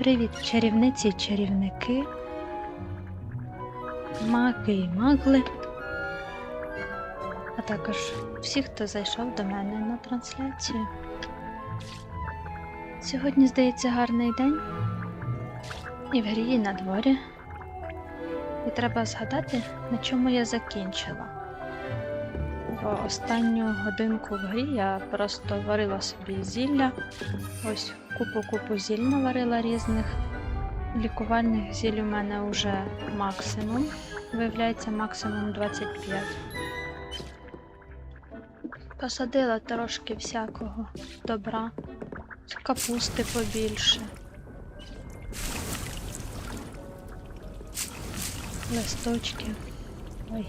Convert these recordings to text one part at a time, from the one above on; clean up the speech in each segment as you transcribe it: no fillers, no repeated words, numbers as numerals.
Привіт, чарівниці і чарівники, маги і магли, а також всі, хто зайшов до мене на трансляцію. Сьогодні, здається, гарний день, і в грі, і на дворі. І треба згадати, на чому я закінчила. В останню годинку в грі я просто варила собі зілля. Ось купу зіль наварила різних. Лікувальних зіль у мене вже максимум. Виявляється, максимум 25. Посадила трошки всякого добра. Капусти побільше. Листочків. Ой.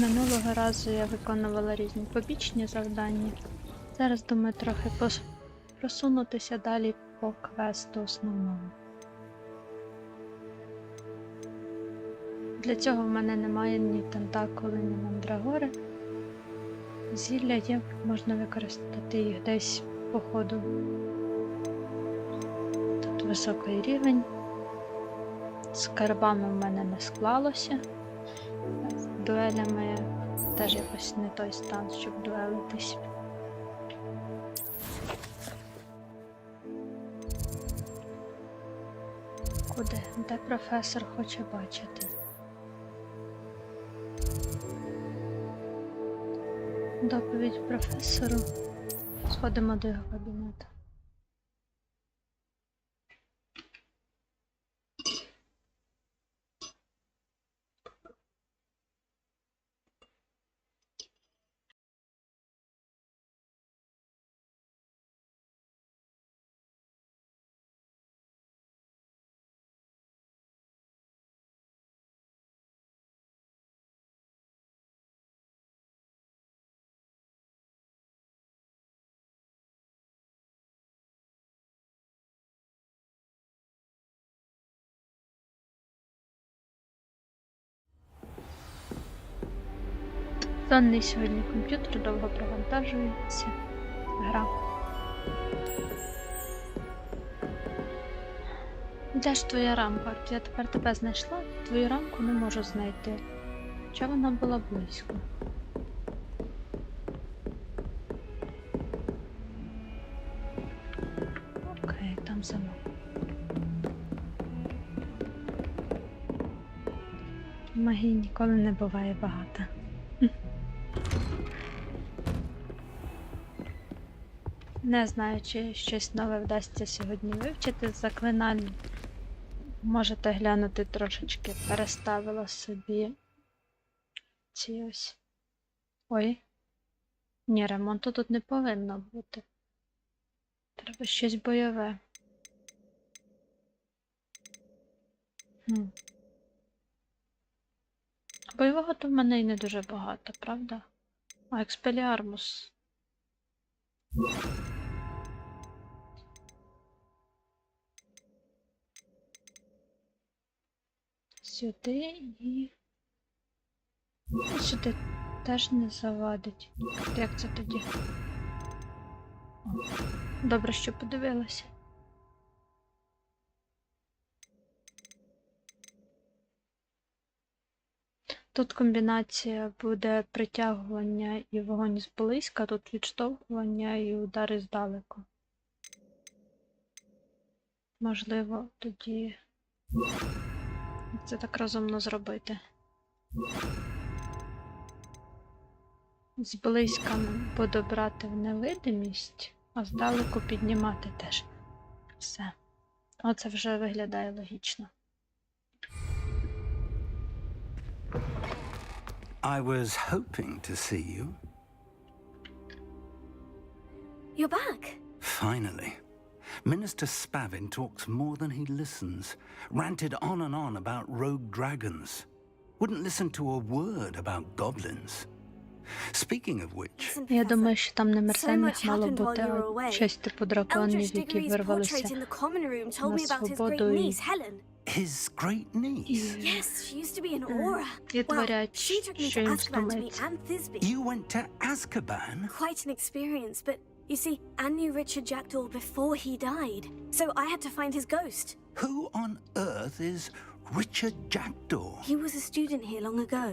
Минулого разу я виконувала різні побічні завдання. Зараз думаю трохи просунутися далі по квесту основному. Для цього в мене немає ні тентакули, ні мандрагори. Зілля є, можна використати їх десь по ходу. Тут високий рівень. З карбами в мене не склалося. З дуелями теж якось не той стан, щоб дуелитись. Куди? Де професор хоче бачити? Доповідь професору. Сходимо до його кабінету. Сонний сьогодні комп'ютер довго провантажується. Гра. Де ж твоя рамка? Я тепер тебе знайшла, твою рамку не можу знайти. Хоча вона була близько. Окей, там замок. Магії ніколи не буває багато. Не знаю, чи щось нове вдасться сьогодні вивчити з заклинань. Можете глянути трошечки, переставила собі ці ось. Ой. Ні, ремонту тут не повинно бути. Треба щось бойове. Бойового то в мене і не дуже багато, правда? А, експеліармус. Сюди і... Сюди теж не завадить. Як це тоді? О, добре, що подивилася. Тут комбінація буде притягування і вогонь зблизька, тут відштовхування і удари здалеку. Можливо, тоді це так розумно зробити. Зблизька буду брати в невидимість, а здалеку піднімати теж. Все. Оце вже виглядає логічно. I was hoping to see you. You're back. Finally. Minister Spavin talks more than he listens. Ranted on and on about rogue dragons. Wouldn't listen to a word about goblins. Speaking of which... Я думаю, що там не мерзенних мало бути, а щось типу драконів, які вирвалися на свободу і His great niece? Yes, she used to be an aura. І Well, творять, she took me що to їм Azkaban to meet встомиться. Anne Thisbe. You went to Azkaban? Quite an experience, but you see, Anne knew Richard Jackdaw before he died, so I had to find his ghost. Who on earth is Richard Jackdaw? He was a student here long ago.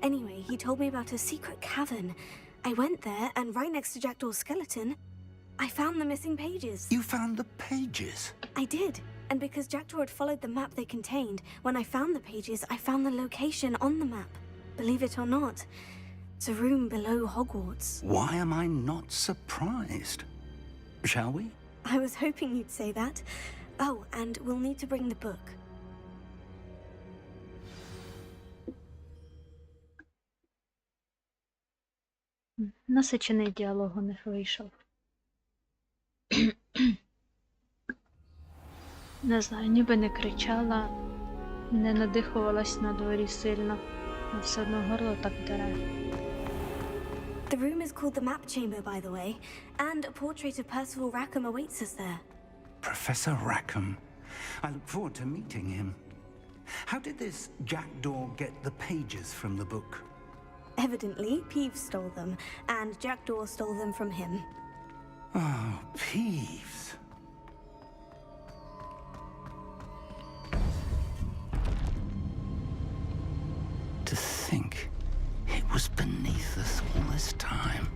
Anyway, he told me about a secret cavern. I went there, and right next to Jackdaw's skeleton, I found the missing pages. You found the pages? I did. And because Jackdaw had followed the map they contained, when I found the pages, I found the location on the map. Believe it or not, it's a room below Hogwarts. Why am I not surprised? Shall we? I was hoping you'd say that. Oh, and we'll need to bring the book. Насичений діалог у них вийшов. Не знаю, ніби не кричала, не надихувалась на дворі сильно, але все одно горло так дере. The room is called the Map Chamber, by the way, and a portrait of Percival Rackham awaits us there. Professor Rackham. I look forward to meeting him. How did this Jackdaw get the pages from the book? Evidently, Peeves stole them, and Jackdaw stole them from him. Oh, Peeves. To think it was beneath us all this time.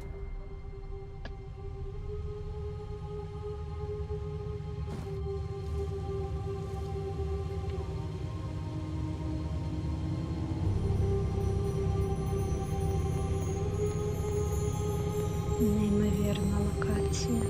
Неймовірна локація.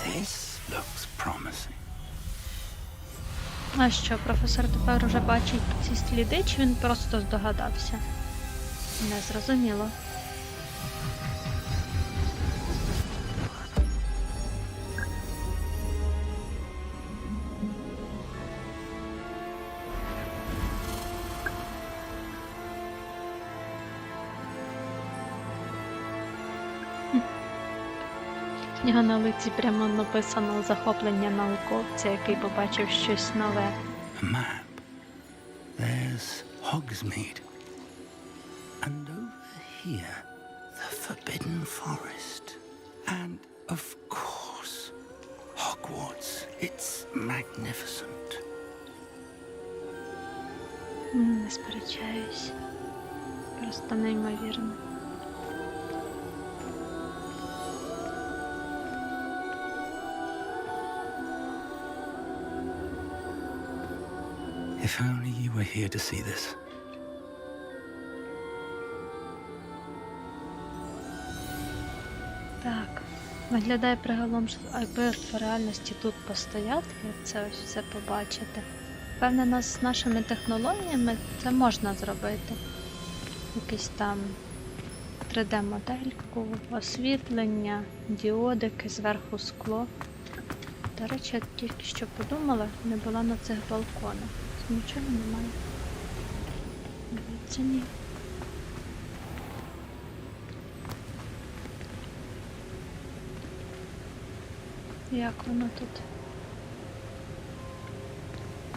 This looks promising. А що, професор тепер уже бачить ці сліди, чи він просто здогадався? Не зрозуміло. В нього на лиці прямо написано захоплення науковця, який побачив щось нове. A map. There's Hogsmeade. And over here, the Forbidden Forest. And, of course, Hogwarts. It's magnificent. Не сперечаюсь. Просто неймовірно. If only you were here to see this. Так, виглядає приголомшливо, аби в реальності тут постояти і це ось все побачити. Впевнена, з нашими технологіями це можна зробити. Якийсь там 3D-модельку, освітлення, діодики, зверху скло. До речі, я тільки що подумала, не була на цих балконах. Нічого немає. Це ні. Як воно тут?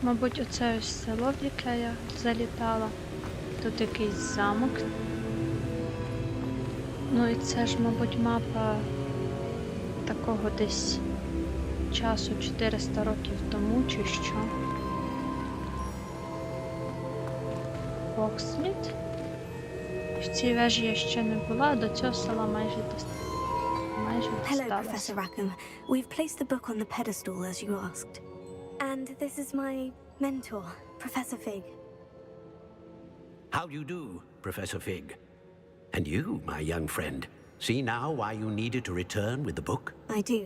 Мабуть, оце ось село, в яке я залітала. Тут якийсь замок. Ну і це ж, мабуть, мапа такого десь часу 400 років тому, чи що. Оксміт. В цій вежі я ще не була, до цього села майже Hello, дісталася. Professor Rackham. We've placed the book on the pedestal, as you asked. And this is my mentor, Professor Fig. How do you do, Professor Fig? And you, my young friend, see now why you needed to return with the book? I do.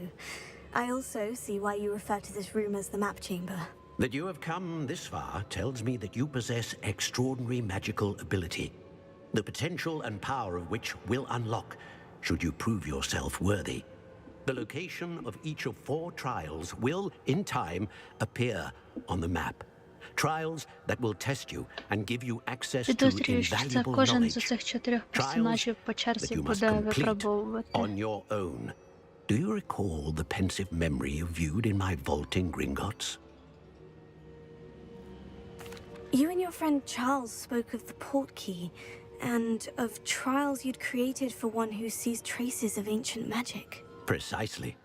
I also see why you refer to this room as the Map Chamber. That you have come this far tells me that you possess extraordinary magical ability, the potential and power of which will unlock should you prove yourself worthy. The location of each of 4 trials will, in time, appear on the map. Trials that will test you and give you access to Підозрюю, що це invaluable кожен з knowledge. цих 4 Trials персонажів по that черзі you must буде complete випробовувати. on your own. Do you recall the pensive memory you viewed in my vault in Gringotts? You and your friend Charles spoke of the port key, and of trials you'd created for one who sees traces of ancient magic. Precisely.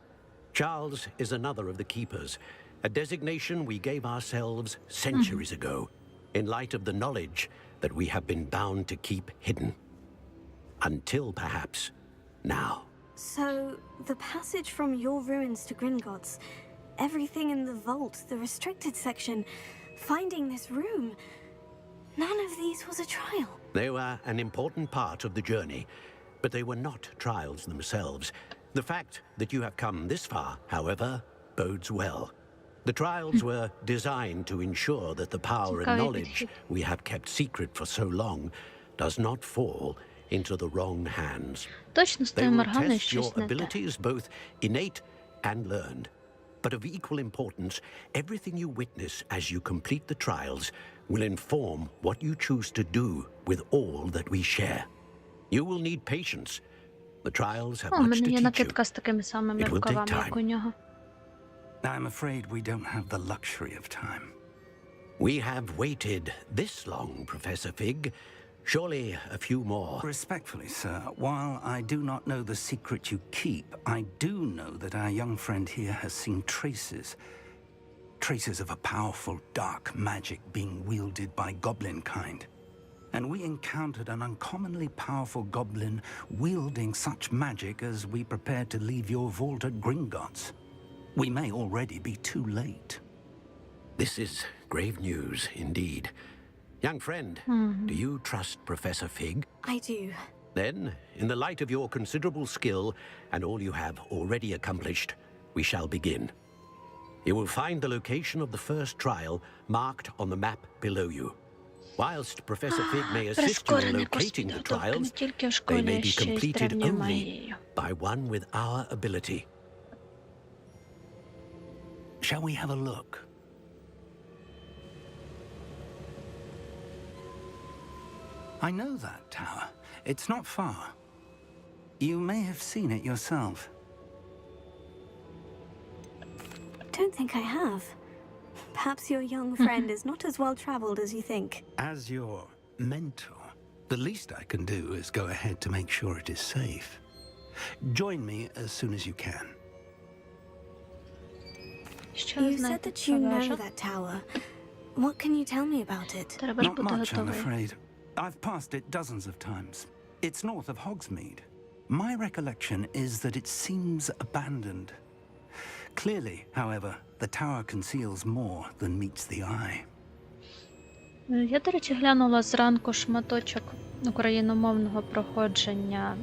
Charles is another of the Keepers, a designation we gave ourselves centuries ago, in light of the knowledge that we have been bound to keep hidden. Until perhaps now. So, the passage from your ruins to Gringotts, everything in the vault, the restricted section, finding this room, none of these was a trial. They were an important part of the journey, but they were not trials themselves. The fact that you have come this far, however, bodes well. The trials were designed to ensure that the power and knowledge we have kept secret for so long does not fall into the wrong hands. Точно з They тою will Морганою test your щось не те. abilities, both innate and learned. But of equal importance, everything you witness as you complete the trials will inform what you choose to do with all that we share. You will need patience. The trials have О, у much мене to є teach you. накидка з такими самими It will take рукавами, як time. у нього. I'm afraid we don't have the luxury of time. We have waited this long, Professor Fig. Surely a few more. Respectfully, sir, while I do not know the secret you keep, I do know that our young friend here has seen traces of a powerful dark magic being wielded by goblin kind. And we encountered an uncommonly powerful goblin wielding such magic as we prepared to leave your vault at Gringotts. We may already be too late. This is grave news indeed. Young friend, do you trust Professor Fig? I do. Then, in the light of your considerable skill and all you have already accomplished, we shall begin. You will find the location of the first trial marked on the map below you. Whilst Professor Fig may assist you in Прискорений курс locating the підготовки не trials, тільки в they may школі, be ще й з completed древньою only магією. by one with our ability. Shall we have a look? I know that tower. It's not far. You may have seen it yourself. Don't think I have. Perhaps your young friend is not as well traveled as you think. As your mentor, the least I can do is go ahead to make sure it is safe. Join me as soon as you can. Що You said знаєте that про you know вежу? that tower. What can you tell me about it? Треба ж Not бути much, I'm готовий. afraid. I've passed it dozens of times. It's north of Hogsmeade. My recollection is that it seems abandoned. Clearly, however, the tower conceals more than meets the eye. Я, до речі, глянула зранку шматочок україномовного проходження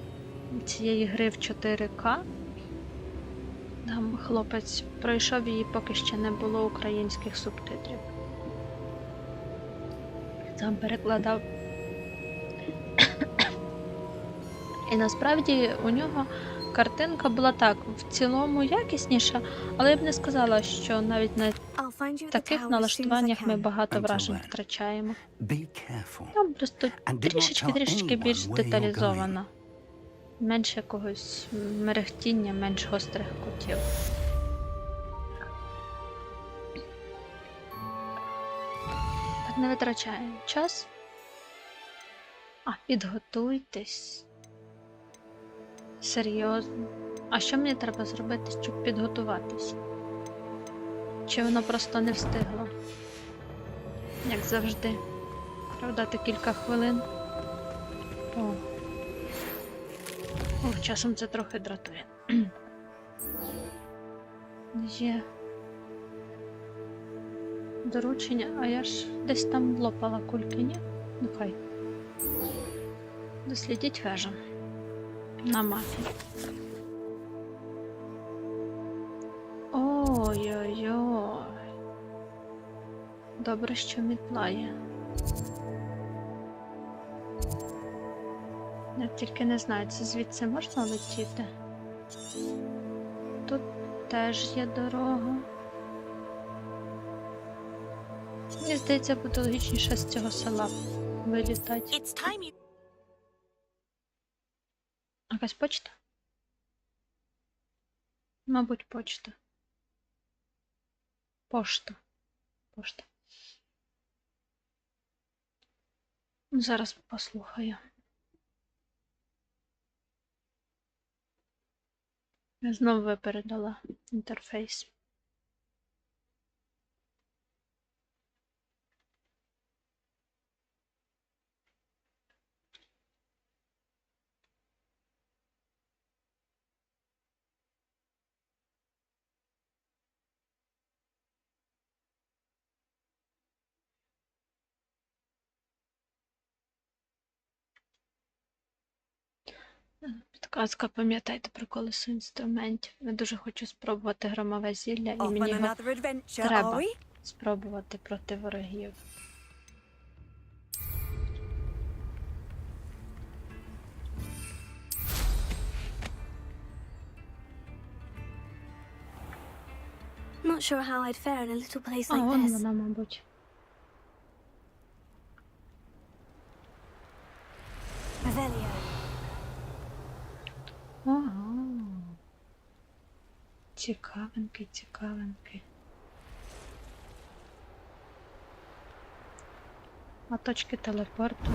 цієї гри в 4К. Там хлопець пройшов її, поки ще не було українських субтитрів. Там перекладав. І насправді у нього картинка була так, в цілому якісніша, але я б не сказала, що навіть на I'll find you at the таких tower as soon as I налаштуваннях ми can. багато Until вражень then. втрачаємо. Be careful. Там просто And do not tell трішечки anyone більш where you're деталізовано. Менше якогось мерехтіння, менш гострих кутів. Так, не витрачаємо час. Підготуйтесь. Серйозно. А що мені треба зробити, щоб підготуватись? Чи воно просто не встигло? Як завжди. Треба дати кілька хвилин. Часом це трохи дратує. Є доручення, а я ж десь там лопала кульки, ні? Ну хай. Дослідіть вежу на мапі. Ой-ой-ой. Добре, що мітла є. Я тільки не знаю, це звідси можна летіти? Тут теж є дорога. Мені здається, буде логічніше з цього села вилітати. It's time you... Якась почта? Мабуть, почта. Пошта. Пошта. Зараз послухаю. Я знову випередила інтерфейс. Підказка, пам'ятайте про колесо інструментів. Я дуже хочу спробувати громове зілля, і Off on мені його another adventure, are треба we? спробувати проти ворогів. Not sure how I'd fare in a little place А, like вон this. вона, мабуть. Revelio. Ага. Цікавинки, цікавинки. А точки телепорту.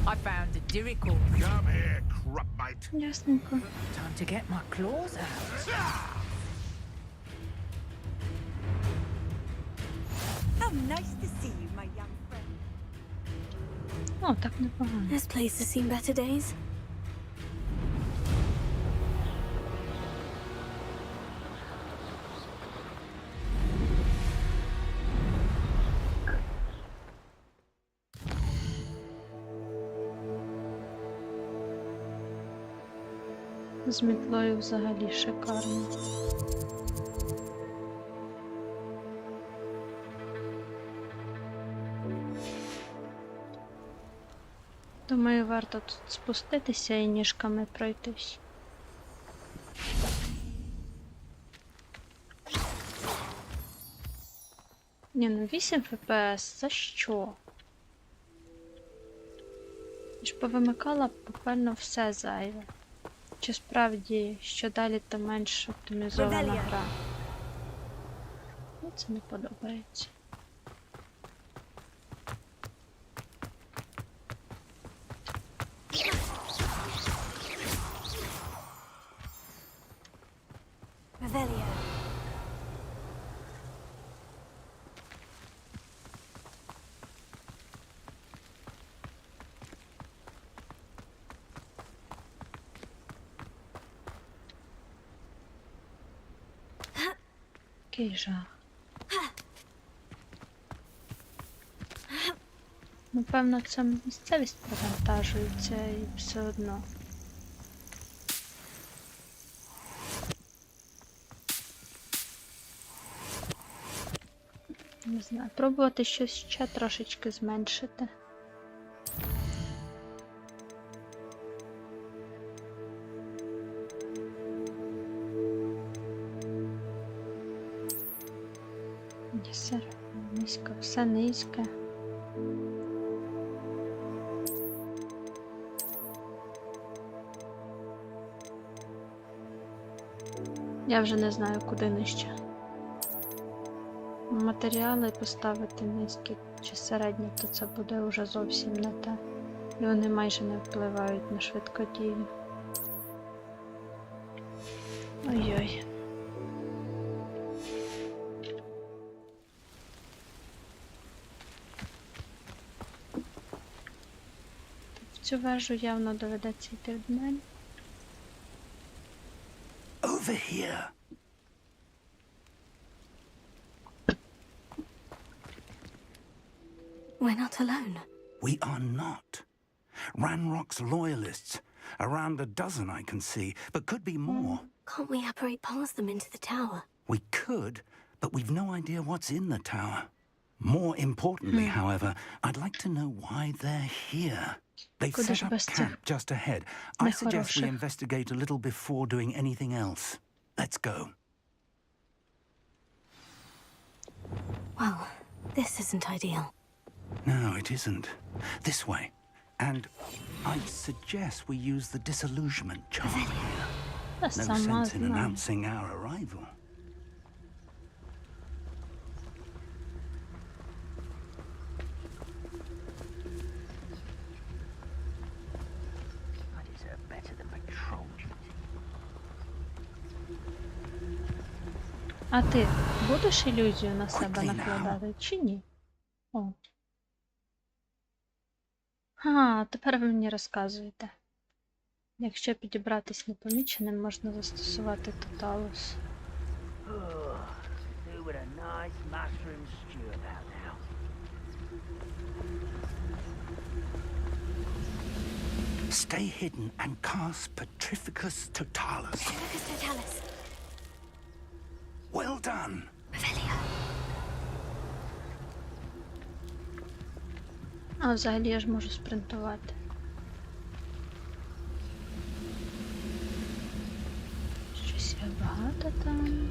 I found a diricle. Come here, crupmate. Ясненько. Time to get my claws out. How nice to see you, my young friend. О, так непогано. This place has seen better days. З мітлою взагалі шикарно. Думаю, варто тут спуститися і ніжками пройтись. Ні, ну 8 ФПС, за що? Я ж повимикала буквально все зайве. Чи справді, що далі, то менш оптимізована Rebellion. гра? Мені це не подобається. Revelio. Який жах. Напевно, це місцевість провантажується і все одно. Не знаю, пробувати щось ще трошечки зменшити. Все низько, все низьке. Я вже не знаю, куди нижче. Матеріали поставити низькі чи середні, то це буде вже зовсім не те. І вони майже не впливають на швидкодію. Ой-ой. В цю вежу явно доведеться йти вдень. Over here. We're not alone. We are not. Ranrock's loyalists. Around a dozen I can see, but could be more. Can't we apparate past them into the tower? We could, but we've no idea what's in the tower. More importantly, however, I'd like to know why they're here. They've Куди set ж up без цих camp just ahead. I suggest we нехороших? investigate a little before doing anything else. Let's go. Well, this isn't ideal. No, it isn't. This way. And I'd suggest we use the disillusionment charm. Та No сама sense in знаю. announcing our arrival. I deserve better than patrol duty. А ти будеш ілюзію на себе Quickly now. накладати чи ні? О. А, тепер ви мені розказуєте. Якщо підібратись непоміченим, можна застосувати тоталус. Do with a nice mushroom stew about now. Stay hidden and cast Petrificus Totalus. Petrificus Totalus. Well done. Revelio. А взагалі я ж можу спринтувати. Щось я багато там.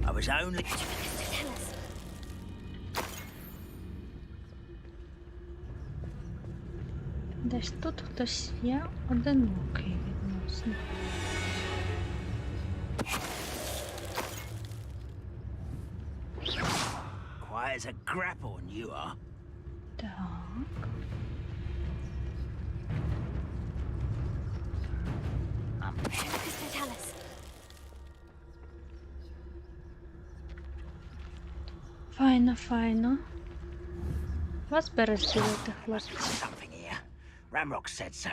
I was only... Petrificus Totalus. Десь тут хтось є одинокий відносно. Quiet as a grapple, you are. Так. Petrificus Totalus. Файно, файно. Вас перезділити, хлопці. Something here. Ramrock said so.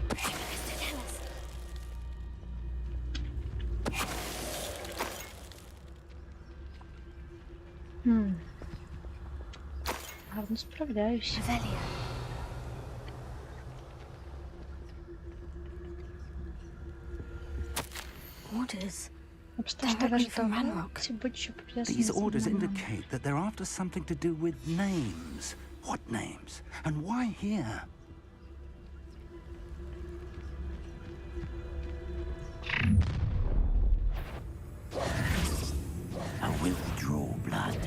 Petrificus Totalus. Гарно справляюсь. Revelio. Orders. Обстежте Directly ваш from договір, Ranrock. ці будь-що пов'язані These з orders іменами. indicate that they're after something to do with names. What names? And why here? I will draw blood.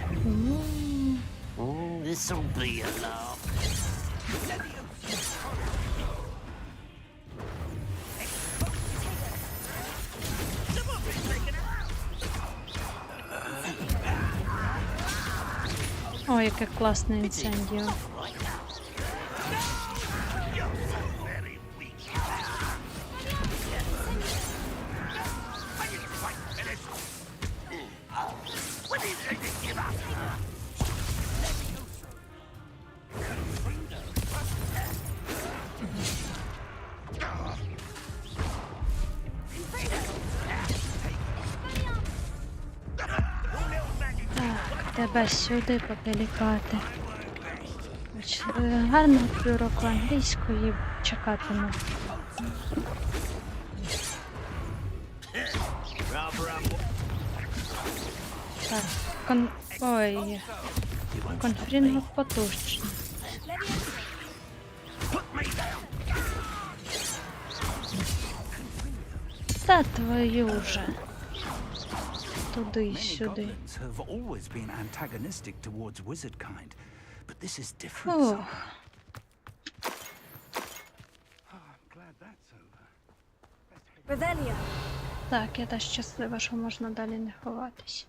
This'll be a laugh. О, яке класне інцендіо. Так, тебе сюди попелікати. Гарного уроку англійської чекатиму. Так, ой, конфрінг потужний. Та твою же. Туди й Many сюди. goblins have always been antagonistic towards wizard kind, but this is different. Фух. somehow. I'm glad that's over. Revelio. Так, я та щаслива, що можна далі не ховатись.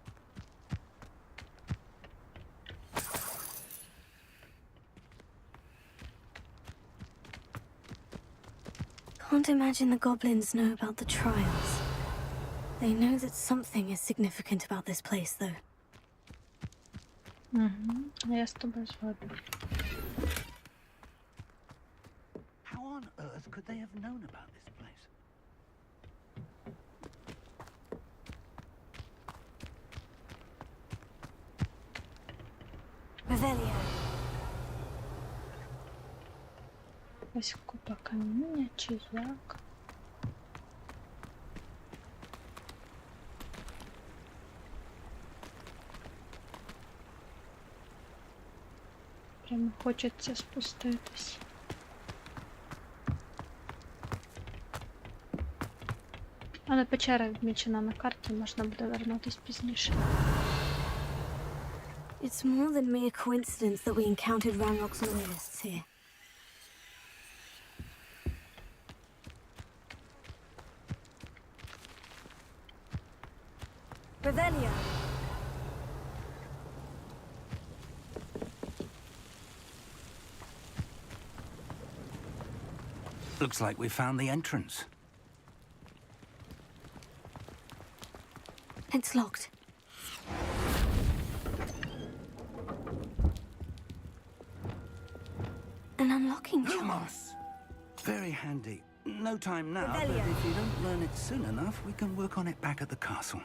Can't imagine the goblins know about the trials. They know that something is significant about this place, though. Я з тобою згодна. How on earth could they have known about this place? Revelio. Ось купа каміння чи як. Прямо хочеться спуститись. Але печера відмічена на карті, можна буде вернутись пізніше. It's more than mere coincidence that we encountered Ranrock's loyalists here. Revelio. Looks like we found the entrance. It's locked. An unlocking charm. Lumos! Very handy. No time now, but Revelio. if you don't learn it soon enough, we can work on it back at the castle.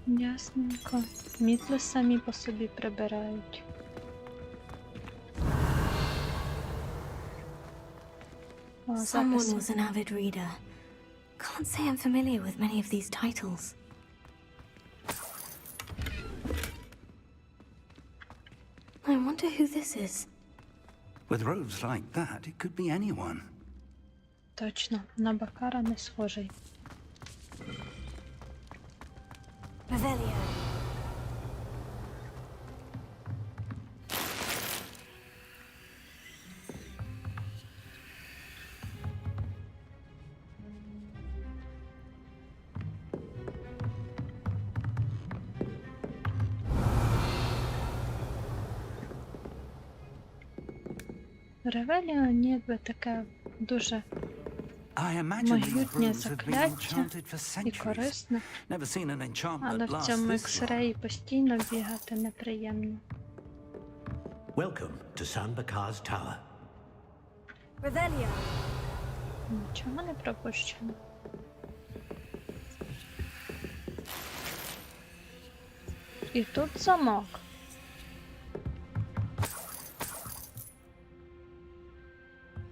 Ясненько. Мітли самі по собі прибирають. О, Someone записи. was an avid reader. Can't say I'm familiar with many of these titles. I wonder who this is. With robes like that, it could be anyone. Точно, на Бакара не схожий. Revelio. Ревеліо ніби таке дуже I imagine these могутнє robes have been закляття enchanted for і centuries. корисне, Never seen an enchantment але в last цьому this long. ексреї постійно бігати неприємно. Welcome to Sanbakar's Tower. Revelio. Нічого не пропущено. І тут замок.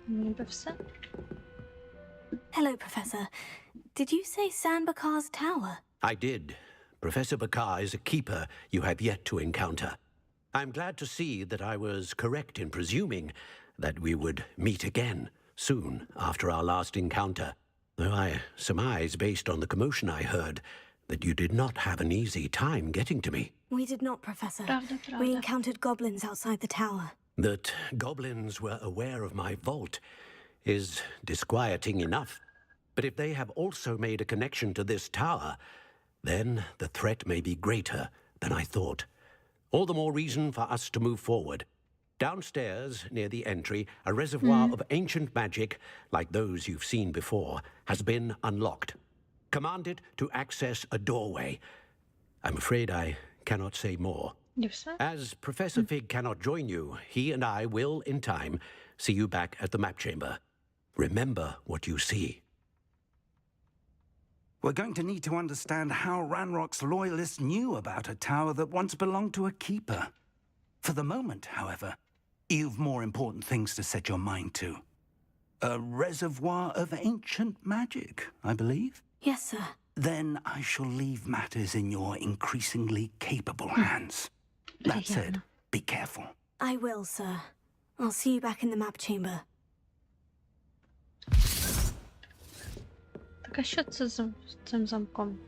Ніби все. Hello, Professor. Did you say Sanbakar's Tower? I did. Professor Bakar is a keeper you have yet to encounter. I'm glad to see that I was correct in presuming that we would meet again soon after our last encounter, though I surmise, based on the commotion I heard, that you did not have an easy time getting to me. We did not, Professor. Правда, We правда. encountered goblins outside the tower. That goblins were aware of my vault is disquieting enough. But if they have also made a connection to this tower, then the threat may be greater than I thought. All the more reason for us to move forward. Downstairs, near the entry, a reservoir of ancient magic, like those you've seen before, has been unlocked. Command it to access a doorway. I'm afraid I cannot say more. І все? As Professor Fig cannot join you, he and I will, in time, see you back at the map chamber. Remember what you see. We're going to need to understand how Ranrock's loyalists knew about a tower that once belonged to a keeper. For the moment, however, you've more important things to set your mind to. A reservoir of ancient magic, I believe. Yes, sir. Then I shall leave matters in your increasingly capable hands. That said, be careful. I will, sir. I'll see you back in the map chamber. Так а що це з цим замком?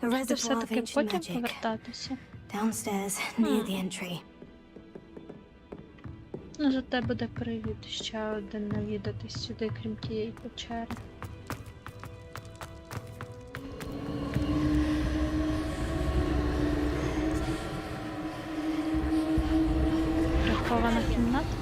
A Ти reservoir of все-таки ancient потім magic. повертатися? Downstairs, near the entry. Ну, зате буде привід ще один навідатись сюди, крім тієї печери. Прихована кімната?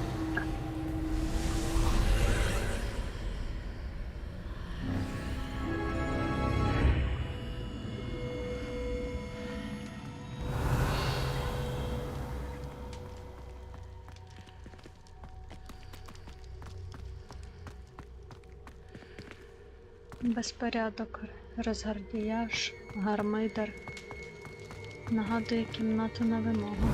Безпорядок, розгардіяж, гармидер. Нагадує кімнату на вимогу.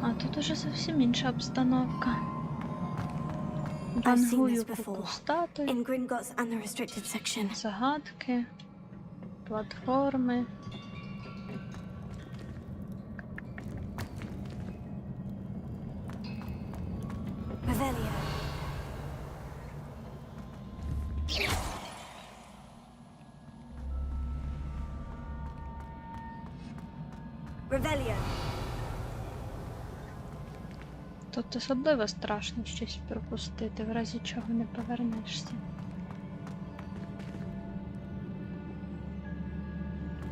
А тут уже зовсім інша обстановка. I've seen Вангую this купу before. статуй, In Gringotts and the restricted section. загадки, платформи. Revelio. Revelio. Тут особливо страшно щось пропустити, в разі чого не повернешся.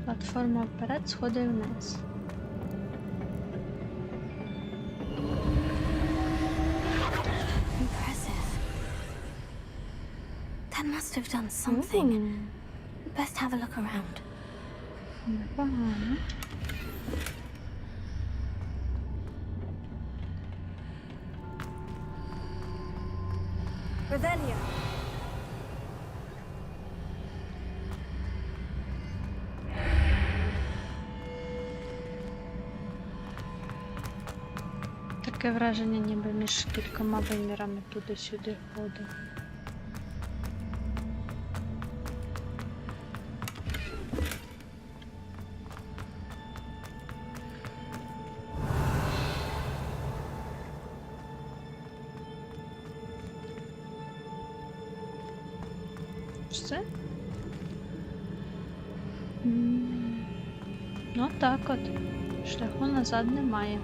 Платформа вперед, сходи вниз. Impressive. That must have done something. Best have a look around. Непогано. Revelio. Таке враження, ніби між кількома вимірами туди-сюди ходить. Все? Ну так от. Шляху назад немає.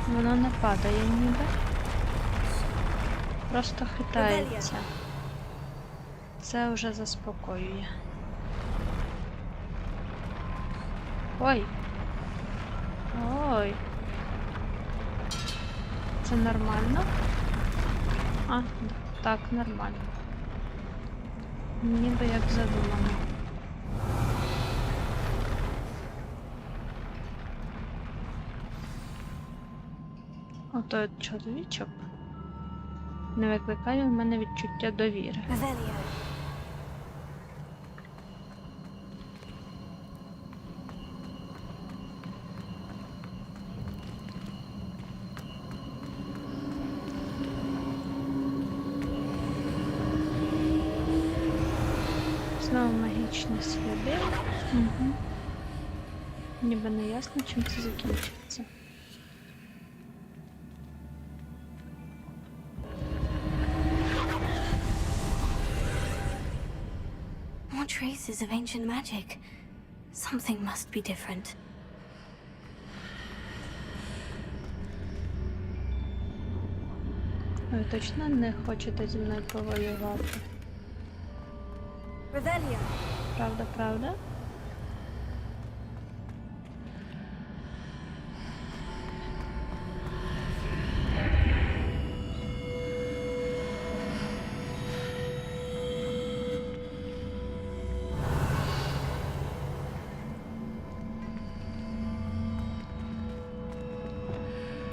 Воно не падає ніби. Просто хитається. Це вже заспокоює. Ой. Ой. Це нормально? А, так, нормально. Ніби як задумано. Ото чоловічок не викликає в мене відчуття довіри. Revelio. Знову магічні сліди. Угу. Ніби не ясно, чим це закінчиться. More traces of ancient magic. Something must be different. Ви точно не хочете зі мною повоювати? Revelio. Правда, правда?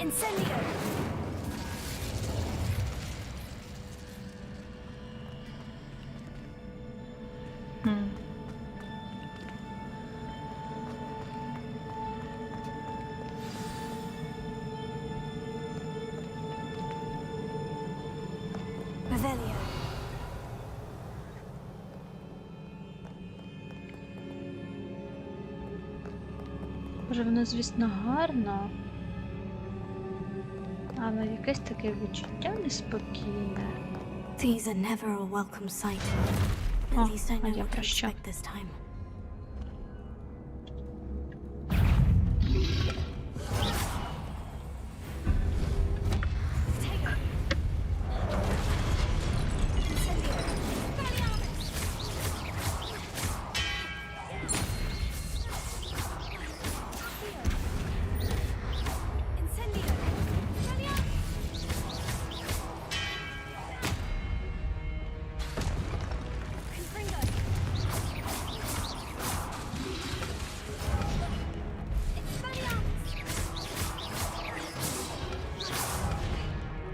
Incendio. Може, воно, звісно, гарно, але якесь таке відчуття неспокійне. These are never a welcome sight. At Oh, least I know я what to про що. expect this time.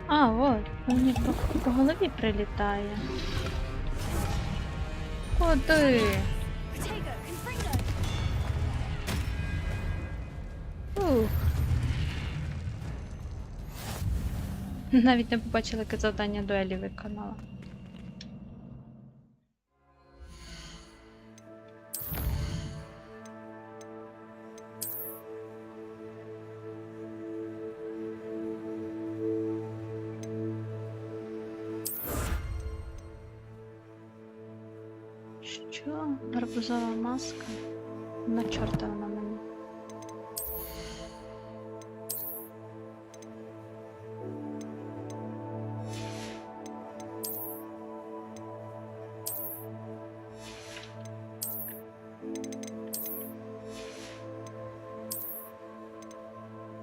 А, от, мені по голові прилітає. Куди? Ух. Навіть не побачила, яке завдання дуелі виконала. Що? Гарбузова маска? На чорта вона мені.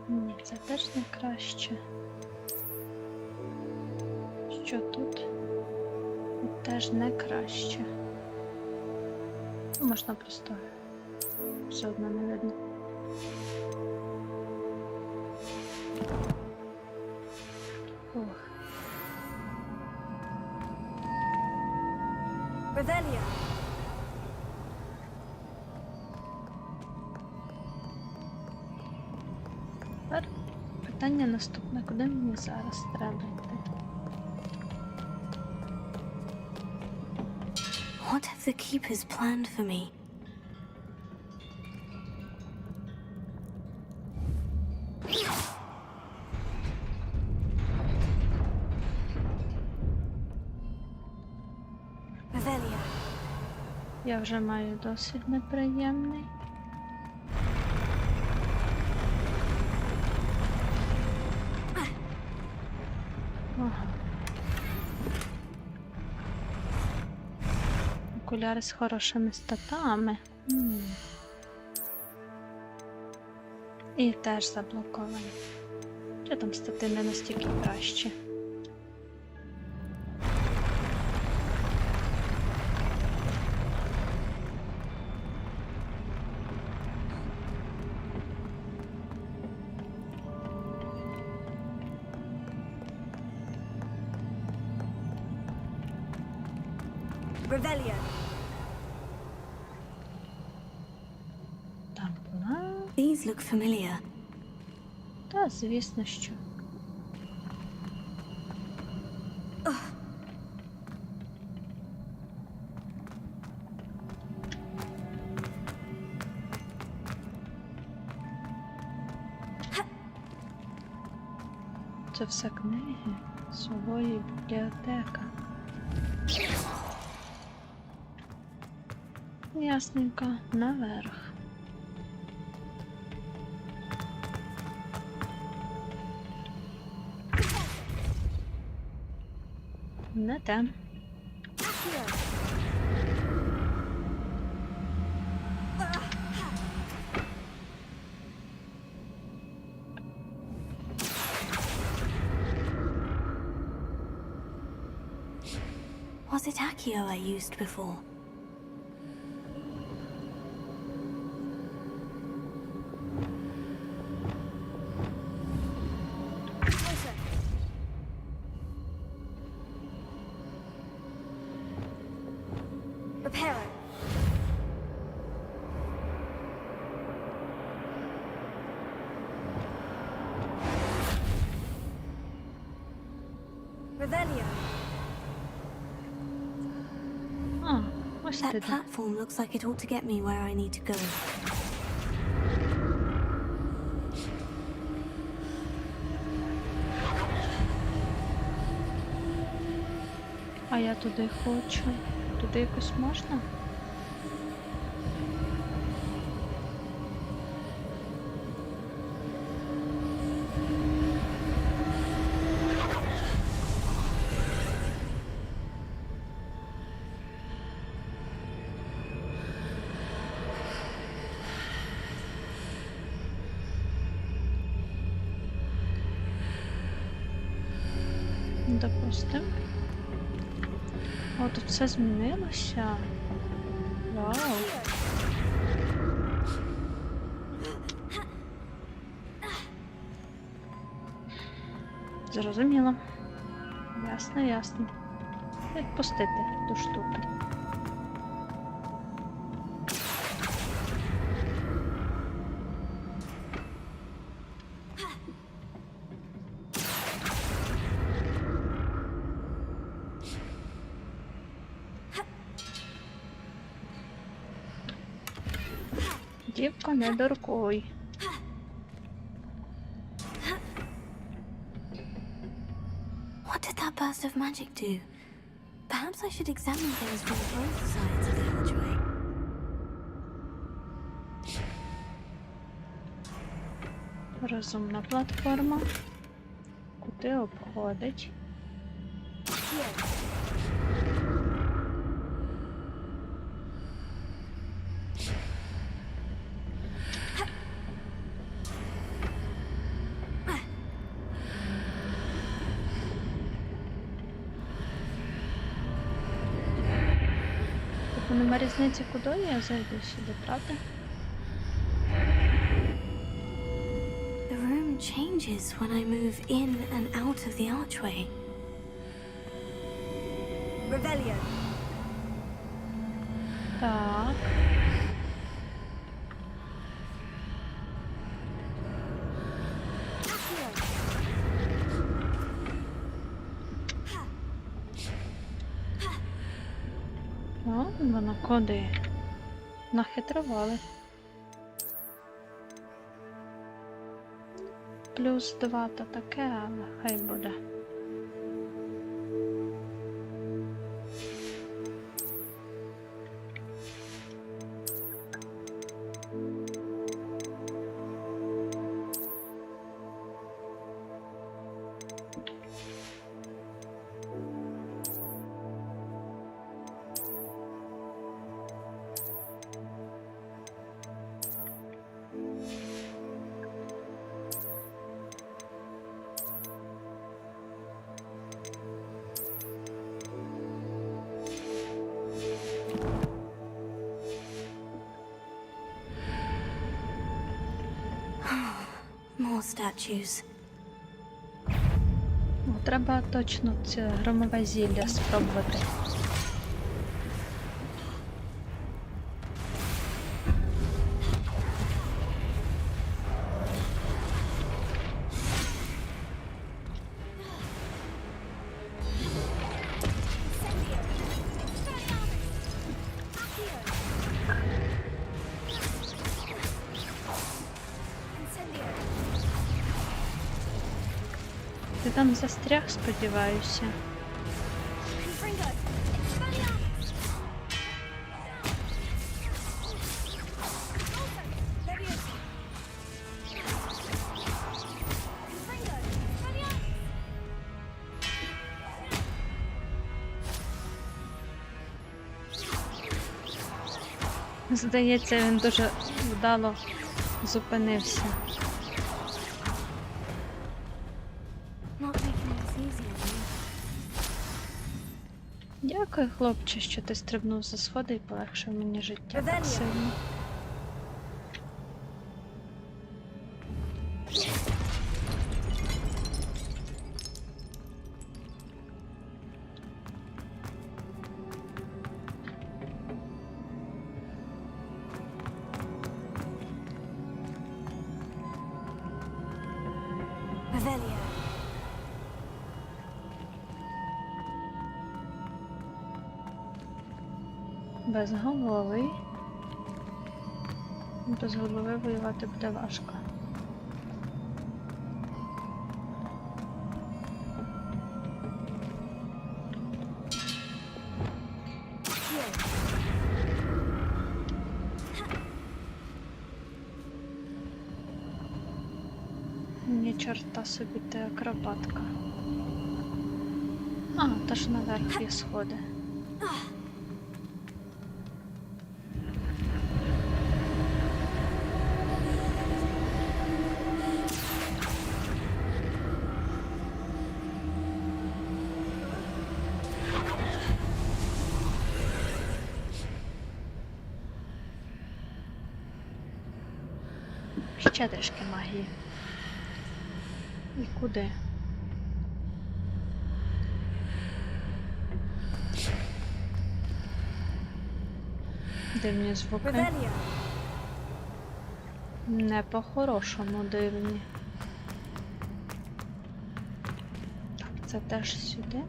Ні, це теж не краще. Що тут? Тут теж не краще. Можна просто все одно не видно. Ох. Revelia! Тепер питання наступне. Куди мені зараз треба йти? What have the keepers planned for me? Revelia. Я вже маю досвід неприємний. Ага. Окуляри з хорошими статами. І теж заблоковані. Чи там стати не настільки краще? Revelia. Так, була. These look familiar. Та, звісно, що. Це все книги, свої бібліотека. Ясненько, наверх. Не те. Was it Accio I used before? Reparo. Revelia. А, ось ти That де. platform looks like it ought to get me where I need to go. А я туди хочу. Туди якось можна? Допустим. О, тут все змінилося. Вау. Зрозуміло. Ясно, ясно. Відпустити ту штуку. Дівка, не дуркуй. What did that burst of magic do? Perhaps I should examine things from both sides of the archway. Розумна платформа. Куди обходить? Тобто нема різниці, куди я зайду сюди, правда? The room changes when I move in and out of the archway. Revelio. Так. О, воно куди? Нахитрували. Плюс 2 то таке, але хай буде. More statues. Ну, треба точно це громове зілля спробувати. Ти там застряг, сподіваюся. Здається, він дуже вдало зупинився. Not making this easy on me. Дякую, хлопче, що ти стрибнув за сходи і полегшив мені життя так сильно. Revelio. Без голови. Без голови воювати буде важко. Ні, чорта собі ти акробатка. А, та ж наверх є сходи. Ще трішки магії. І куди? Дивні звуки. Revelio. Не по-хорошому дивні. Так, це теж сюди.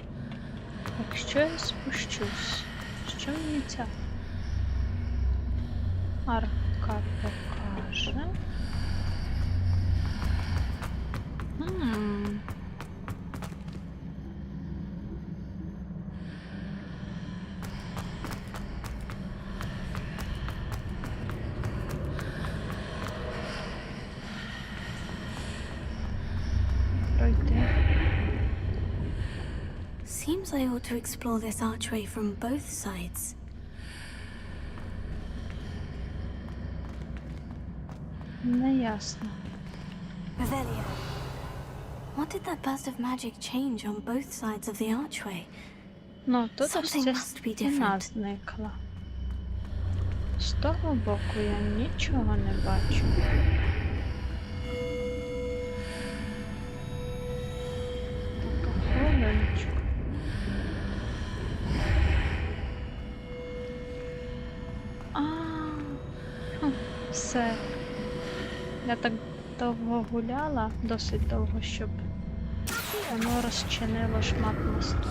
Якщо я спущусь, що мені ця арка покаже? Пройти. Seems I ought to explore this archway from both sides. Неясно. Revelio. What did that burst of magic change on both sides of the archway? Ну, тут ось Something ця must be стіна different. зникла. З того боку я нічого не бачу. Так, хвилиночку. Все. Я так довго гуляла, досить довго, щоб воно розчинило шмат мосту.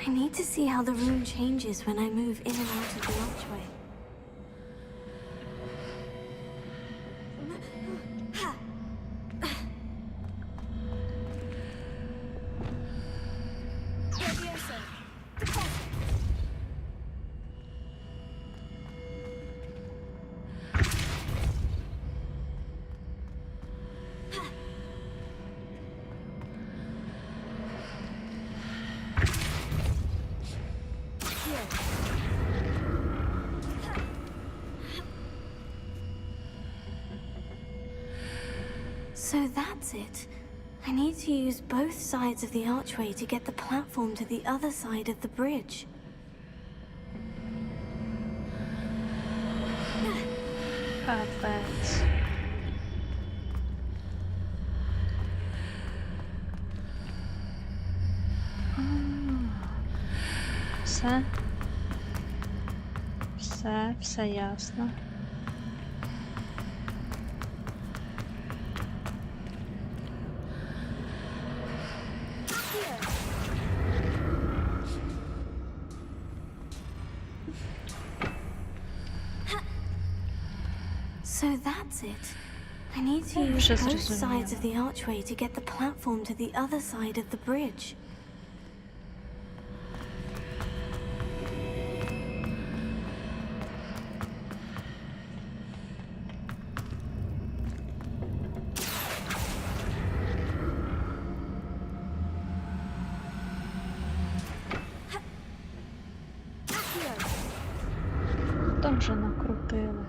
I need to see how the room changes when I move in and out of the archway. So that's it. I need to use both sides of the archway to get the platform to the other side of the bridge. Капець. Все. Все ясно. So that's it. I need to use Вже both зрозуміло. sides of the archway to get the platform to the other side of the bridge. Там вже накрутили.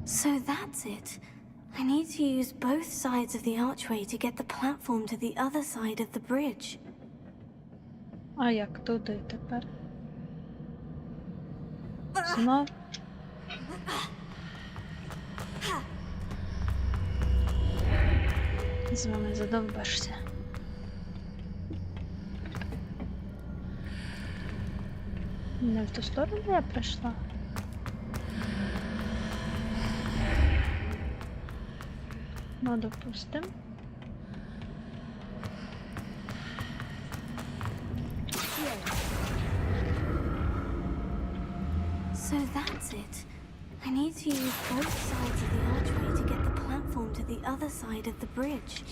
So that's it. I need to use both sides of the archway to get the platform to the other side of the bridge. А як туди тепер? Знов? З вами задовбешся. Не в ту сторону я прийшла. Ну, допустим. So that's it. I need to use both sides of the archway to get the platform to the other side of the bridge.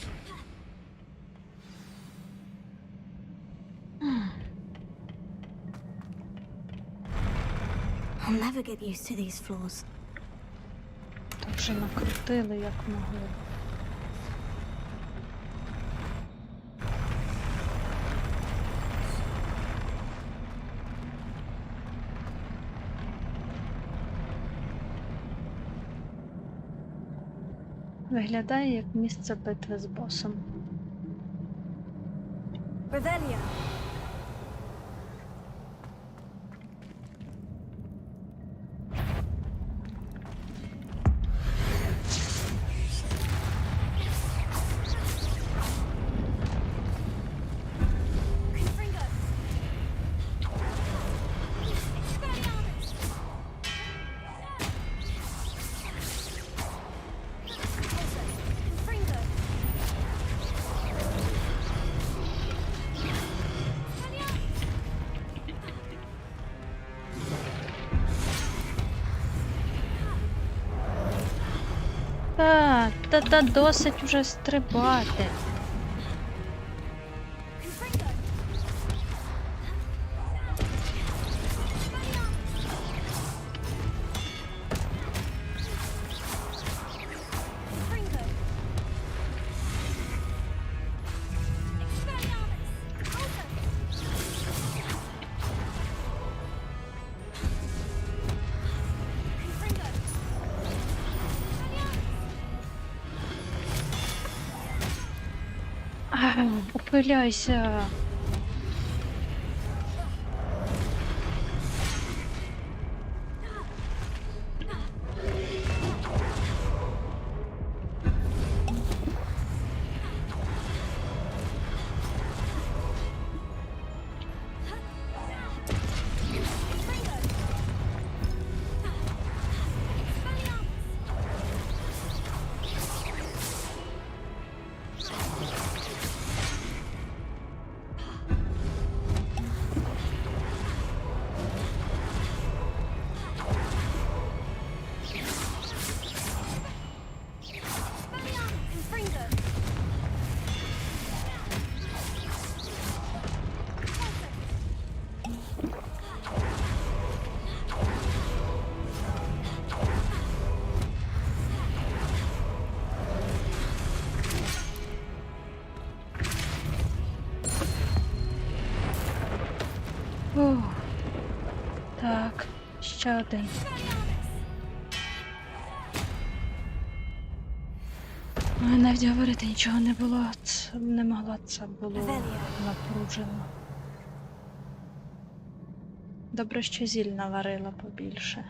I'll never get used to these floors. Так вже накрутили, як могли. Виглядає як місце битви з босом. Revelia. Та досить уже стрибати. Ухиляйся. Ух. Так, ще один. Ой, навіть говорити нічого не було, не могла, це було напружено. Добре, що зіль наварила побільше.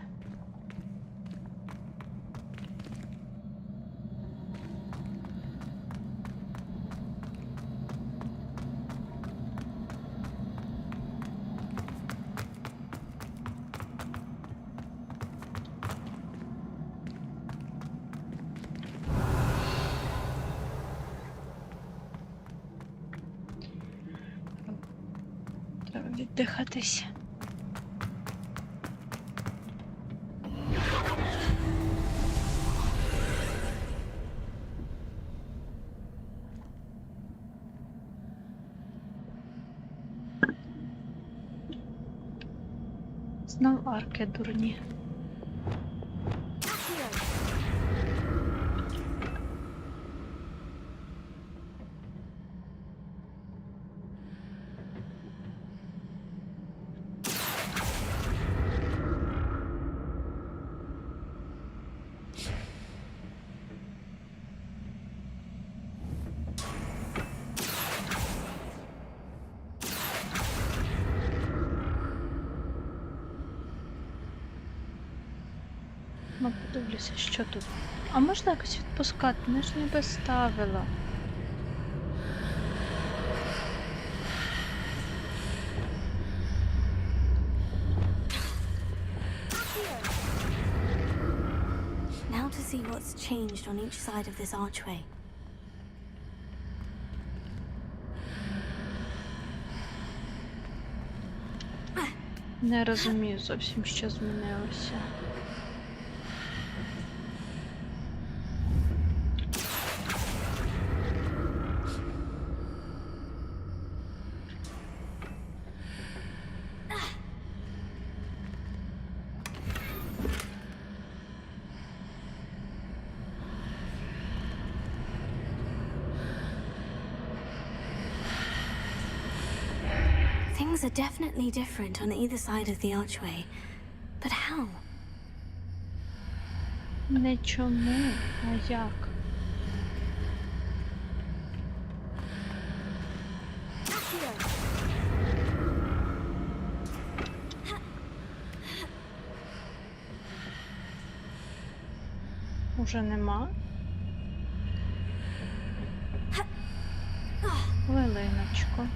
Треба віддихатись. Знов арки дурні. заодно подивлюся, що тут. А можна якось відпускати? Не ж ніби ставила. Now to see what's changed on each side of this archway. Не розумію зовсім, що змінилося. Things are definitely different on either side of the archway. But how? Не чому, а як? Уже нема? Хвилиночку.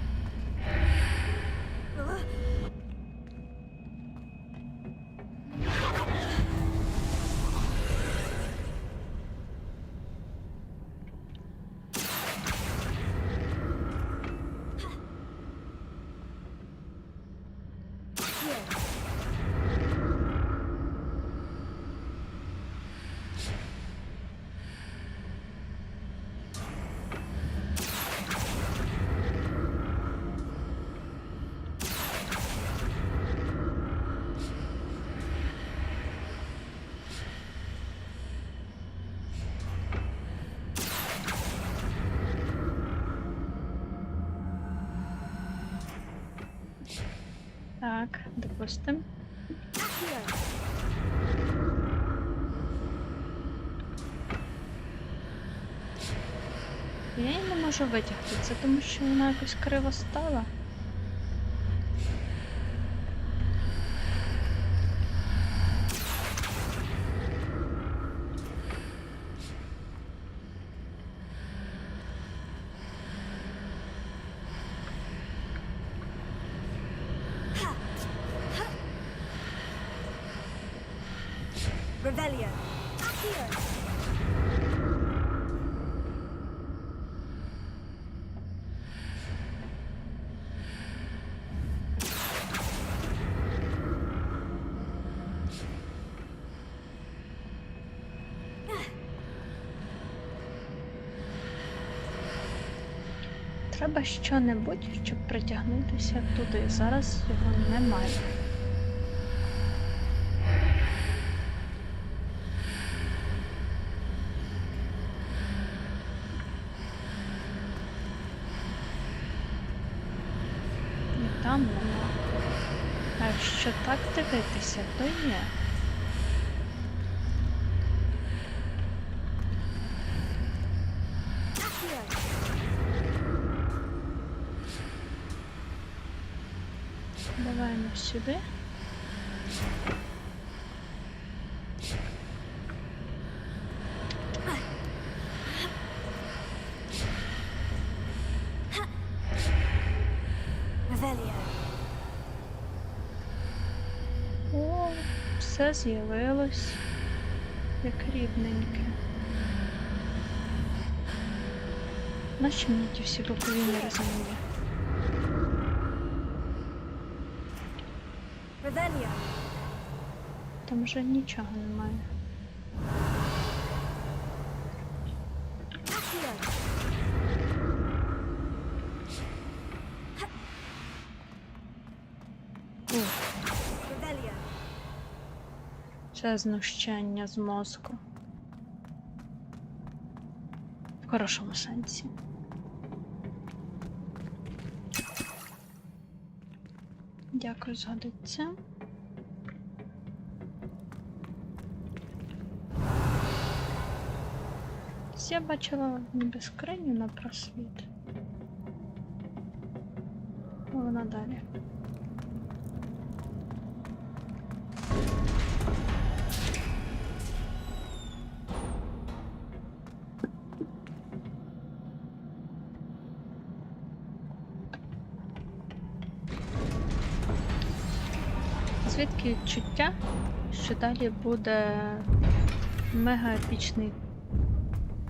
Так, допустим. Я її не можу витягти, це тому що вона якось криво стала. Revelio. Треба що-небудь, щоб притягнутися туди. Зараз його немає. І там нема. А якщо так дивитися, то є. Даваємо сюди. Revelio. О, все з'явилось, як рідненьке. Нащо мені ті всі бокові розуміли? Revelio. Там вже нічого немає. Revelio. Це знущання з мозку. В хорошому сенсі. Дякую, згодиться. Я бачила ніби скриню на просвіт. Вона далі. Звідки відчуття, що далі буде мега-епічний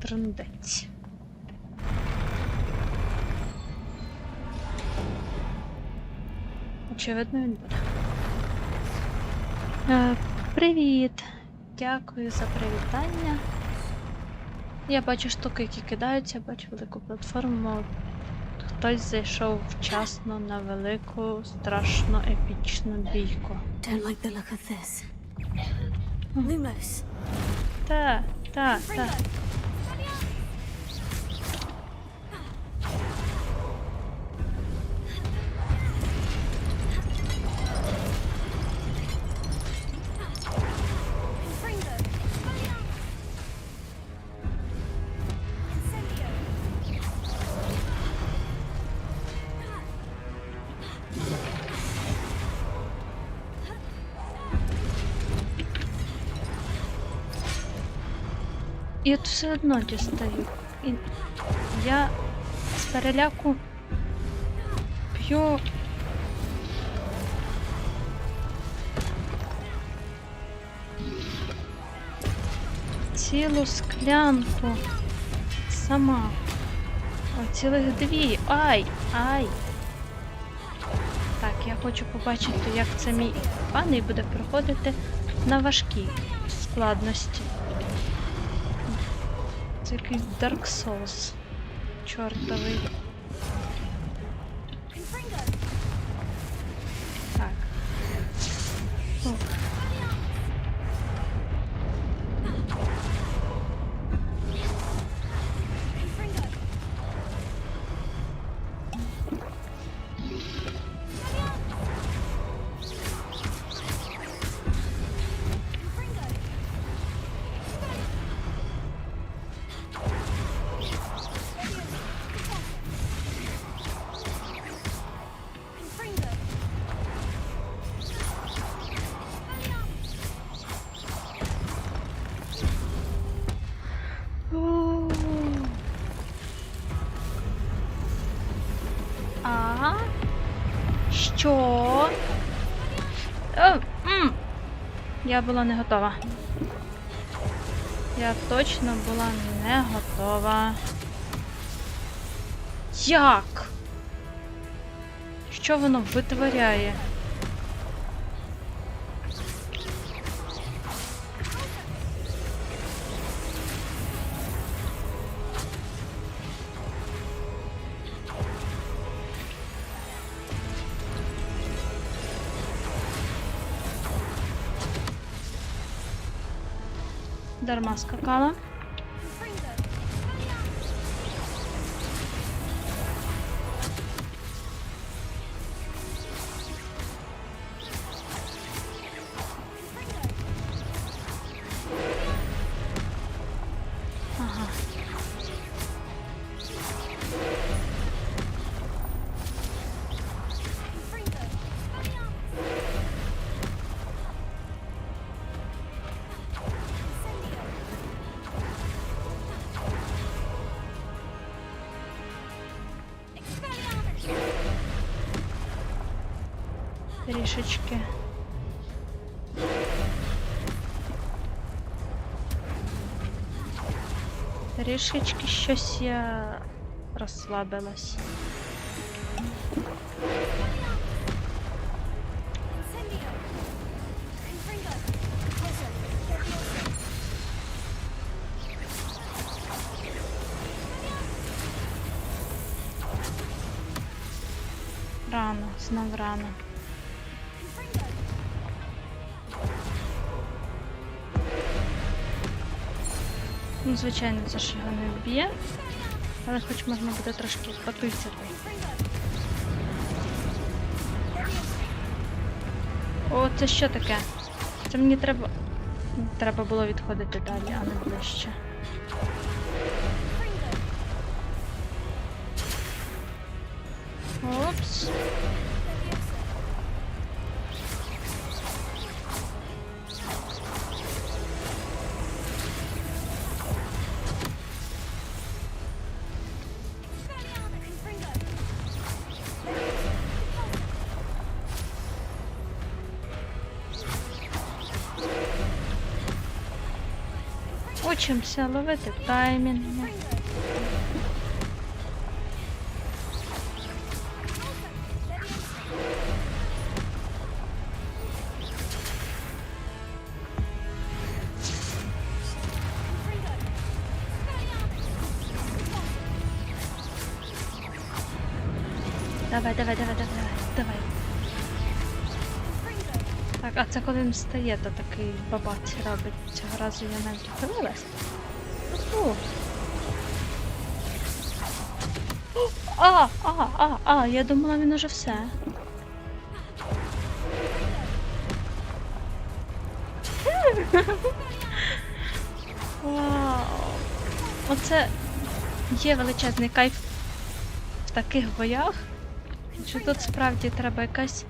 трындець. Очевидно, він буде. Привіт! Дякую за привітання. Я бачу штуки, які кидаються, бачу велику платформу. Хтось зайшов вчасно на велику, страшно епічну бійку. Don't like the look of this. Lumos. Та. І от все одно дістаю. І я з переляку п'ю цілу склянку сама. О, цілих 2. Ай! Так, я хочу побачити, як це мій паний буде проходити на важкій складності. Це якийсь Dark Souls чортовий. Так. Ох. Що? Я була не готова. Я точно була не готова. Як? Що воно витворяє? Дарма скакала. Ага. Трішечки. Трішечки щось я розслабилась. Рано, знов рано. Ну, звичайно, це ж його не вб'є, але хоч можна буде трошки потицяти. О, це що таке? Це мені треба було відходити далі, а не ближче. Опс. Учимося ловити таймінги. Давай. Так, а це коли він встає, то такий бабаці робить. Цього разу я навіть дивилась. Я думала, він уже все. Вау. Оце є величезний кайф в таких боях, що тут справді треба якась...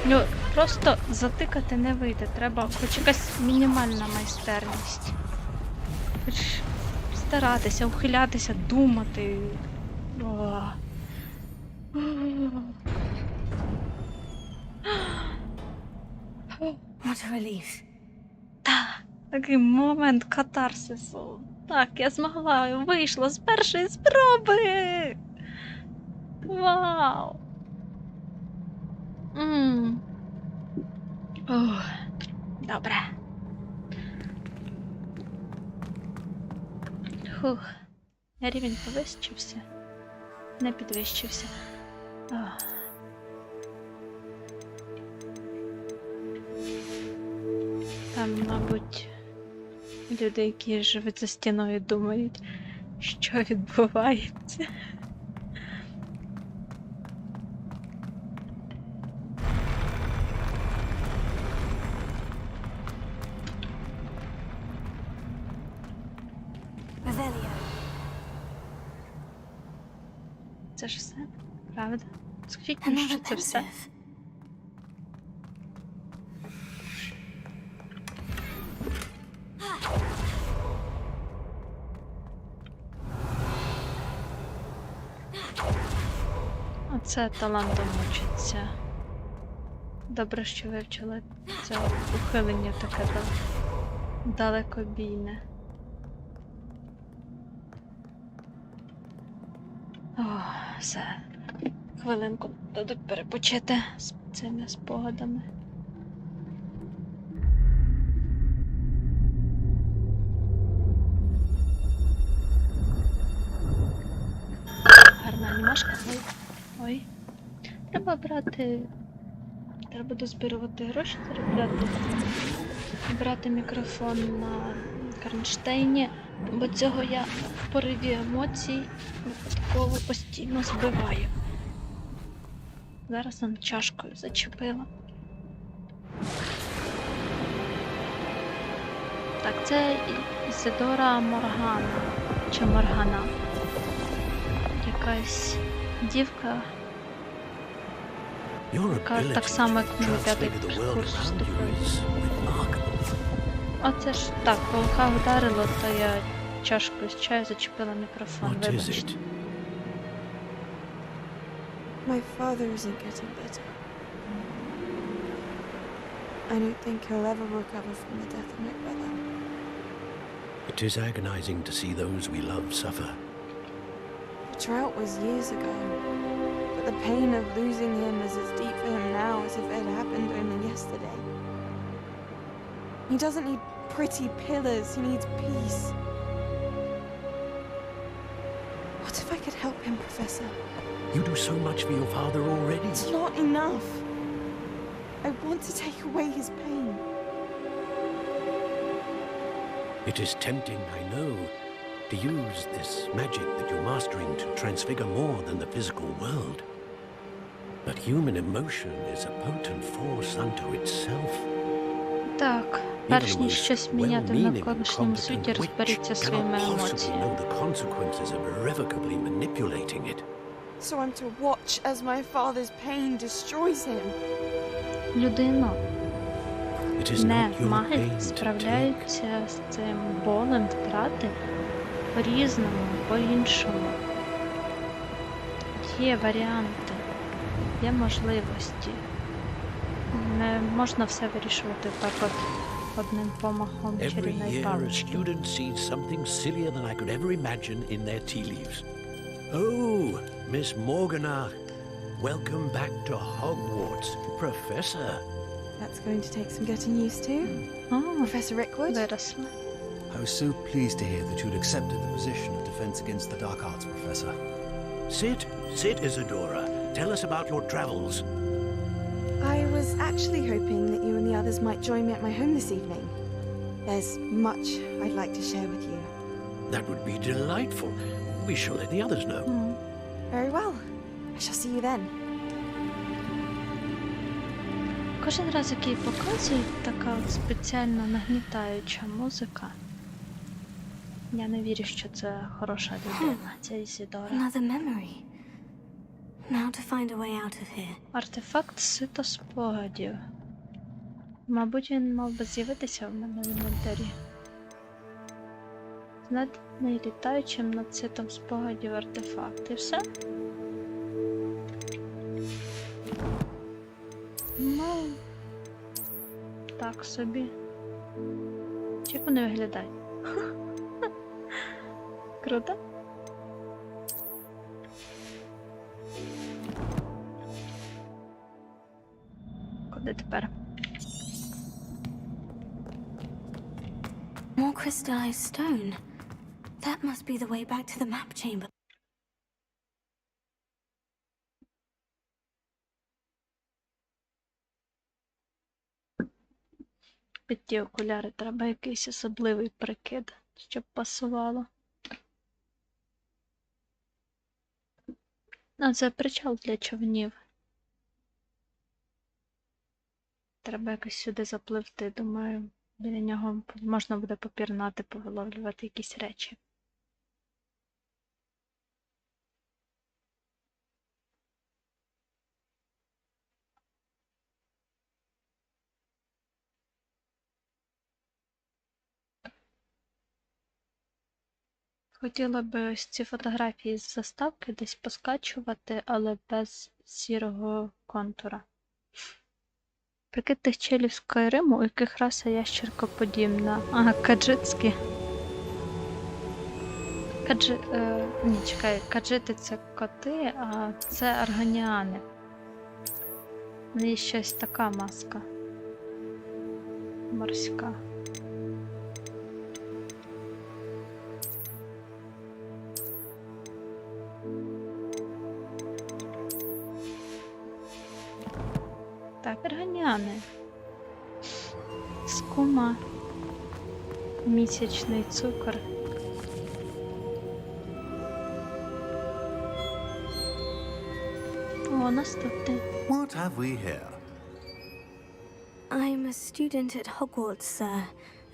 Ну, просто затикати не вийде, треба хоч якась мінімальна майстерність. Хоч старатися, ухилятися, думати. What a relief. Так, такий момент катарсису. Так, я змогла, вийшла з першої спроби. Вау. Ох, добре. Фух. Рівень повищився. Не підвищився. Ох. Там, мабуть, люди, які живуть за стіною, думають, що відбувається. Це ж все? Правда? Скажіть мені, що це все? Оце талантом учиться. Добре, що вивчили це ухилення таке далекобійне. О, все. Хвилинку дадуть перепочити з цими спогадами. Гарна анімашка. Ой. Треба брати... Треба дозбирувати гроші, брати мікрофон на Кронштейні, бо цього я в пориві емоцій випадково постійно збиваю. Зараз нам чашкою зачепила. Так, це Ізидора Моргана, чи Моргана. Якась дівка, яка так само, як на 5-й курс вступила. Оце ж так, по руках вдарило, то я чашкою з чаю зачепила мікрофон, вибачте. My father isn't getting better. I don't think he'll ever recover from the death of my brother. It is agonizing to see those we love suffer. The drought was years ago, but the pain of losing him is as deep for him now as if it had happened only yesterday. He doesn't need pretty pillars, he needs peace. What if I could help him, Professor? You do so much for your father already. It's not enough. I want to take away his pain. It is tempting, I know, to use this magic that you're mastering to transfigure more than the physical world. But human emotion is a potent force unto itself. Так, перш ніж щось міняти в навколишньому світі, розберіться своїми емоціями. So I'm to watch as my father's pain destroys him. Людина не маги справляються з цим болем втрати по-різному, по-іншому. Є варіанти, є можливості. Не можна все вирішувати так от одним помахом Every чарівної year a палички. student sees something sillier than I could ever imagine in their tea leaves. Oh, Miss Morganach, welcome back to Hogwarts, Professor. That's going to take some getting used to. О, Professor Rickwood? виросла. I was so pleased to hear that you'd accepted the position of Defense Against the Dark Arts, Professor. Sit, Isadora. Tell us about your travels. I was actually hoping that you and the others might join me at my home this evening. There's much I'd like to share with you. That would be delightful. We shall let the others know. Very well. I shall see you then. Кожен раз, як її показують, така от спеціально нагнітаюча музика. Я не вірю, що це хороша людина, ця Ізідора. Another memory. Now to find a way out of here. Артефакт сито спогадів. Мабуть, він мав би з'явитися в мене в інвентарі. Знайдений літаючим над ситом спогадів артефакт. І все? Ну, так собі. Як вони виглядають? Круто? Куди тепер? More crystallized stone. That must be the way back to the map chamber. Під ті окуляри треба якийсь особливий прикид, щоб пасувало. А це причал для човнів. Треба якось сюди запливти, думаю, біля нього можна буде попірнати, повиловлювати якісь речі. Хотіла би ось ці фотографії з заставки десь поскачувати, але без сірого контура. Прикид тих челів з Кайриму, у яких раса ящеркоподібна. Ага, каджитські. Ні, чекай, каджити це коти, а це арганіани. У неї щось така маска. Морська. Так, арганіани. Скума. Місячний цукор. О, наступний. What have we here? I'm a student at Hogwarts, sir,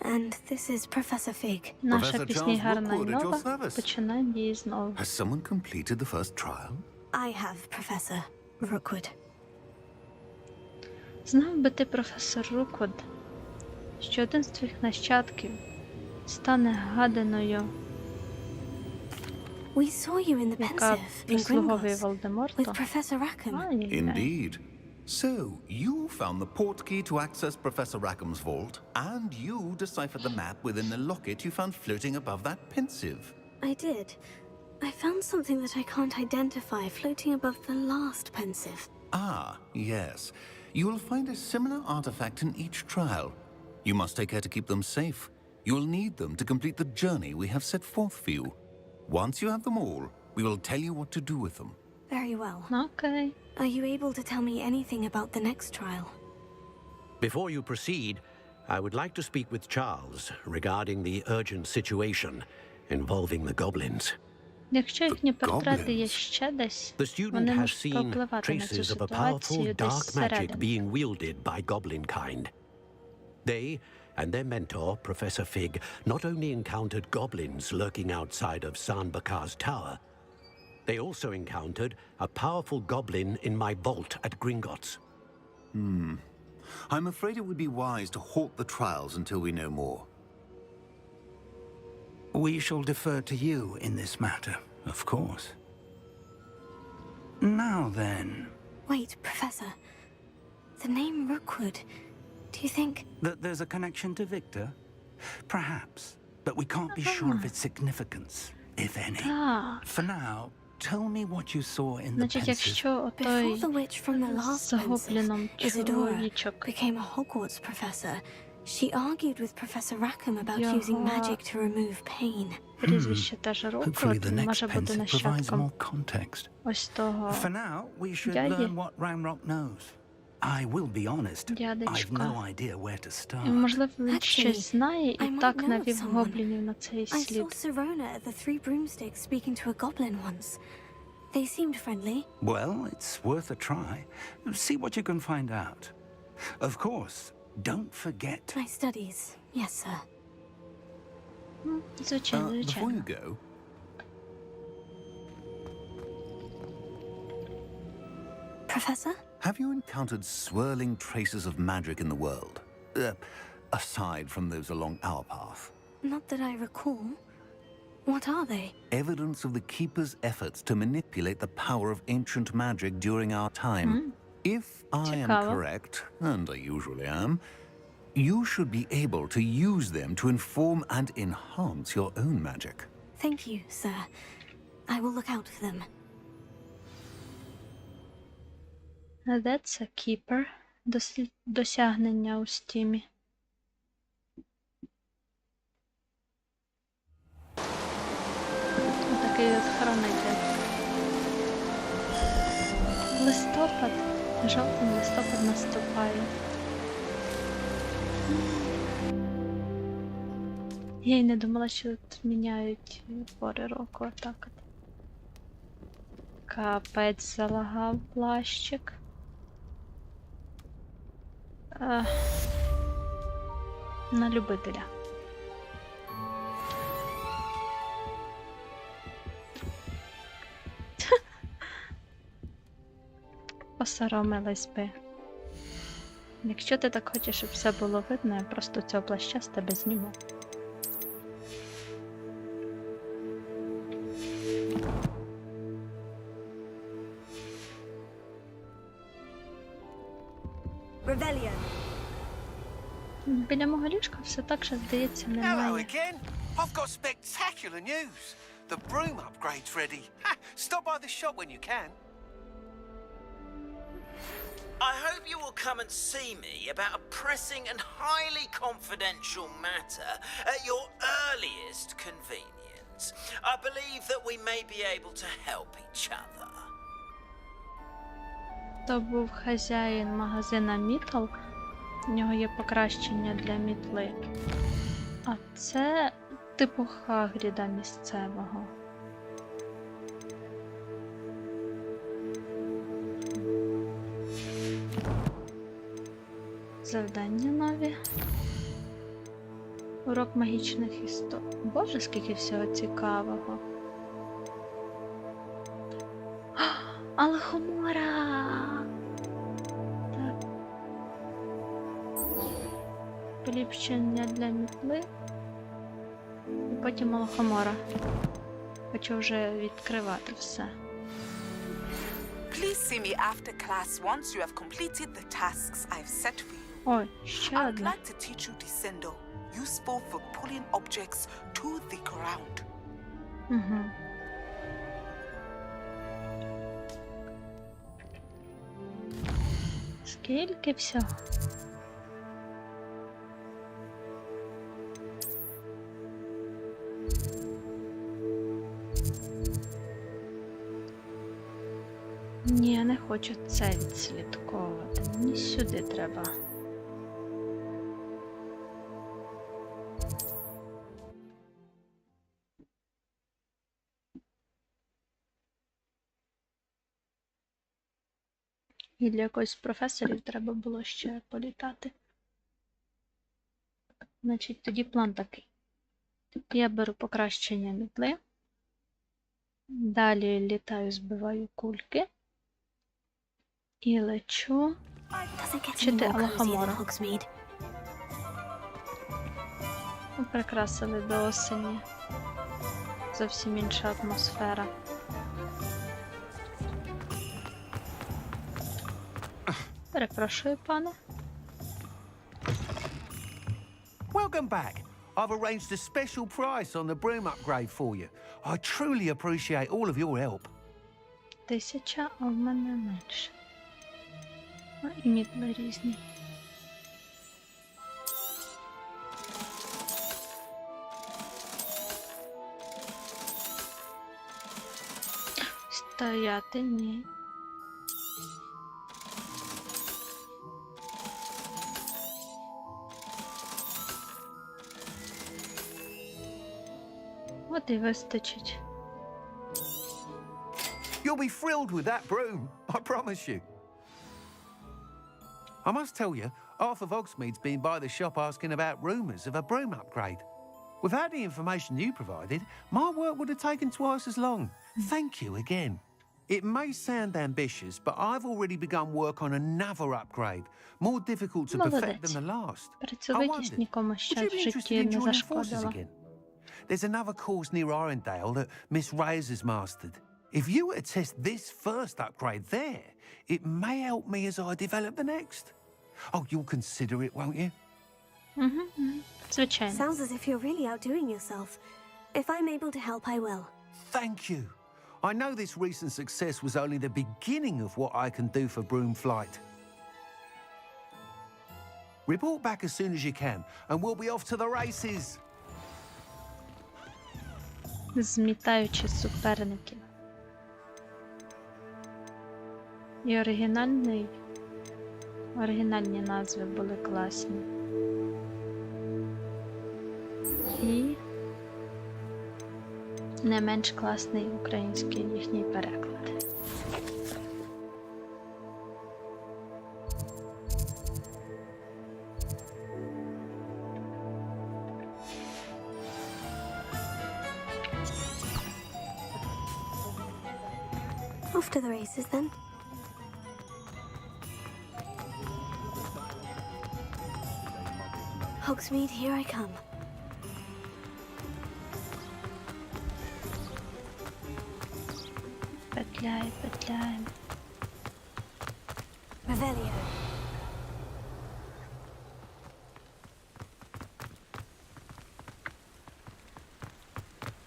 and this is Professor Fig. Наша Professor пісня Charles гарна і Rookwood at your нова. service. Починаємо її знову. Has someone completed the first trial? I have, Professor Rookwood. Знав би ти, професор Руквуд, що один з твоїх нащадків стане гадиною, We saw you in the яка pensive in прислуговує Gringotts Волдеморту. with Professor Rackham. Ай-яй-яй. Indeed. So, you found the portkey to access Professor Rackham's vault, and you deciphered the map within the locket you found floating above that pensive. I did. I found something that I can't identify floating above the last pensive. Ah, yes. You will find a similar artifact in each trial. You must take care to keep them safe. You will need them to complete the journey we have set forth for you. Once you have them all, we will tell you what to do with them. Very well. Окей. Are you able to tell me anything about the next trial? Before you proceed, I would like to speak with Charles regarding the urgent situation involving the goblins. Якщо їхні портрети є goblins. ще десь, The student вони has можуть seen повпливати на цю traces of a ситуацію powerful десь dark magic зсередини. being wielded by goblin kind. They and their mentor, Professor Fig, not only encountered goblins lurking outside of Sanbakar's tower, they also encountered a powerful goblin in my vault at Gringotts. I'm afraid it would be wise to halt the trials until we know more. We shall defer to you in this matter, of course. Now then. Wait, Professor. The name Rookwood. Do you think? That there's a connection to Victor? Perhaps, but we can't be sure of its significance, if any. Так. For now, tell me what you saw in the Значить, pensive. якщо Before отой the witch from the last з гобліном pensive, Isadora, чоловічок became a Hogwarts professor, she argued with Professor Rackham about using Його magic to remove pain. прізвище теж руку, Hopefully the він next може бути pensive provides нащадком more context. ось того For now, we should дяді. learn what Ranrock knows. I will be honest, I've Дядечко. no idea where to І, start. можливо, він Actually, щось знає і I might так know of навів someone. гоблінів на цей I saw слід. Sirona at the Three Broomsticks speaking to a goblin once. They seemed friendly. Well, it's worth a try. See what you can find out. Of course, don't forget. My studies, yes, sir. Звичайно, Before звичайно. you go, Professor? have you encountered swirling traces of magic in the world? Aside from those along our path. Not that I recall. What are they? Evidence of the Keeper's efforts to manipulate the power of ancient magic during our time. If I am Чекаю. correct, and I usually am, you should be able to use them to inform and enhance your own magic. Thank you, sir. I will look out for them. That's a keeper. Досягнення у стімі. Отакий от хранитель. Листопад. Жовтень, листопад наступає. Я й не думала, що тут міняють пори року отак от. Капець залагав плащик. На любителя. Посоромилась би. Якщо ти так хочеш, щоб все було видно, я просто цього плаща з тебе зніму. Revelio. Біля мого ліжка все так же, здається, Hello немає. again. I've got spectacular news. The broom upgrade's ready. Ha, stop by the shop when you can. I hope you will come and see me about a pressing and highly confidential matter at your earliest convenience. I believe that we may be able to help each other. То був хазяїн магазина Мітл. У нього є покращення для мітли. А це типу Хагріда місцевого. Завдання нові. Урок магічних істот. Боже, скільки всього цікавого. Алхомора! Так. Поліпшення для мітли. І потім алхомора. Хочу вже відкривати все. Please see me after class once you have completed the tasks I've set for you. Ой, ще I would одне. like to teach you descendo, useful for pulling objects to the ground. Угу. Скільки всього? Ні, я не хочу це відслідковувати. Мені сюди треба. І для якогось з професорів треба було ще політати. Значить, тоді план такий. Я беру покращення мітли. Далі літаю, збиваю кульки. І лечу. Does it get any Вчити more cozy than алхомора. Hogsmeade? Ми прикрасили до осені. Зовсім інша атмосфера. Перепрошую, пане. Welcome back. I've arranged a special price on the broom upgrade for you. I truly appreciate all of your help. 1000, а в мене менше. Ну, і мітли різні. Стояти, ні. От і вистачить. You'll be thrilled with that broom, I promise you. I must tell you, Arthur Vogsmead's been by the shop asking about rumours of a broom upgrade. Without the information you provided, my work would have taken twice as long. Thank you again. It may sound ambitious, but I've already begun work on another upgrade, more difficult to perfect than the last. I Працьовитість нікому would ще you в be interested житті in не joining forces зашкодила. again? There's another course near Arendale that Miss Reyes has mastered. If you were to test this first upgrade there, it may help me as I develop the next. Oh, you'll consider it, won't you? Звичайно. Sounds as if you're really outdoing yourself. If I'm able to help, I will. Thank you. I know this recent success was only the beginning of what I can do for broom flight. Report back as soon as you can, and we'll be off to the races. Змітаючи суперників. І оригінальні назви були класні. І не менш класний український їхній переклад. Off to the races then. Hogsmeade, here I come. Петляй, петляй. Revelio.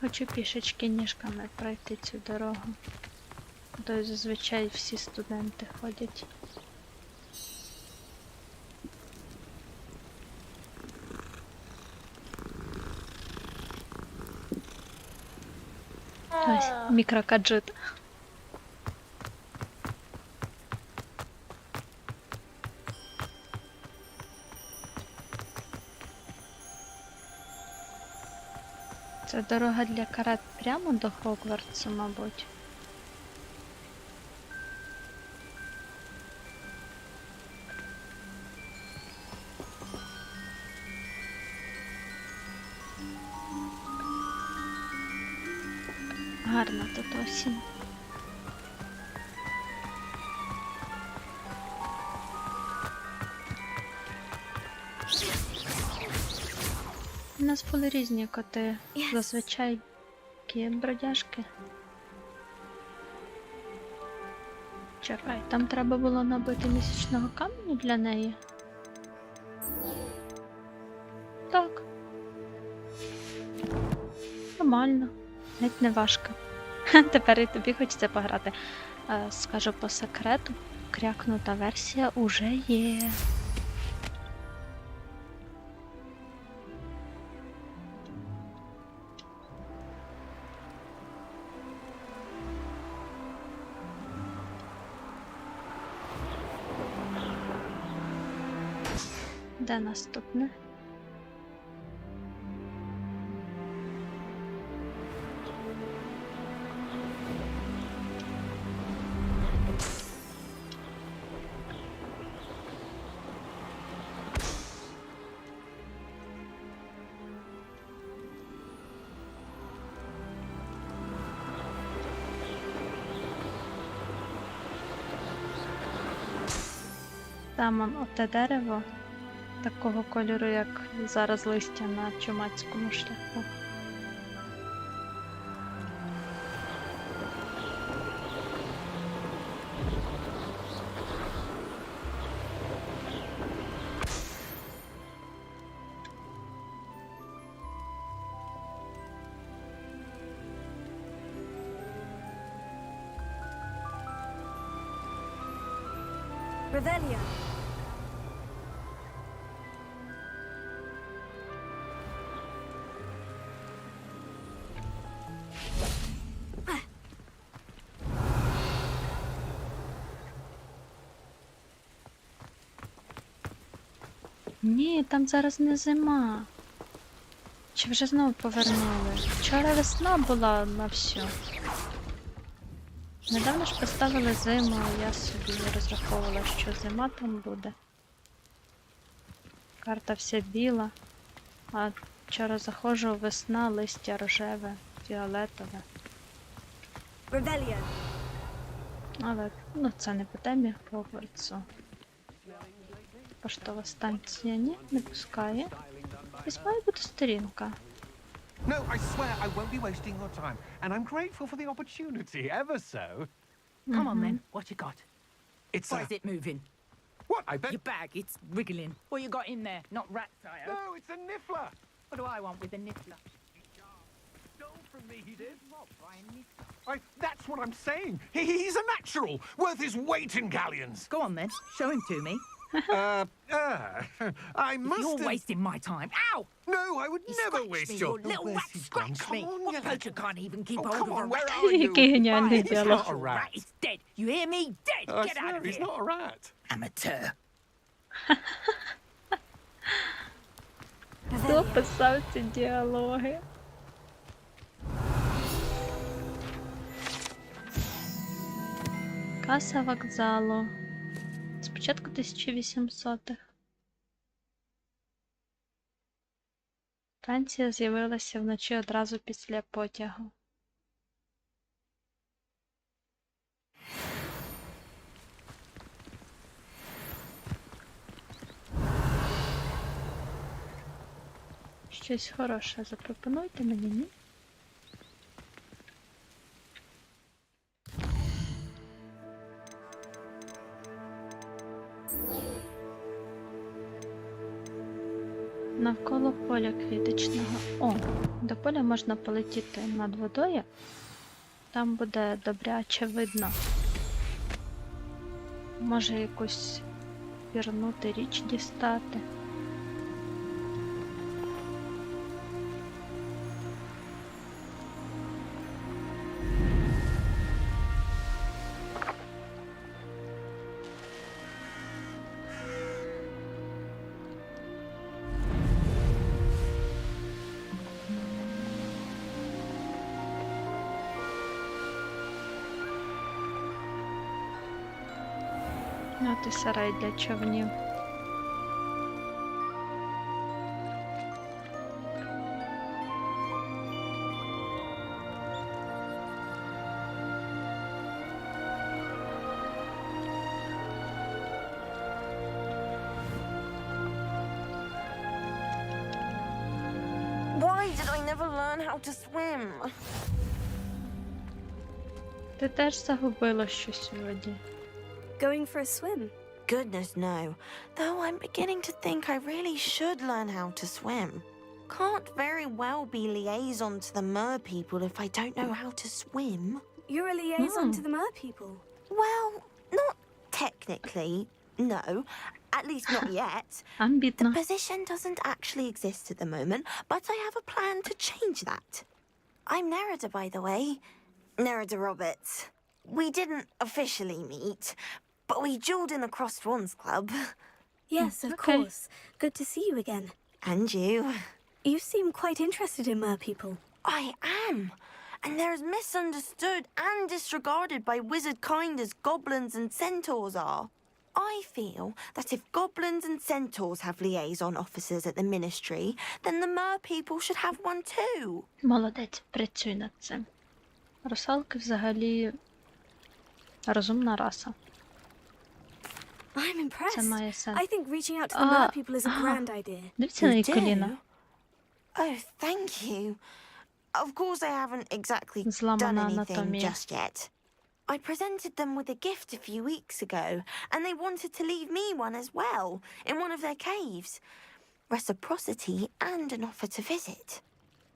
Хочу пішечки ніжками пройти цю дорогу. То зазвичай всі студенти ходять. Ось, мікрокаджит. Це дорога для карат прямо до Хогвартсу, мабуть. Гарна тут осінь. У нас були різні коти, зазвичай такі бродяжки. Чекай, там треба було набити місячного каменю для неї? Так. Нормально. Навіть не важко. Тепер і тобі хочеться пограти. Скажу по секрету, крякнута версія уже є. Де наступне? Там он оте дерево такого кольору, як зараз листя на чумацькому шляху. Revelio. Ні, там зараз не зима. Чи вже знову повернули? Вчора весна була на все. Недавно ж поставили зиму, а я собі розраховувала, що зима там буде. Карта вся біла, а вчора заходжу, весна, листя рожеве, фіолетове. Revelio. Але, ну, це не по темі Хогвартсу. Поштова станція, ні, не пускає. Десь має бути сторінка. No, I swear I won't be wasting your time, and I'm grateful for the opportunity, ever so. Come on then, what you got? It's Why is it moving? What, I bet... Your bag, it's wriggling. What you got in there? Not rats, I hope. No, it's a niffler! What do I want with a niffler? Stole from me, he did. What, by a niffler? That's what I'm saying. He's a natural, worth his weight in galleons. Go on then, show him to me. I must You're have... wasting my time. Ow! No, I would You never scratched waste me, your... you little where's rat he gone? scratched Come me. on, What you poacher can't even keep hold come of a on, where rat? are you? Який геніальний He's діалог. not a Rat rat. is dead. You hear me? Dead. I Get out swear, of he's here. not a rat. Amateur. Хто писав ці діалоги? Каса вокзалу. Спочатку 1800-х. Станція з'явилася вночі одразу після потягу. Щось хороше запропонуйте мені, ні? Навколо поля квіточного. О, до поля можна полетіти над водою. Там буде добряче видно. Може якусь пірнути річ дістати. От і сарай для човнів. Why did I never learn how to swim? Ти теж загубила щось у воді. Going for a swim? Goodness, no. Though I'm beginning to think I really should learn how to swim. Can't very well be liaison to the mer people if I don't know how to swim. You're a liaison to the mer people. Well, not technically, no. At least not yet. The Амбітно. position doesn't actually exist at the moment, but I have a plan to change that. I'm Nerida, by the way. Nerida Roberts. We didn't officially meet, but we duelled in the Crossed Wands Club. Yes, of Okay. course. Good to see you again. And you. You seem quite interested in mer people. I am. And they're as misunderstood and disregarded by wizard kind as goblins and centaurs are. I feel that if goblins and centaurs have liaison officers at the ministry, then the mer people should have one too. Молодець, працюй над цим. Русалки взагалі розумна раса. I'm impressed. Це має сенс. I think reaching out to the mer people is a grand idea. Дивіться на You її коліна. do? Oh, thank you. Of course I haven't exactly done Зламана anything анатомія. just yet. I presented them with a gift a few weeks ago, and they wanted to leave me one as well, in one of their caves. Reciprocity and an offer to visit.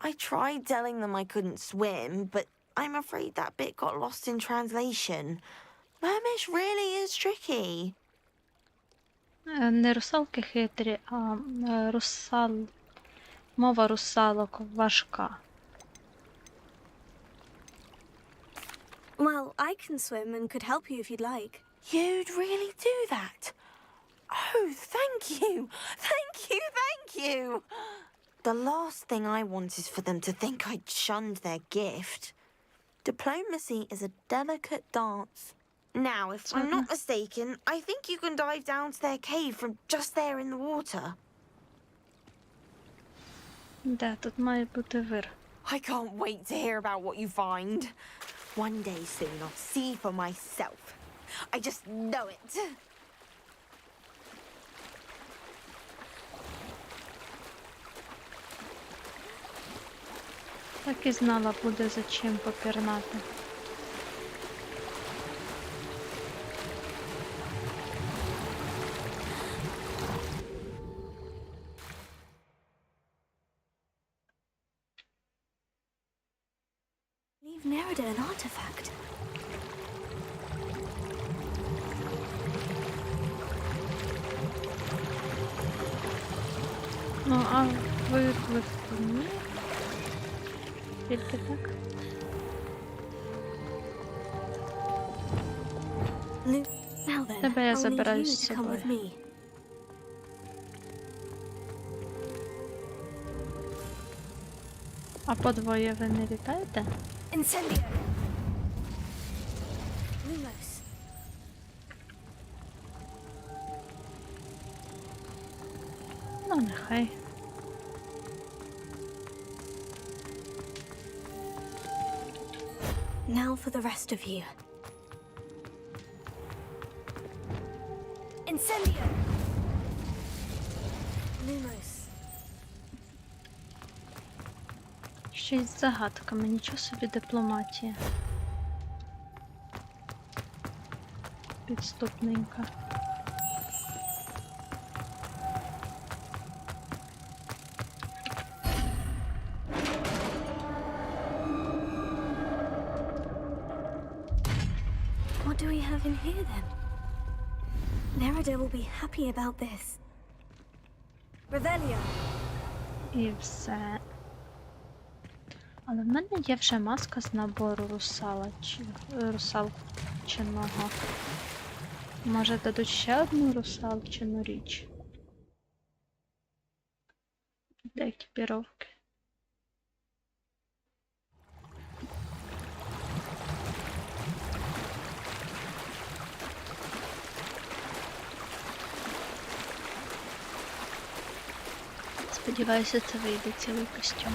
I tried telling them I couldn't swim, but I'm afraid that bit got lost in translation. Mermish really is tricky. Не русалки хитрі, а мова русалок важка. Well, I can swim and could help you if you'd like. You'd really do that? Oh, thank you! Thank you, thank you! The last thing I want is for them to think I shunned their gift. Diplomacy is a delicate dance. Now, if I'm not mistaken, I think you can dive down to their cave from just there in the water. Де тут має бути вир? I can't wait to hear about what you find. One day soon I'll see for myself. I just know it. Так і знала, буде за чим попірнати. Leave Nerida an artifact. Ну, а виклик ні. Тільки так. Now then, Тебе я I'll leave забираю you з to come with собою. me. А по двоє ви не літаєте? Incendio. Lumos. Ну, нехай. Now for the rest of you. Incendio. Lumos. Ще й з загадками, нічого собі дипломатія. Підступненька. What do we have in here then? Nerida will be happy about this. Revelio. І все. Але в мене є вже маска з набору русалчиного. Може дадуть ще одну русалчину річ? Для екіпіровки. Сподіваюся, це вийде цілий костюм.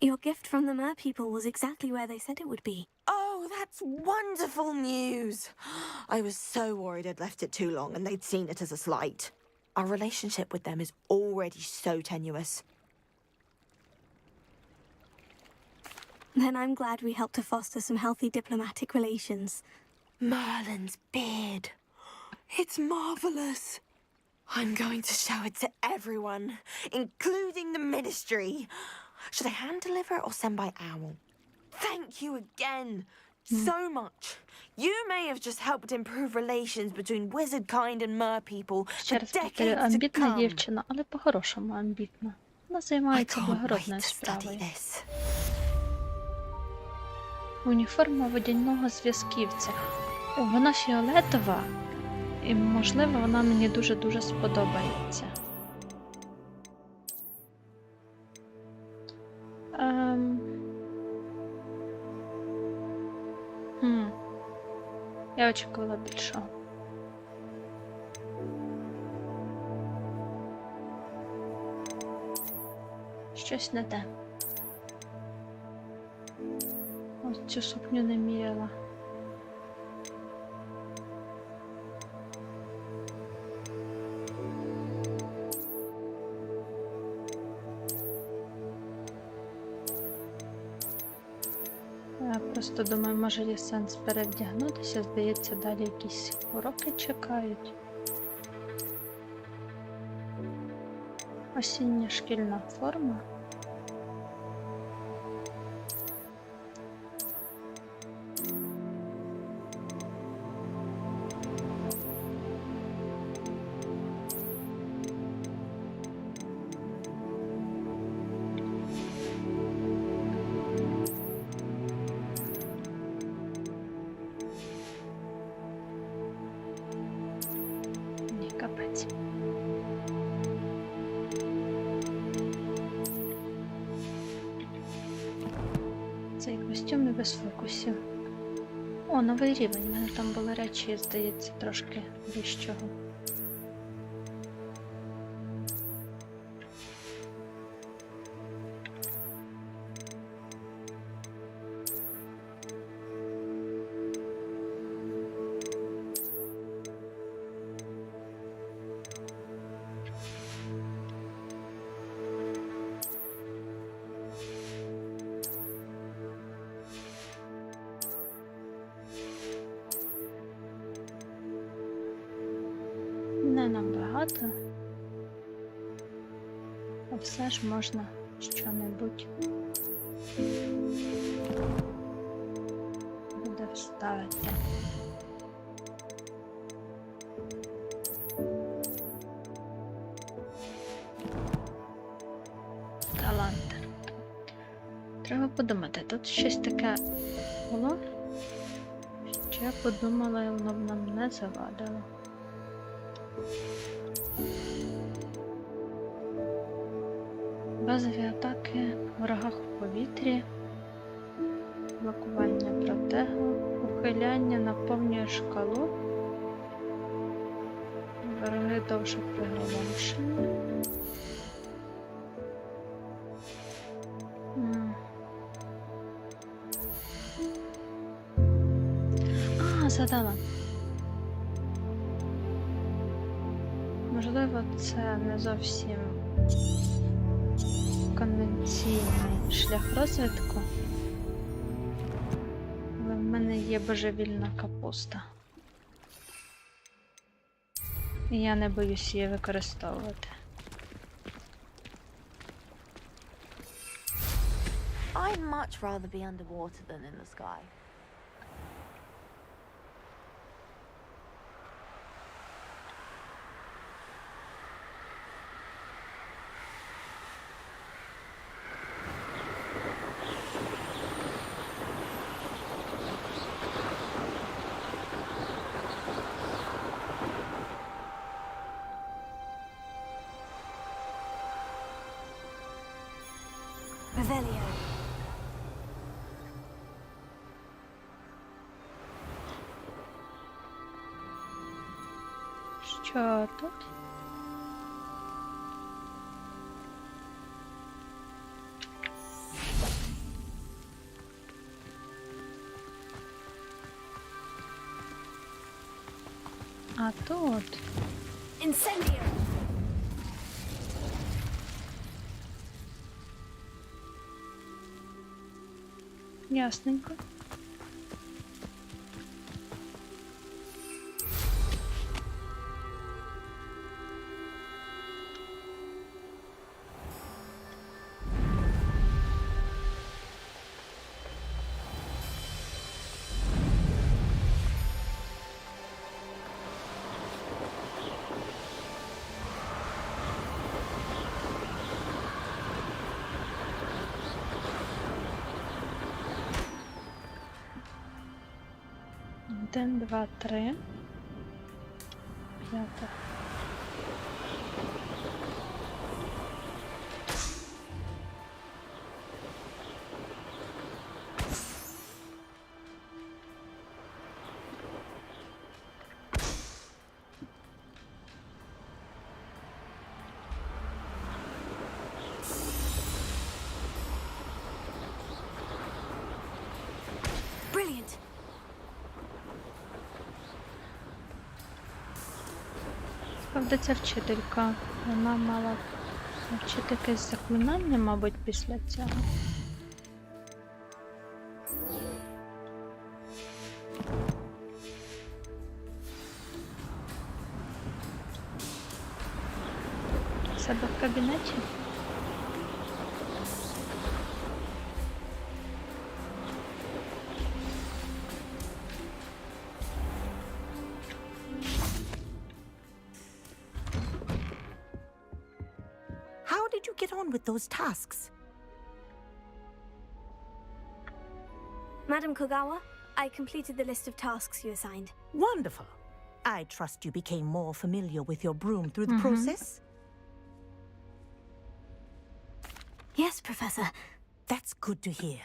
Your gift from the Mer people was exactly where they said it would be. Oh, that's wonderful news! I was so worried I'd left it too long and they'd seen it as a slight. Our relationship with them is already so tenuous. Then I'm glad we helped to foster some healthy diplomatic relations. Merlin's beard. It's marvelous. I'm going to show it to everyone, including the ministry. Should I hand deliver it or send by owl? Thank you again so much. You may have just helped improve relations between wizard kind and mer people Ще for раз повторюю, decades to амбітна come. дівчина, але по-хорошому амбітна. Вона I займається can't wait благородною to study справою. this. Уніформа водяного зв'язківця. О, вона фіолетова. І, можливо, вона мені дуже-дуже сподобається. Я очікувала більшого. Щось не те. Ось цю сукню не міряла. Я просто думаю, може є сенс перевдягнутися, здається, далі якісь уроки чекають. Осіння шкільна форма. капець. Цей костюм і без фокусів. О, новий рівень. У мене там були речі, здається, трошки вищого. Не набагато, а все ж можна що-небудь буде вставити. Талант. Треба подумати, тут щось таке було, що я подумала, і воно б нам не завадило. Базові атаки в ворогах у повітрі, блокування протегу, ухиляння наповнює шкалу, вороги довше приголомшені. Задала. Можливо, це не зовсім конвенційний шлях розвитку, але в мене є божевільна капуста. І я не боюсь її використовувати. I'd much rather be underwater than in the sky. Revelio. Що тут? А тут? Incendio. Ясненько. Один, два, три. П'ята. Brilliant. Правда, ця вчителька, вона мала навчити якесь заклинання, мабуть, після цього. Себе в кабінеті? How did you get on with those tasks? Madam Kogawa, I completed the list of tasks you assigned. Wonderful. I trust you became more familiar with your broom through the process? Yes, Professor. That's good to hear.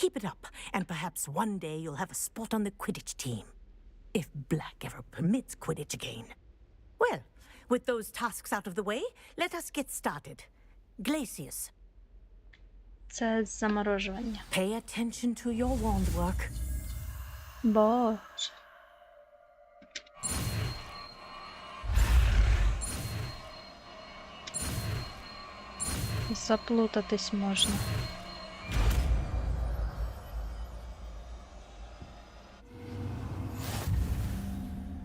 Keep it up, and perhaps one day you'll have a spot on the Quidditch team. If Black ever permits Quidditch again. Well, with those tasks out of the way, let us get started. Glacius. Це заморожування. Pay attention to your wand work. Боже. Заплутатись можна.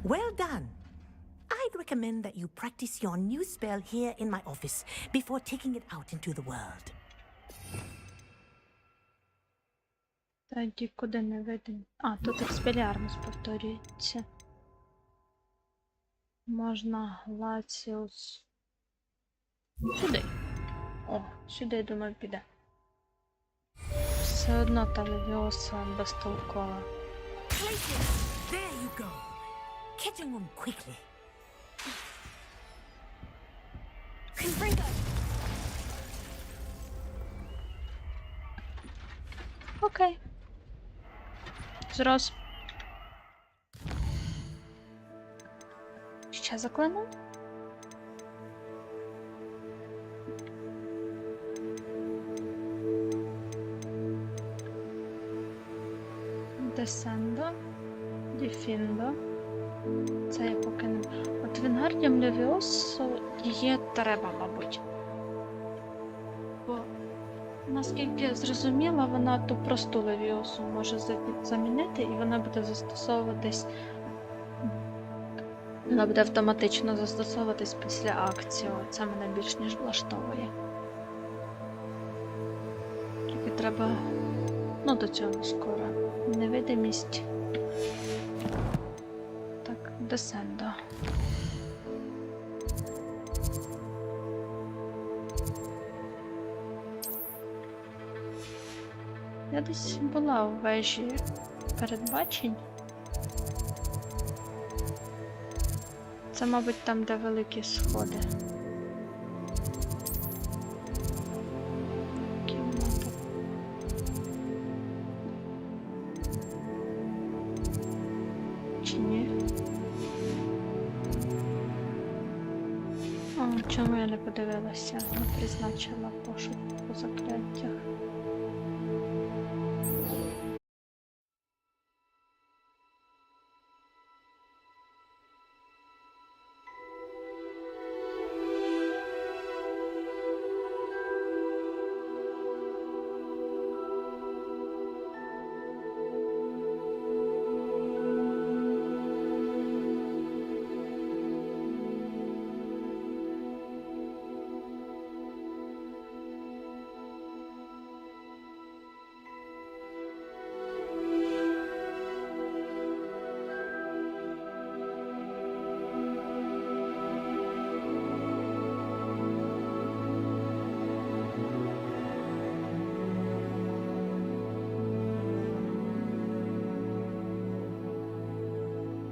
Well done. I'd recommend that you practice your new spell here in my office before taking it out into the world. Тоді куди не видно. А, тут експеліармус повторюється. Можна глаціус. Сюди. О, сюди, думаю, піде. Все одно та левіоса безтолкова. There you go. Catching them quickly. Окей. Зрос. Ще заклину? Десендо. Діфіндо. Це я поки не... От Вінгардіум Левіосу її треба, мабуть. Бо, наскільки я зрозуміла, вона ту просту Левіосу може замінити, і вона буде застосовуватись... Вона буде автоматично застосовуватись після акції. Це мене більш ніж влаштовує. Тільки треба... Ну, до цього скоро. Невидимість. Так, десендо. Я десь була у вежі передбачень. Це, мабуть, там, де великі сходи. Кімната. Чи ні? О, чому я не подивилася? Не призначила пошук по закляттях.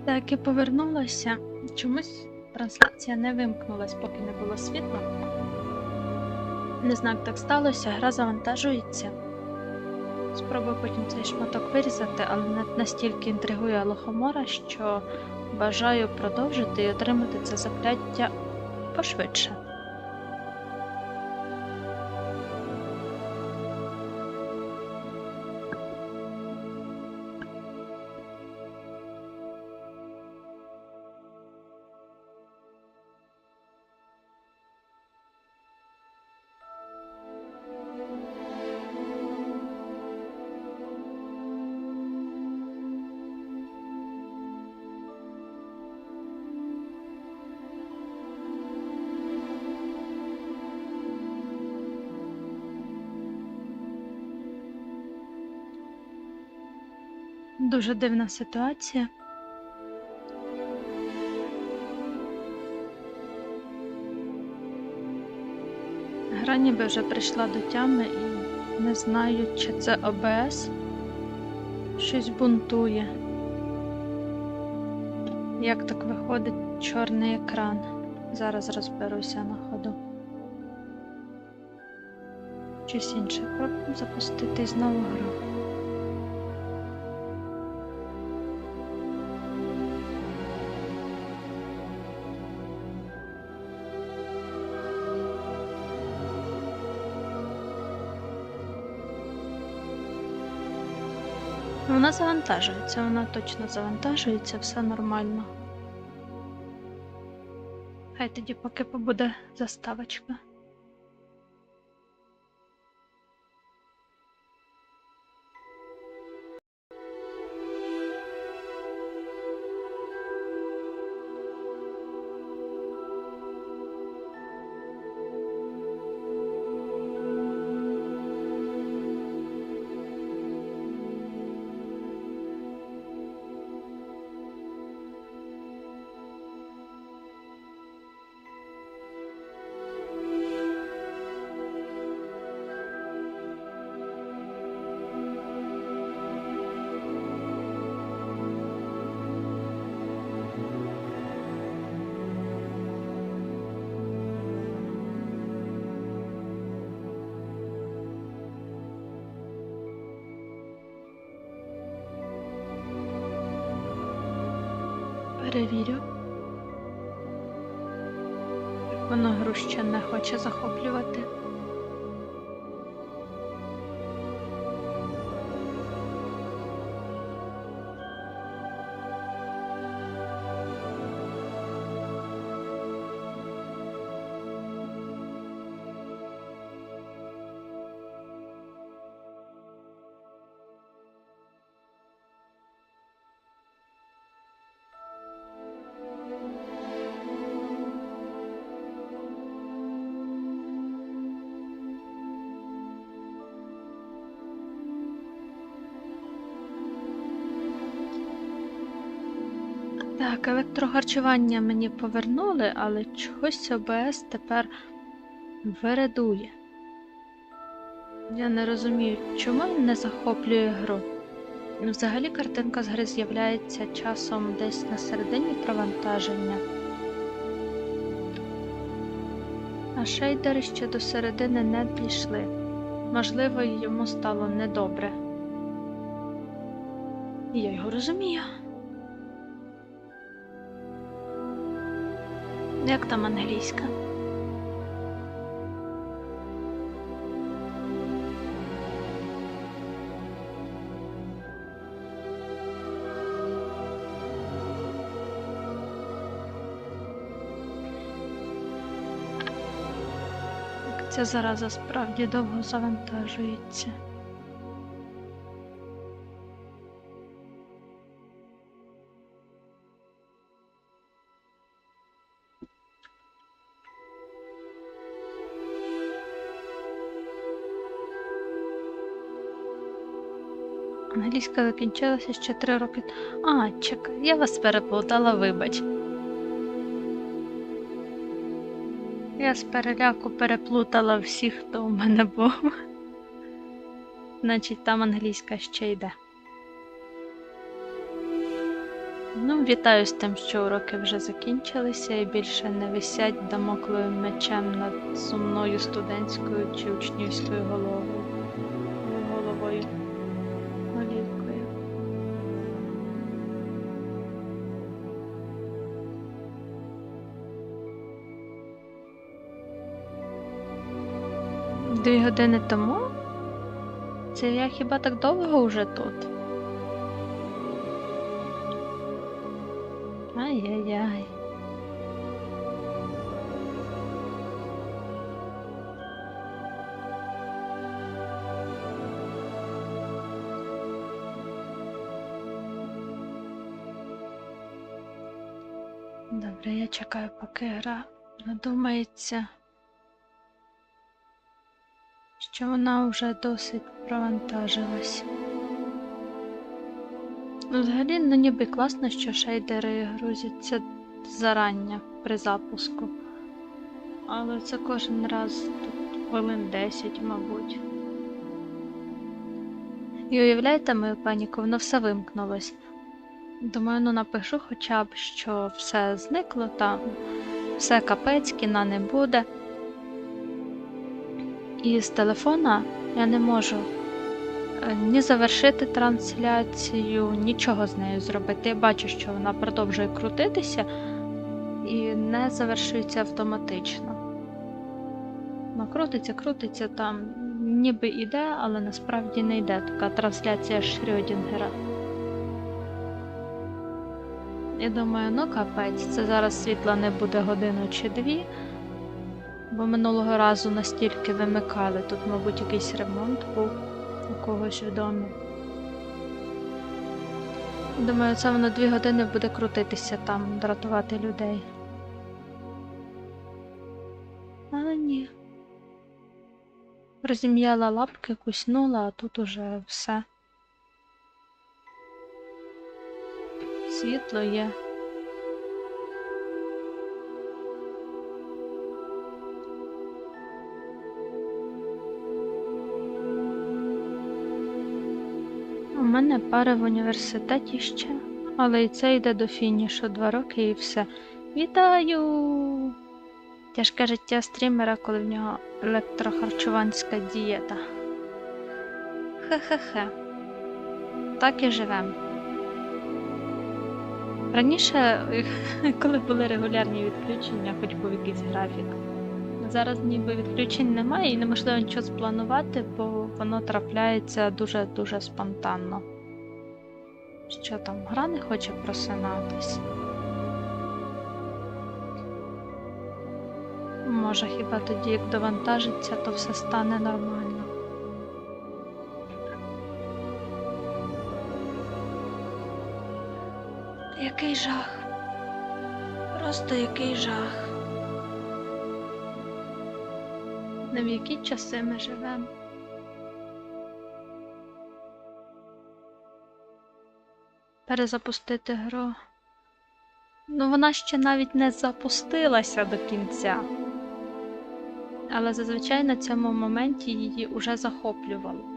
Так, і повернулася. Чомусь трансляція не вимкнулась, поки не було світла. Не знаю, як так сталося, гра завантажується. Спробую потім цей шматок вирізати, але настільки інтригує лохомора, що бажаю продовжити і отримати це закляття пошвидше. Дуже дивна ситуація. Гра ніби вже прийшла до тями і не знаю, чи це ОБС щось бунтує. Як так виходить чорний екран? Зараз розберуся на ходу. Щось інше. Пробуємо запустити знову гру. Вона завантажується, вона точно завантажується, все нормально. Хай тоді поки побуде заставочка. Перевірю. Воно гру ще не хоче захоплювати. Так, електрогарчування мені повернули, але чогось ОБС тепер виредує. Я не розумію, чому він не захоплює гру. Взагалі картинка з гри з'являється часом десь на середині провантаження. А шейдери ще до середини не дійшли. Можливо, йому стало недобре. І я його розумію. Як там англійська? Ця зараза справді довго завантажується. Англійська закінчилася ще 3 роки. А, чекай, я вас переплутала, вибач. Я з переляку переплутала всіх, хто у мене був. Значить, там англійська ще йде. Ну, вітаю з тим, що уроки вже закінчилися і більше не висять дамокловим мечем над сумною студентською чи учнівською головою. Голівкою. Дві години тому? Це я хіба так довго вже тут? Ай-яй-яй. Добре, я чекаю, поки гра надумається, що вона вже досить провантажилась. Взагалі, ну ніби класно, що шейдери грузяться зарання при запуску. Але це кожен раз тут хвилин 10, мабуть. І уявляєте мою паніку, воно все вимкнулось. Думаю, ну напишу хоча б, що все зникло, там все капець, кіна не буде. І з телефона я не можу ні завершити трансляцію, нічого з нею зробити. Я бачу, що вона продовжує крутитися і не завершується автоматично. Вона крутиться, там ніби йде, але насправді не йде. Така трансляція Шрёдінгера. Я думаю, ну капець, це зараз світла не буде годину чи дві, бо минулого разу настільки вимикали. Тут, мабуть, якийсь ремонт був у когось в домі. Думаю, це воно 2 години буде крутитися там, дратувати людей. Але ні. Розім'яла лапки, куснула, а тут уже все. Світло є. У мене пара в університеті ще, але і це йде до фінішу 2 роки і все. Вітаю! Тяжке життя стрімера, коли в нього електрохарчуванська дієта. Хе-хе-хе. Так і живем. Раніше, коли були регулярні відключення, хоч був якийсь графік. Зараз ніби відключень немає і неможливо нічого спланувати, бо воно трапляється дуже-дуже спонтанно. Що там, гра не хоче просинатись? Може, хіба тоді, як довантажиться, то все стане нормально. Який жах. Просто який жах. Не в які часи ми живемо. Перезапустити гру. Ну, вона ще навіть не запустилася до кінця. Але зазвичай на цьому моменті її уже захоплювало.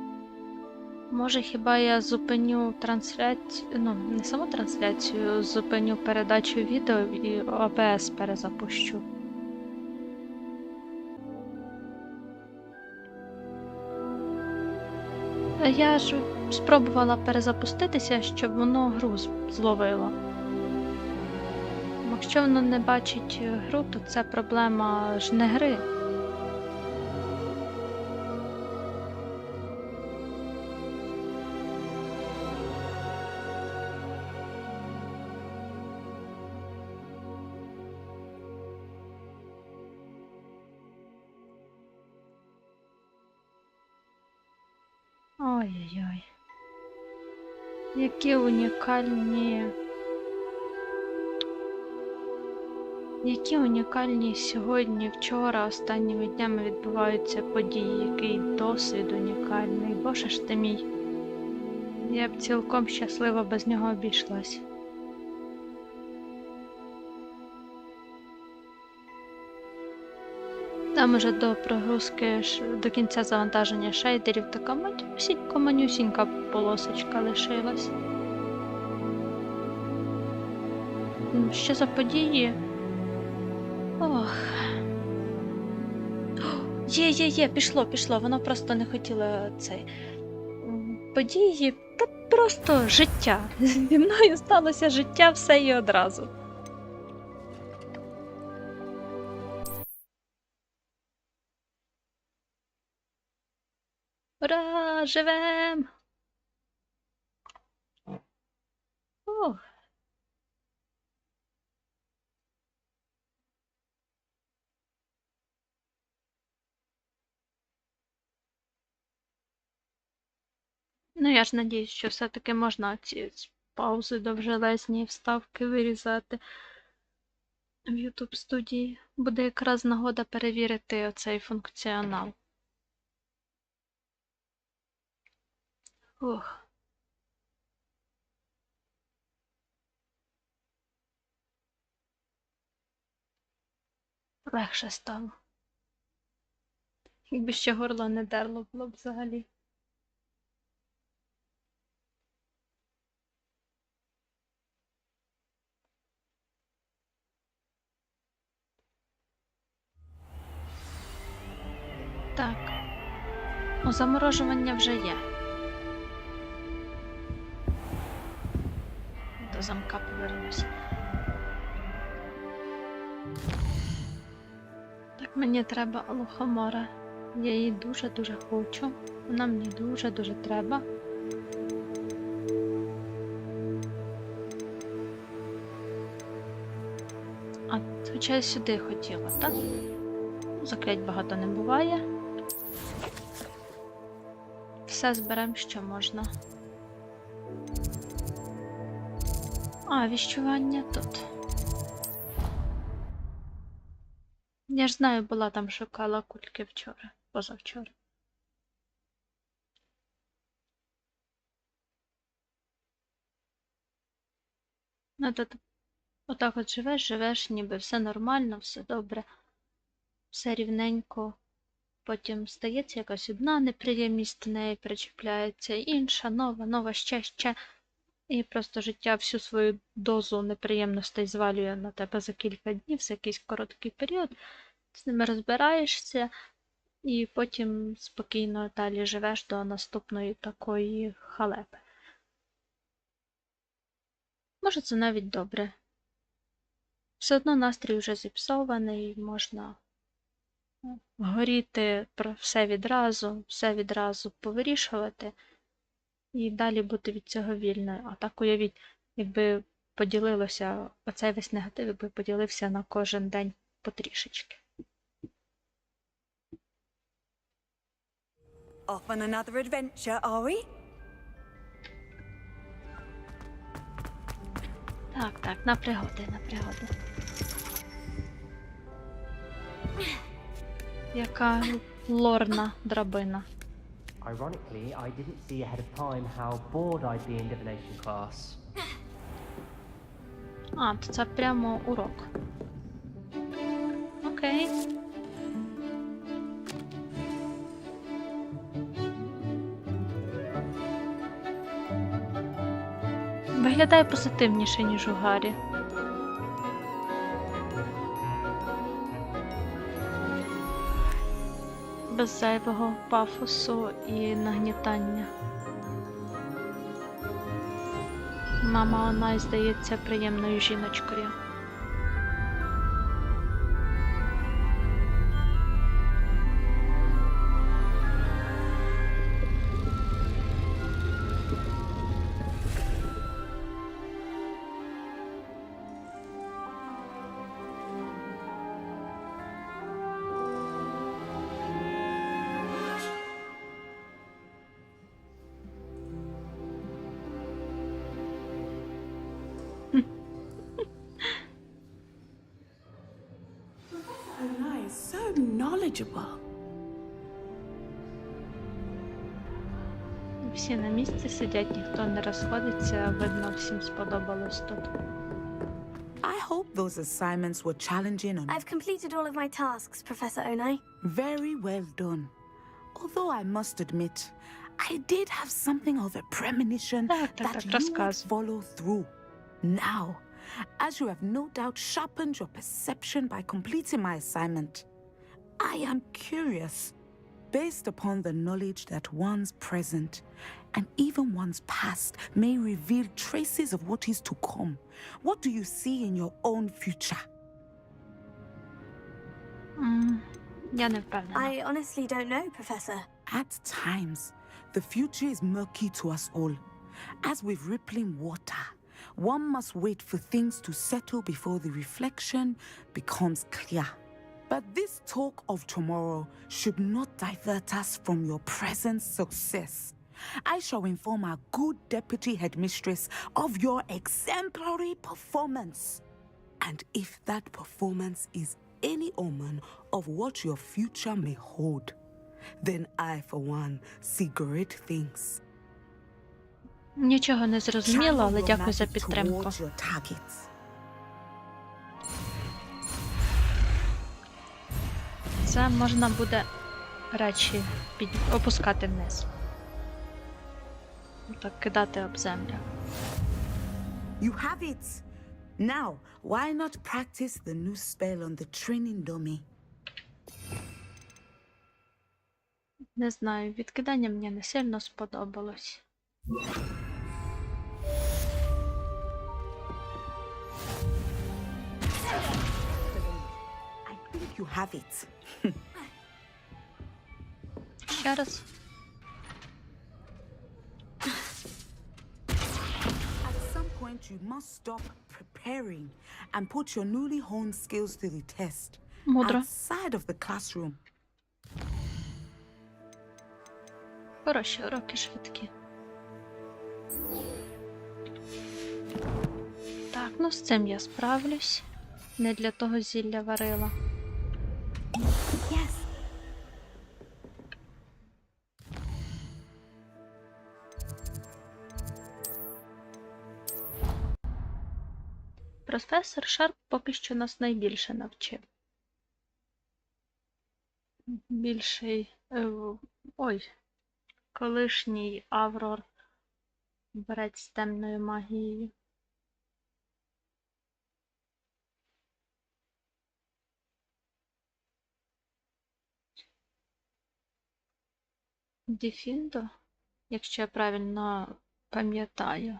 Може, хіба я зупиню трансляцію, ну, не саму трансляцію, зупиню передачу відео і ОБС перезапущу. Я ж спробувала перезапуститися, щоб воно гру зловило. Якщо воно не бачить гру, то це проблема ж не гри. Ой-ой-ой. Які унікальні сьогодні, вчора, останніми днями відбуваються події, який досвід унікальний. Боже ж ти мій. Я б цілком щасливо без нього обійшлась. Там уже до прогрузки, до кінця завантаження шейдерів така манюсінька полосочка лишилась. Що за події? Ох. Є, пішло, воно просто не хотіло цей. Події, та просто життя. Зі мною сталося життя все і одразу. Ура! Живем! Ох. Ну, я ж надіюсь, що все-таки можна ці паузи довжелезні вставки вирізати в YouTube студії. Буде якраз нагода перевірити оцей функціонал. Ох. Легше стало. Якби ще горло не дерло було б взагалі. Так. Заморожування вже є. До замка повернусь. Так, мені треба лохомора. Я її дуже-дуже хочу. Вона мені дуже-дуже треба. А, хоча я сюди хотіла, так? Заклять багато не буває. Все зберемо, що можна. А, віщування тут. Я ж знаю, була там, шукала кульки вчора, позавчора. Ну, тут отак от живеш, ніби все нормально, все добре, все рівненько. Потім стається якась одна неприємність, до неї причіпляється інша, нова, ще. І просто життя всю свою дозу неприємностей звалює на тебе за кілька днів, за якийсь короткий період. З ними розбираєшся і потім спокійно далі живеш до наступної такої халепи. Може, це навіть добре. Все одно настрій вже зіпсований, можна горіти про все відразу повирішувати і далі бути від цього вільною. А так уявіть, якби поділилося, оцей весь негатив, якби поділився на кожен день потрішечки. Off on another adventure, are we? Так, на пригоди. Яка лорна драбина. Ironically, I didn't see ahead of time how bored I'd be in divination class. А, то це прямо урок. Окей. Виглядає позитивніше, ніж у Гаррі. Без зайвого пафосу і нагнітання. Мама вона, здається, приємною жіночкою. So knowledgeable. Всі на місці сидять, ніхто не розходиться, видно, всім сподобалось тут. I hope those assignments were challenging and I've completed all of my tasks, Professor Onai. very well done. Although I must admit, I did have something of a premonition that you would follow through. Now, as you have no doubt sharpened your perception by completing my assignment, I am curious, based upon the knowledge that one's present and even one's past may reveal traces of what is to come. What do you see in your own future? Я не впевнена. I honestly don't know, Professor. At times, the future is murky to us all. As with rippling water, one must wait for things to settle before the reflection becomes clear. But this talk of tomorrow should not divert us from your present success. I shall inform our good deputy headmistress of your exemplary performance. And if that performance is any omen of what your future may hold, then I, for one, see great things. Нічого не зрозуміло, але дякую за підтримку. Це можна буде речі опускати вниз. Так, кидати об землю. You have it. Now, why not practice the new spell on the training dummy? Не знаю, відкидання мені не сильно сподобалось. I think you have it. Ще раз. At some point, you must stop preparing and put your newly honed skills to the test. Мудро. Outside of the classroom. Хороші уроки швидкі. Так, ну з цим я справлюсь. Не для того зілля варила. Yes. Професор Шарп поки що нас найбільше навчив. Більший... колишній Аврор, борець з темною магією. Дефіндо, якщо я правильно пам'ятаю,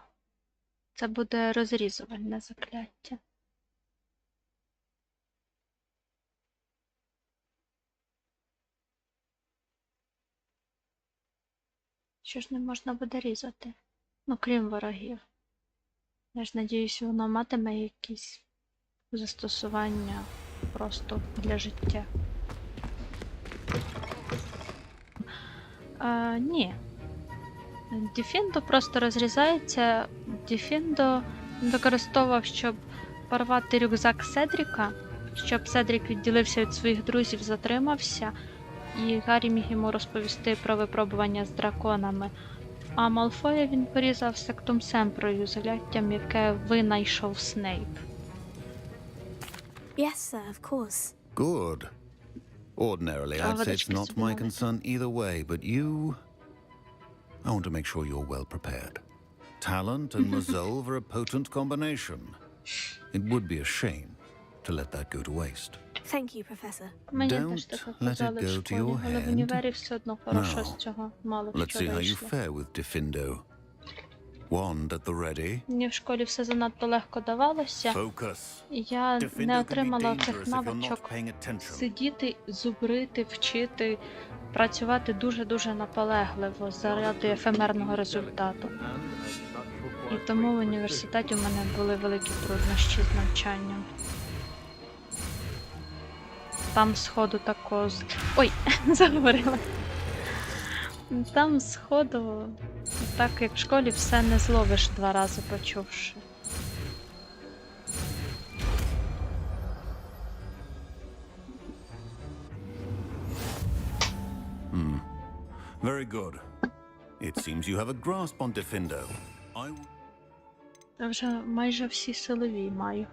це буде розрізувальне закляття. Що ж не можна буде різати? Ну, крім ворогів. Я ж надіюсь, воно матиме якісь застосування просто для життя. Ні. Дефіндо просто розрізається. Дефіндо використовував, щоб порвати рюкзак Седріка, щоб Седрік відділився від своїх друзів, затримався, і Гаррі міг йому розповісти про випробування з драконами. А Малфоя він порізав сектум Семпрою, заляттям, яке винайшов Снейп. Yes, sir, of course. Good. Ordinarily, I'd say it's not my concern either way, but you... I want to make sure you're well prepared. Talent and resolve are a potent combination. It would be a shame to let that go to waste. Thank you, Professor. Мені теж таке казали в школі, але в універі все одно хорошо з цього мало Let's що see how you вийшло. fare with Diffindo. Wand at the ready. Мені в школі все занадто легко давалося, Focus. і я Diffindo не can be отримала dangerous цих if you're not навичок paying attention. сидіти, зубрити, вчити, працювати дуже-дуже наполегливо заради ефемерного результату. І тому в університеті у мене були великі труднощі з навчанням. Там сходу тако... Ой, заговорила. Там сходу, так як в школі, все не зловиш два рази почувши. Very good. It seems you have a grasp on Diffindo. Я вже майже всі силові маю.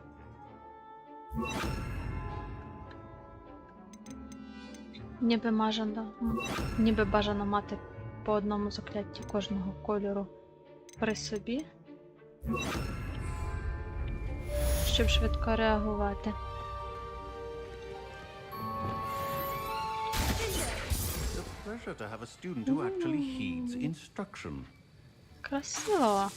Ніби бажано мати по одному закляттю кожного кольору при собі, щоб швидко реагувати. It's a pleasure to have a student who actually heeds instruction. Красиво.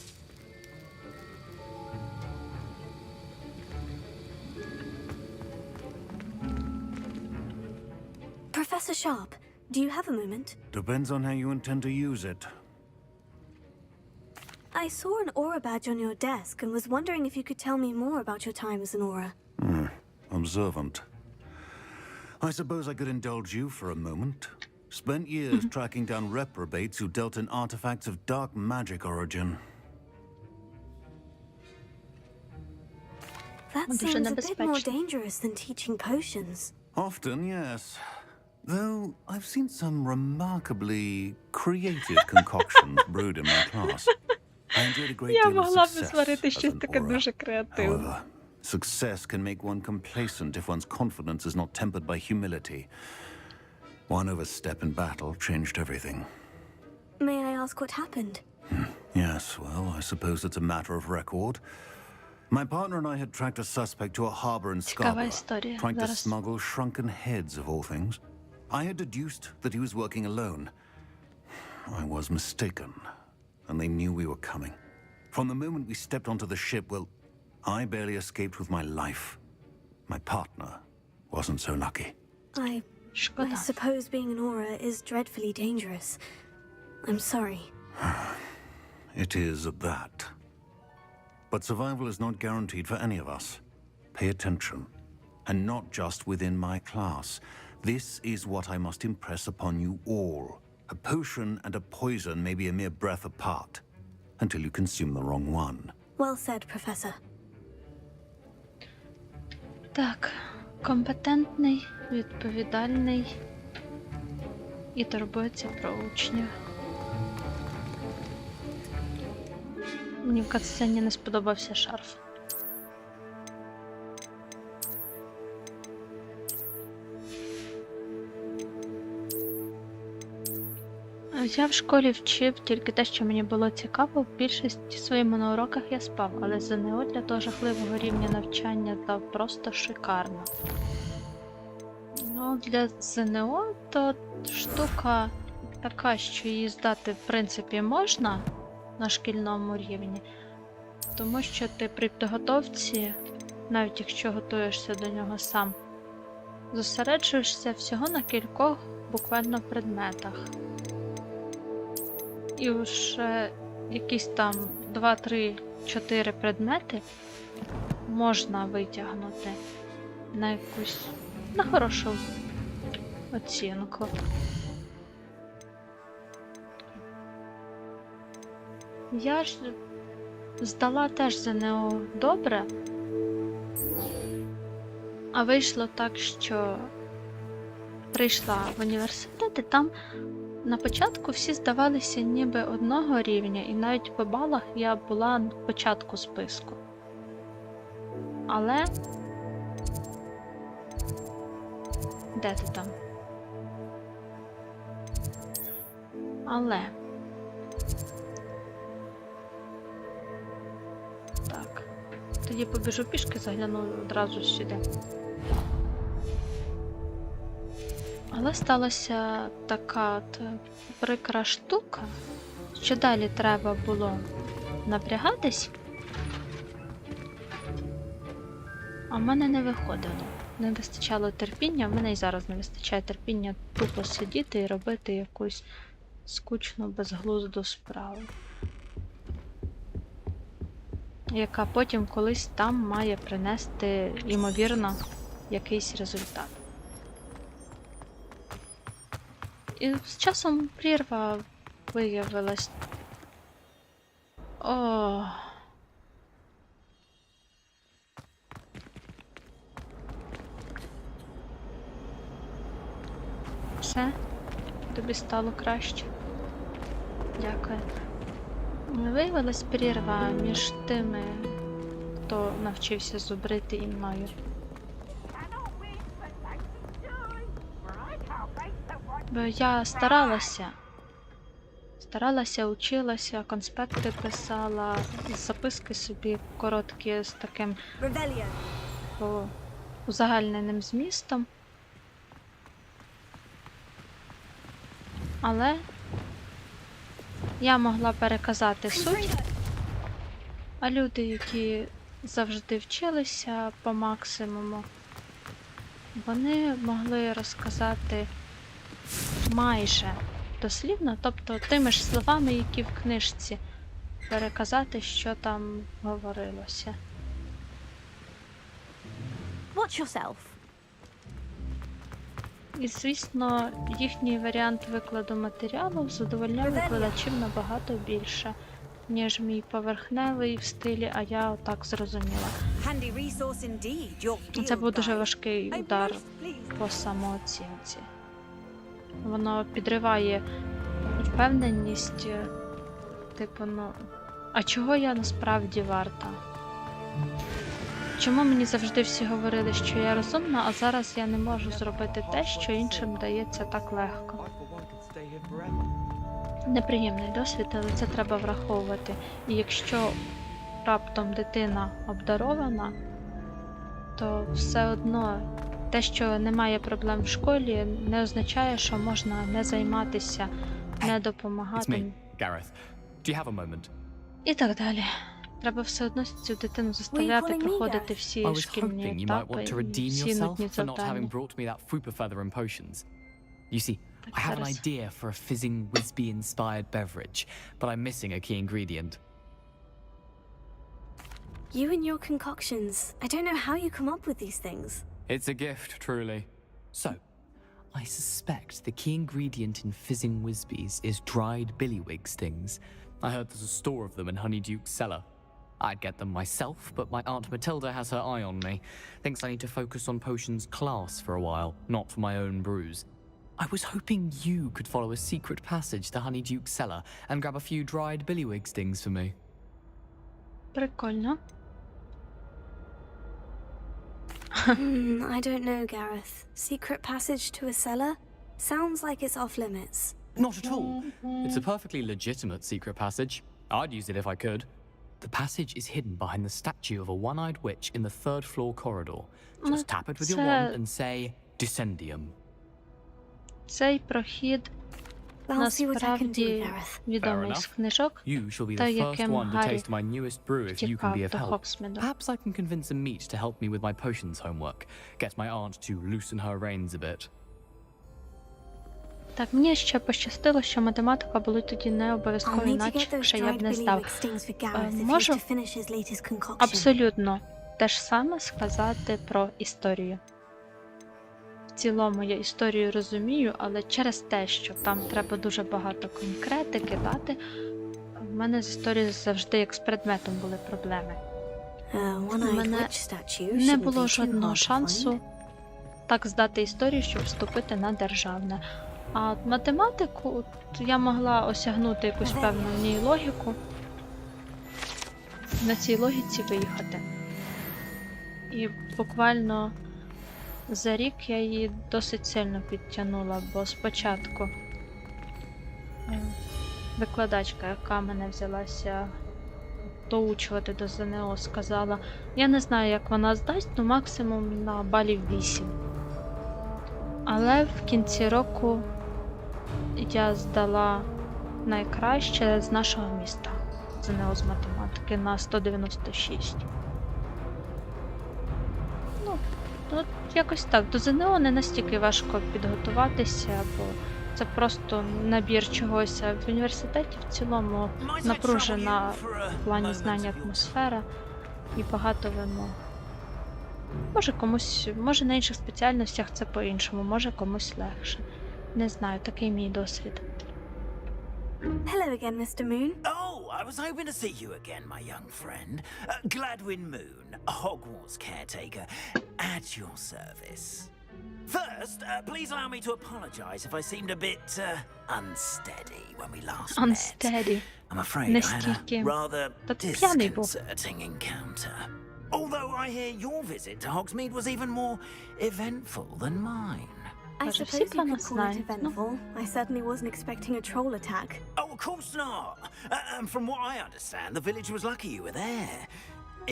Professor Sharp, do you have a moment? Depends on how you intend to use it. I saw an aura badge on your desk and was wondering if you could tell me more about your time as an aura. Observant. I suppose I could indulge you for a moment. Spent years tracking down reprobates who dealt in artifacts of dark magic origin. That seems a bit more dangerous than teaching potions. Often, yes. Though I've seen some remarkably creative concoctions brewed in my class. I enjoyed a great Я deal of могла б success зварити as щось an таке aura. дуже креативне. However, success can make one complacent if one's confidence is not tempered by humility. One overstep in battle changed everything. May I ask what happened? Yes, well, I suppose it's a matter of record. My partner and I had tracked a suspect to a harbor in Цікава Scarborough, історія. trying to Зараз. smuggle shrunken heads of all things. I had deduced that he was working alone. I was mistaken, and they knew we were coming. From the moment we stepped onto the ship, well, I barely escaped with my life. My partner wasn't so lucky. I suppose being an aura is dreadfully dangerous. I'm sorry. It is at that. But survival is not guaranteed for any of us. Pay attention. And not just within my class. This is what I must impress upon you all. A potion and a poison may be a mere breath apart, until you consume the wrong one. Well said, Professor. Так, компетентний, відповідальний і турбується про учнів. Мені в катсцені не сподобався шарф. Я в школі вчив тільки те, що мені було цікаво. В більшості своїми на уроках я спав, але ЗНО для того жахливого рівня навчання дав просто шикарно. Ну, для ЗНО то штука така, що її здати в принципі можна на шкільному рівні, тому що ти при підготовці, навіть якщо готуєшся до нього сам, зосереджуєшся всього на кількох буквально предметах. І вже якісь там 2, 3, 4 предмети можна витягнути на якусь, на хорошу оцінку. Я ж здала теж ЗНО добре, а вийшло так, що прийшла в університет і там на початку всі здавалися ніби одного рівня, і навіть по балах я була на початку списку. Але... Де ти там? Але... Так. Тоді побіжу пішки, загляну одразу сюди. Але сталася така от прикра штука, що далі треба було напрягатись, а в мене не виходило. Не вистачало терпіння, в мене і зараз не вистачає терпіння тупо сидіти і робити якусь скучну, безглузду справу, яка потім колись там має принести, ймовірно, якийсь результат. І з часом прірва виявилась. О. Все? Тобі стало краще? Дякую. Виявилась прірва між тими, хто навчився зубрити, і мною. Бо я старалася, училася, конспекти писала, записки собі короткі з таким узагальненим змістом. Але я могла переказати суть, а люди, які завжди вчилися по максимуму, вони могли розказати майже дослівно, тобто тими ж словами, які в книжці, переказати, що там говорилося. Watch yourself. І, звісно, їхній варіант викладу матеріалу задовольняв викладачів набагато більше, ніж мій поверхневий в стилі, а я отак зрозуміла. Це був дуже важкий удар по самооцінці. Воно підриває впевненість, типу, ну, а чого я насправді варта? Чому мені завжди всі говорили, що я розумна, а зараз я не можу зробити те, що іншим дається так легко? Неприємний досвід, але це треба враховувати. І якщо раптом дитина обдарована, то все одно те, що немає проблем в школі, не означає, що можна не займатися, не допомагати. І так далі. Треба все одно цю дитину заставляти проходити всі шкільні етапи і всі нудні завдання. You see, I have an idea for a fizzing Whizbee-inspired beverage, but I'm missing a key ingredient. You and your concoctions. I don't know how you come up with these things. It's a gift, truly. So, I suspect the key ingredient in fizzing Whizbees is dried billywig stings. I heard there's a store of them in Honeyduke's cellar. I'd get them myself, but my Aunt Matilda has her eye on me. Thinks I need to focus on potions class for a while, not for my own brews. I was hoping you could follow a secret passage to Honeyduke's cellar and grab a few dried billywig stings for me. Прикольно. I don't know, Gareth. Secret passage to a cellar? Sounds like it's off limits. Not at all. It's a perfectly legitimate secret passage. I'd use it if I could. The passage is hidden behind the statue of a one-eyed witch in the 3rd floor corridor. Just tap it with your wand and say, Descendium. Цей прохід насправді відомий з книжок, та яким Гаррі втікав до Хоксміду. Perhaps I can convince a meat to help me with my potions homework. Get my aunt to loosen her reins a bit. Так, мені ще пощастило, що математика були тоді не обов'язково, інакше я б не здав. Можу абсолютно те ж саме сказати про історію. В цілому я історію розумію, але через те, що там треба дуже багато конкретики дати, в мене з історією завжди як з предметом були проблеми. У мене не було жодного шансу так здати історію, щоб вступити на державне. А математику я могла осягнути якусь певну в ній логіку, на цій логіці виїхати. І буквально за рік я її досить сильно підтягнула, бо спочатку викладачка, яка мене взялася доучувати до ЗНО, сказала, я не знаю, як вона здасть, ну максимум на балів 8. Але в кінці року я здала найкраще з нашого міста ЗНО з математики на 196. Ну, от якось так. До ЗНО не настільки важко підготуватися, бо це просто набір чогось. А в університеті в цілому напружена в плані знання атмосфера і багато вимог. Може комусь, може на інших спеціальностях це по-іншому, може комусь легше. Не знаю, такий мій досвід. Hello again, Mr. Moon. Oh, I was hoping to see you again, my young friend. Gladwin Moon, Hogwarts caretaker, at your service. First, please allow me to apologize if I seemed a bit unsteady when we last Unsteady. met. I'm afraid I had a rather disconcerting encounter. Although I hear your visit to Hogsmeade was even more eventful than mine. I suppose you could call it eventful. I certainly wasn't expecting a troll attack. Oh, of course not. And from what I understand, the village was lucky you were there.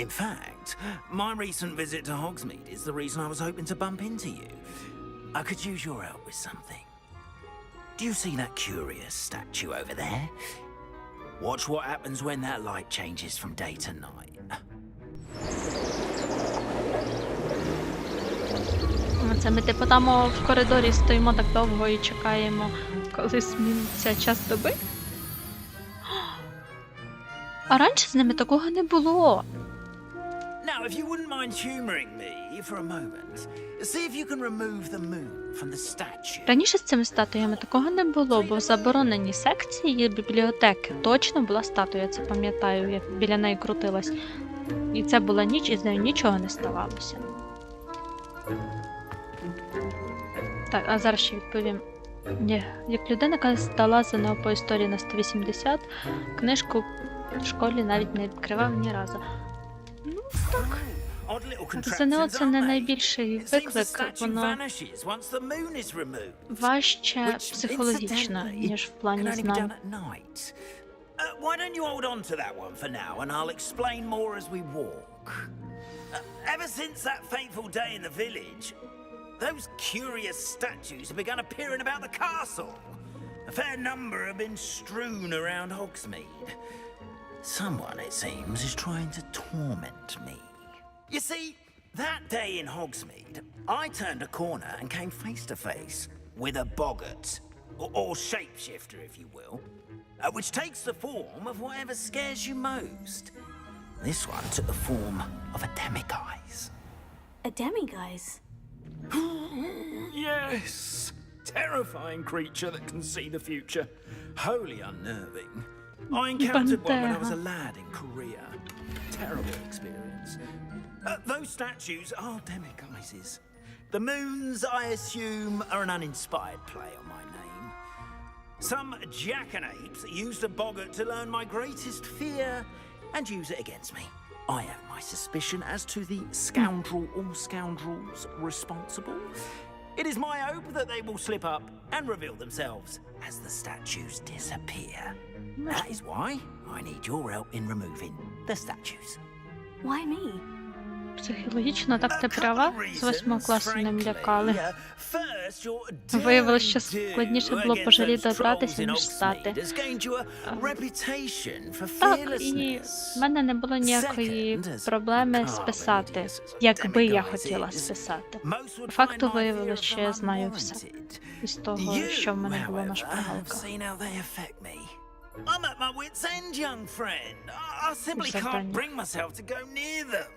In fact, my recent visit to Hogsmeade is the reason I was hoping to bump into you. I could use your help with something. Do you see that curious statue over there? Watch what happens when that light changes from day to night. Це ми типу там в коридорі стоїмо так довго і чекаємо, коли зміниться час доби? А раніше з ними такого не було. Now, if you wouldn't mind humoring me for a moment, see if you can remove the moon from the statue. Раніше з цими статуями такого не було, бо в забороненій секції бібліотеки точно була статуя, це пам'ятаю, як біля неї крутилась. І це була ніч, і з нею нічого не ставалося. Так, а зараз ще відповім. Ні, як людина, яка здала ЗНО по історії на 180, книжку в школі навіть не відкривав ні разу. Ну, так. ЗНО – це не найбільший виклик, воно важче психологічно, ніж в плані знань. Why don't you hold on to that one for now, and I'll explain more as we walk. Ever since that fateful day in the village, those curious statues have begun appearing about the castle. A fair number have been strewn around Hogsmeade. Someone, it seems, is trying to torment me. You see, that day in Hogsmeade, I turned a corner and came face to face with a boggart, or shapeshifter, if you will, which takes the form of whatever scares you most. This one took the form of a demiguise. A demiguise? Yes! Terrifying creature that can see the future. Wholly unnerving. I encountered one when I was a lad in Korea. Terrible experience. Those statues are demiguises. The moons, I assume, are an uninspired play on my name. Some jackanapes used a boggart to learn my greatest fear and use it against me. I have my suspicion as to the scoundrel or scoundrels responsible. It is my hope that they will slip up and reveal themselves as the statues disappear. That is why I need your help in removing the statues. Why me? Психологічно так ти права. З 8 класу не лякали. Виявилося, що складніше було пожаліти братися, ніж стати. Так, і в мене не було ніякої проблеми списати, якби я хотіла списати. По факту виявилося, що я знаю все. Із того, що в мене було на шпаргалках. I'm at my wit's end, young friend. I simply can't bring myself to go near them.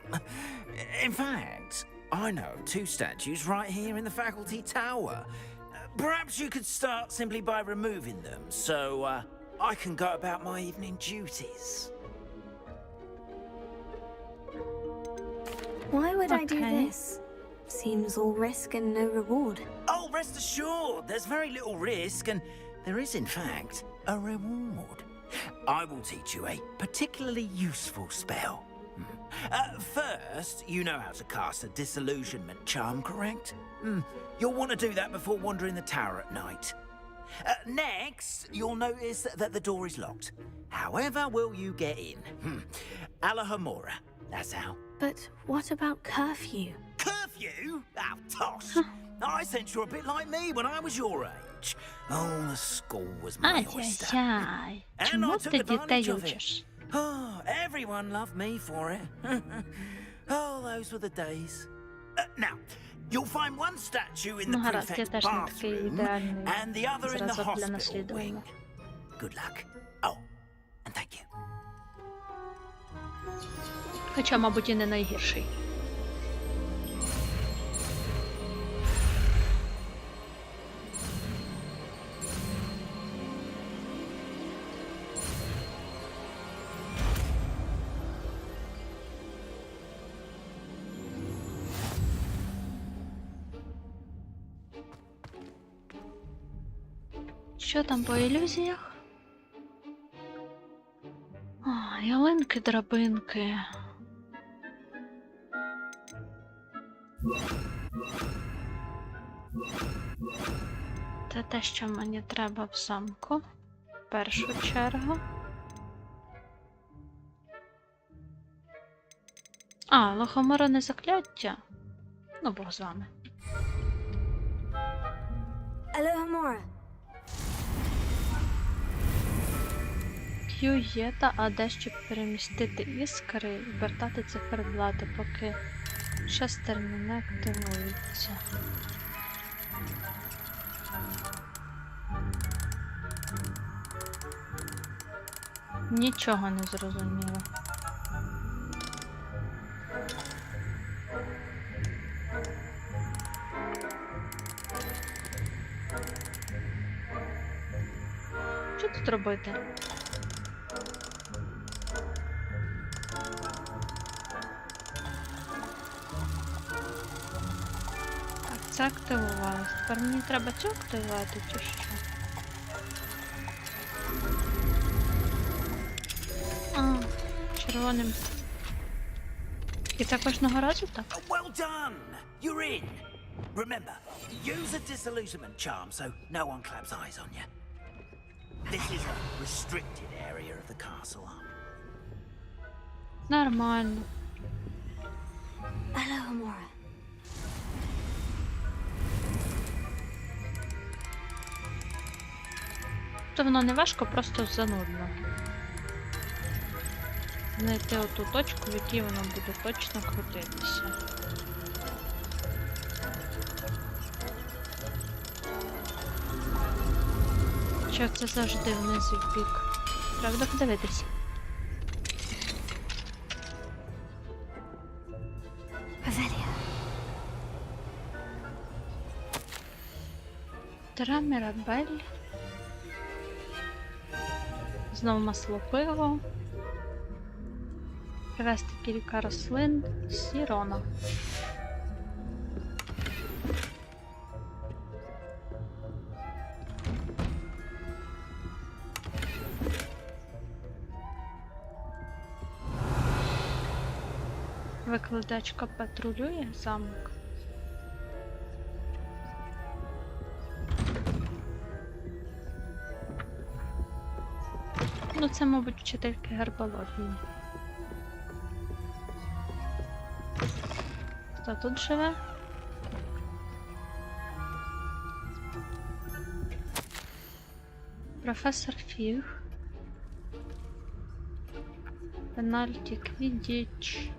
In fact, I know 2 statues right here in the faculty tower. Perhaps you could start simply by removing them, so I can go about my evening duties. Why would I do this? Seems all risk and no reward. Oh, rest assured, there's very little risk, and there is, in fact, a reward. I will teach you a particularly useful spell. First, you know how to cast a disillusionment charm, correct? You'll want to do that before wandering the tower at night. Next, you'll notice that the door is locked. However will you get in? Alahomora, that's how. But what about curfew? Curfew? Oh, tosh! I sense you're a bit like me when I was your age. Oh, the school was my oyster. Ай-яй-яй. Чому ти дітей учиш? Oh, everyone loved me for it. Oh, those were the days. Now, you'll find one statue in the prefect's bathroom and the other in the hospital wing. Good luck. Oh, and thank you. Хоча, мабуть, і не найгірший. Що там по ілюзіях? А, ялинки-драбинки. Це те, що мені треба в замку. В першу чергу. А, лохомора не закляття? Ну, Бог з вами. Alohomora. Q є та АД, щоб перемістити іскри і вертати циферблати, поки шестерні не активуються. Нічого не зрозуміло. Що тут робити? Так, це активувалось. Тепер мені треба цю активувати, чи що? А, червоним. І це кожного разу так? Well done! You're in! Remember, use a disillusionment charm so no one claps eyes on you. This is a restricted area of the castle. Нормально. Alohomora. Тобто воно не важко, просто занудно. Знайти оту точку, в якій воно буде точно крутитися. Що це завжди вниз і в бік? Треба подивитися. Тра Мірабель. Знову масло пиво. Привезти кілька рослин з Сірона. Викладачка патрулює замок. Ну, це, мабуть, вчительки гербології. Хто тут живе? Професор Фіг. Пенальті Квіддіч.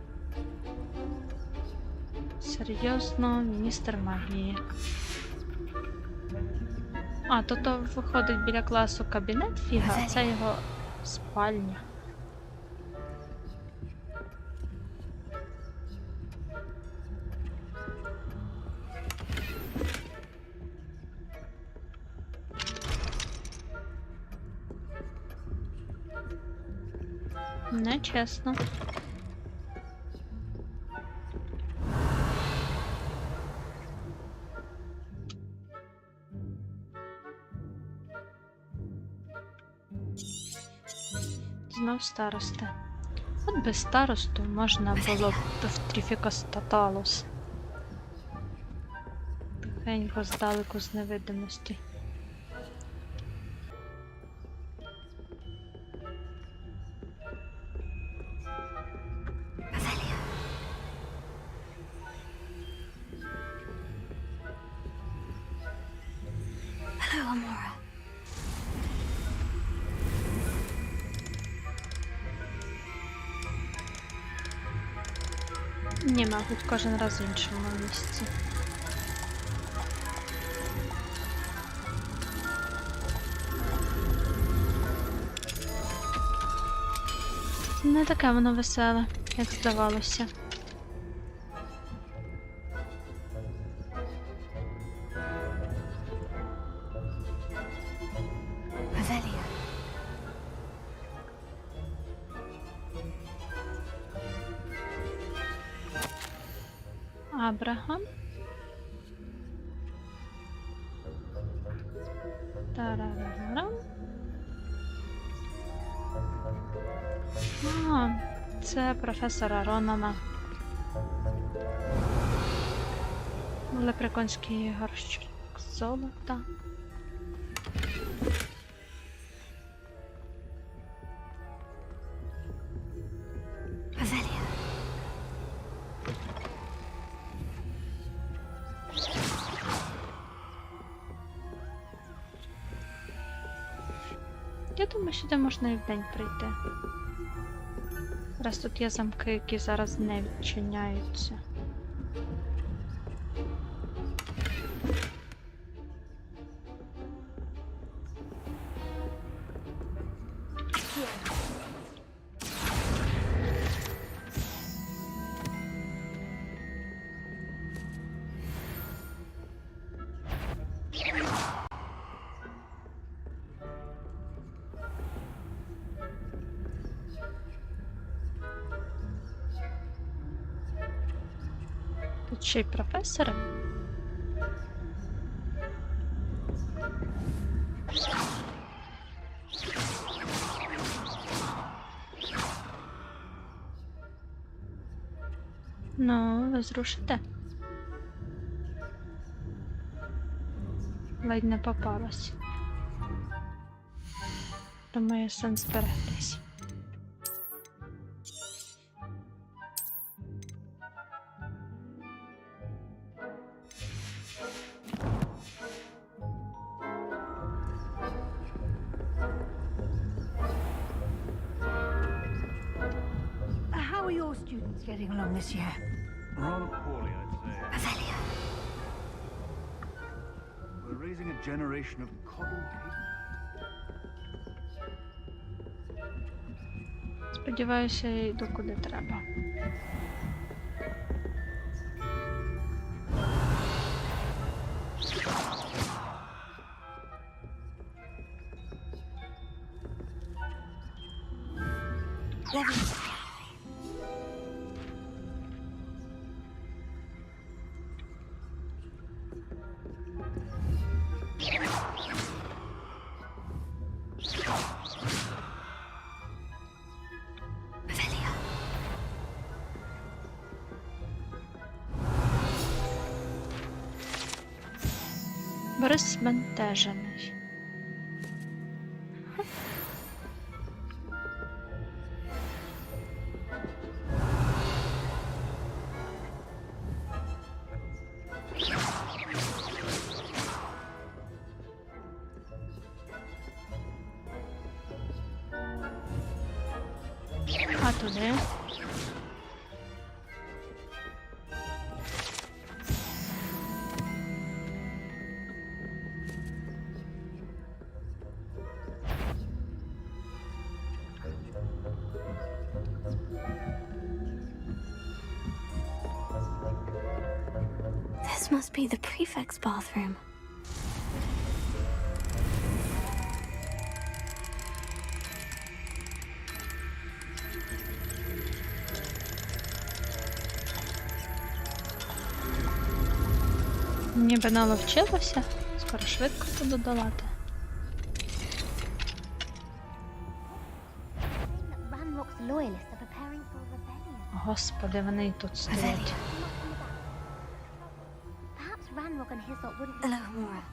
Серйозно, міністр магії. А, тут виходить біля класу кабінет Фіга, а це його спальня. Нечесно. Знов староста. От без старосту можна було б в Тріфікос Тоталус. Тихенько здалеку з невидимості. Ні, мабуть, кожен раз в іншому місці. Не таке воно веселе, як здавалося. Абрахам. Тарарарам. А, це професора Ронана. Лепреконський горщик золота. Я думаю, сюди можна і вдень прийти. Раз тут є замки, які зараз не відчиняються. Тут ще й професори. Ну, ви зрушите. Ледь не попалась. Думаю, сенс зберегтись. your students getting along this year? Rather poorly, I'd say. Ophelia. We're raising a generation of coddled people. Сподіваюся, я йду куди треба. Борис збентежений. А туди? This must be the prefect's bathroom. Ніби наловчилося. Скоро швидко буду долати. Господи, вони і тут стоять. Alohomora.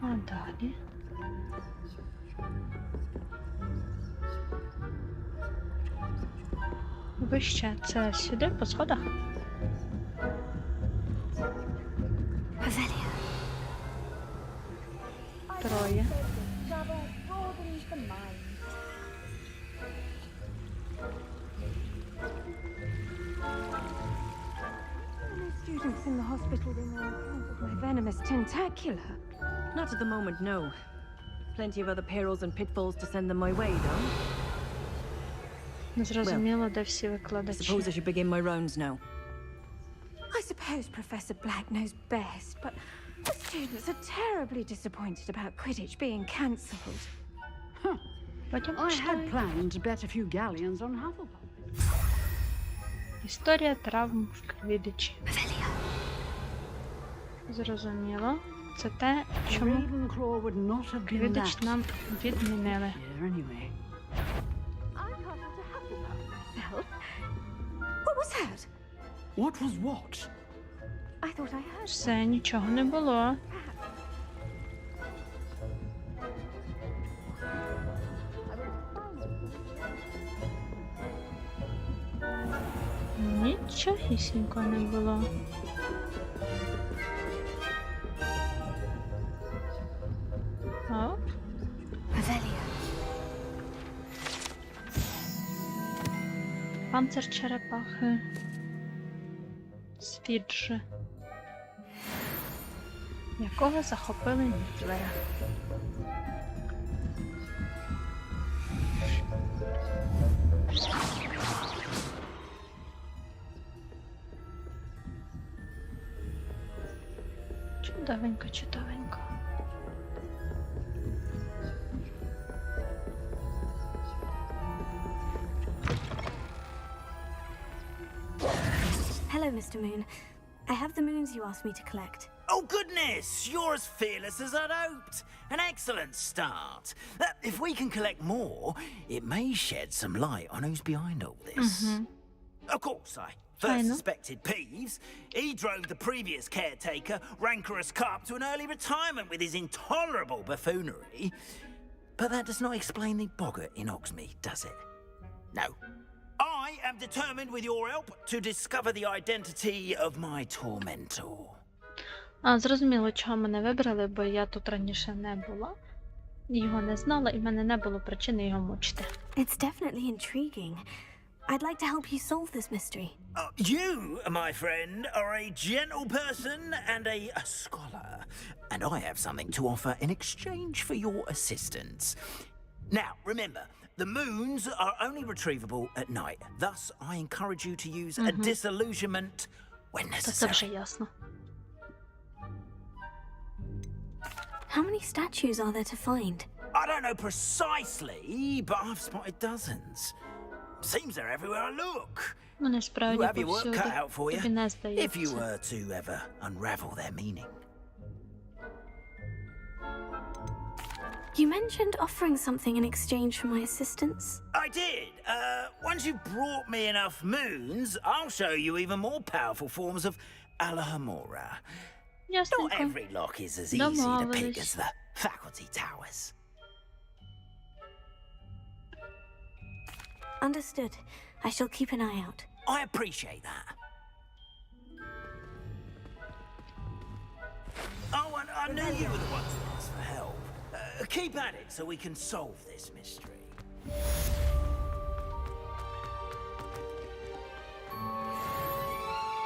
А далі? Вище, це сюди, по сходах? Троє. Students in the hospital were more encountered by venomous tentacula. Not at the moment, no. Plenty of other perils and pitfalls to send them my way, though. Не зрозуміло, де всі викладачі. Suppose I should begin my rounds now. I suppose Professor Black knows best, but the students are terribly disappointed about Quidditch being cancelled. I had planned to bet a few galleons on Hufflepuff. Історія травм в Квіддичі. Зрозуміло. Це те, чому Квіддич нам відмінили. What was that? What was what? I thought I heard. Все, нічого не було. Нічогісінько не було. Оп. Панцир черепахи. Свіджи. Якого захопили Нітлера. Чудовенько, чудовенько. Mr. Moon. I have the moons you asked me to collect. Oh, goodness! You're as fearless as I'd hoped. An excellent start. If we can collect more, it may shed some light on who's behind all this. Of course, I first suspected Peeves. He drove the previous caretaker, rancorous carp, to an early retirement with his intolerable buffoonery. But that does not explain the boggart in Hogsmeade, does it? No. I am determined, with your help, to discover the identity of my tormentor. Зрозуміло, чого мене вибрали, бо я тут раніше не була. Його не знала, і в мене не було причини його мучити. It's definitely intriguing. I'd like to help you solve this mystery. You, my friend, are a gentle person and a scholar, and I have something to offer in exchange for your assistance. Now, remember, the moons are only retrievable at night. Thus, I encourage you to use a disillusionment when Це вже necessary. ясно. How many statues are there to find? I don't know precisely, but I've spotted dozens. Seems they're everywhere I look. Вони You справді have your work повсюди. cut out for Тобі не you, if you здається. were to ever unravel their meaning. You mentioned offering something in exchange for my assistance. I did. Once you've brought me enough moons, I'll show you even more powerful forms of Alahamora. Not every lock is as easy to pick as the faculty towers. Understood. I shall keep an eye out. I appreciate that. Oh, and I knew you were the one to ask for help. Keep at it so we can solve this mystery.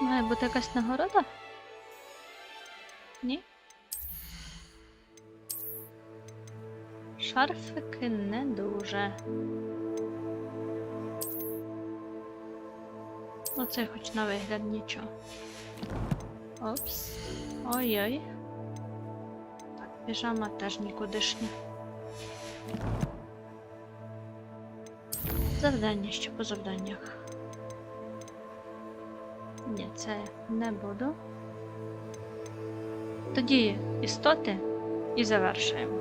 Має бути якась нагорода? Ні? Шарфики не дуже. Оце хоч на вигляд нічого. Опс. Ой-ой. Так, піжама теж нікудишня. Завдання, що по завданнях. Ні, це не буду. Тоді істоти і завершуємо.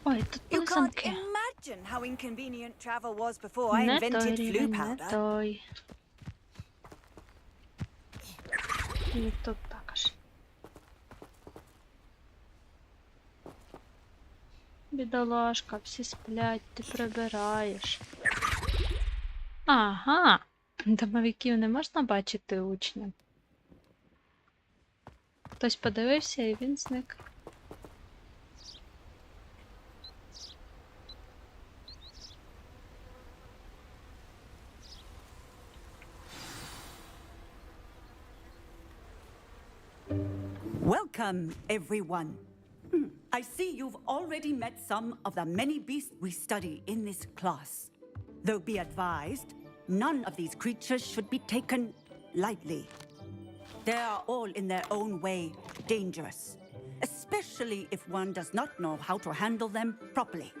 Ой, тут You can't писанки. imagine how inconvenient travel was before I Не invented той flu рівень, не powder. той. І тут також. Бідолашка, всі сплять, ти прибираєш. Ага, домовиків не можна бачити учням. Хтось подивився і він зник. Welcome, everyone. I see you've already met some of the many beasts we study in this class. Though be advised, none of these creatures should be taken lightly. They are all in their own way dangerous, especially if one does not know how to handle them properly.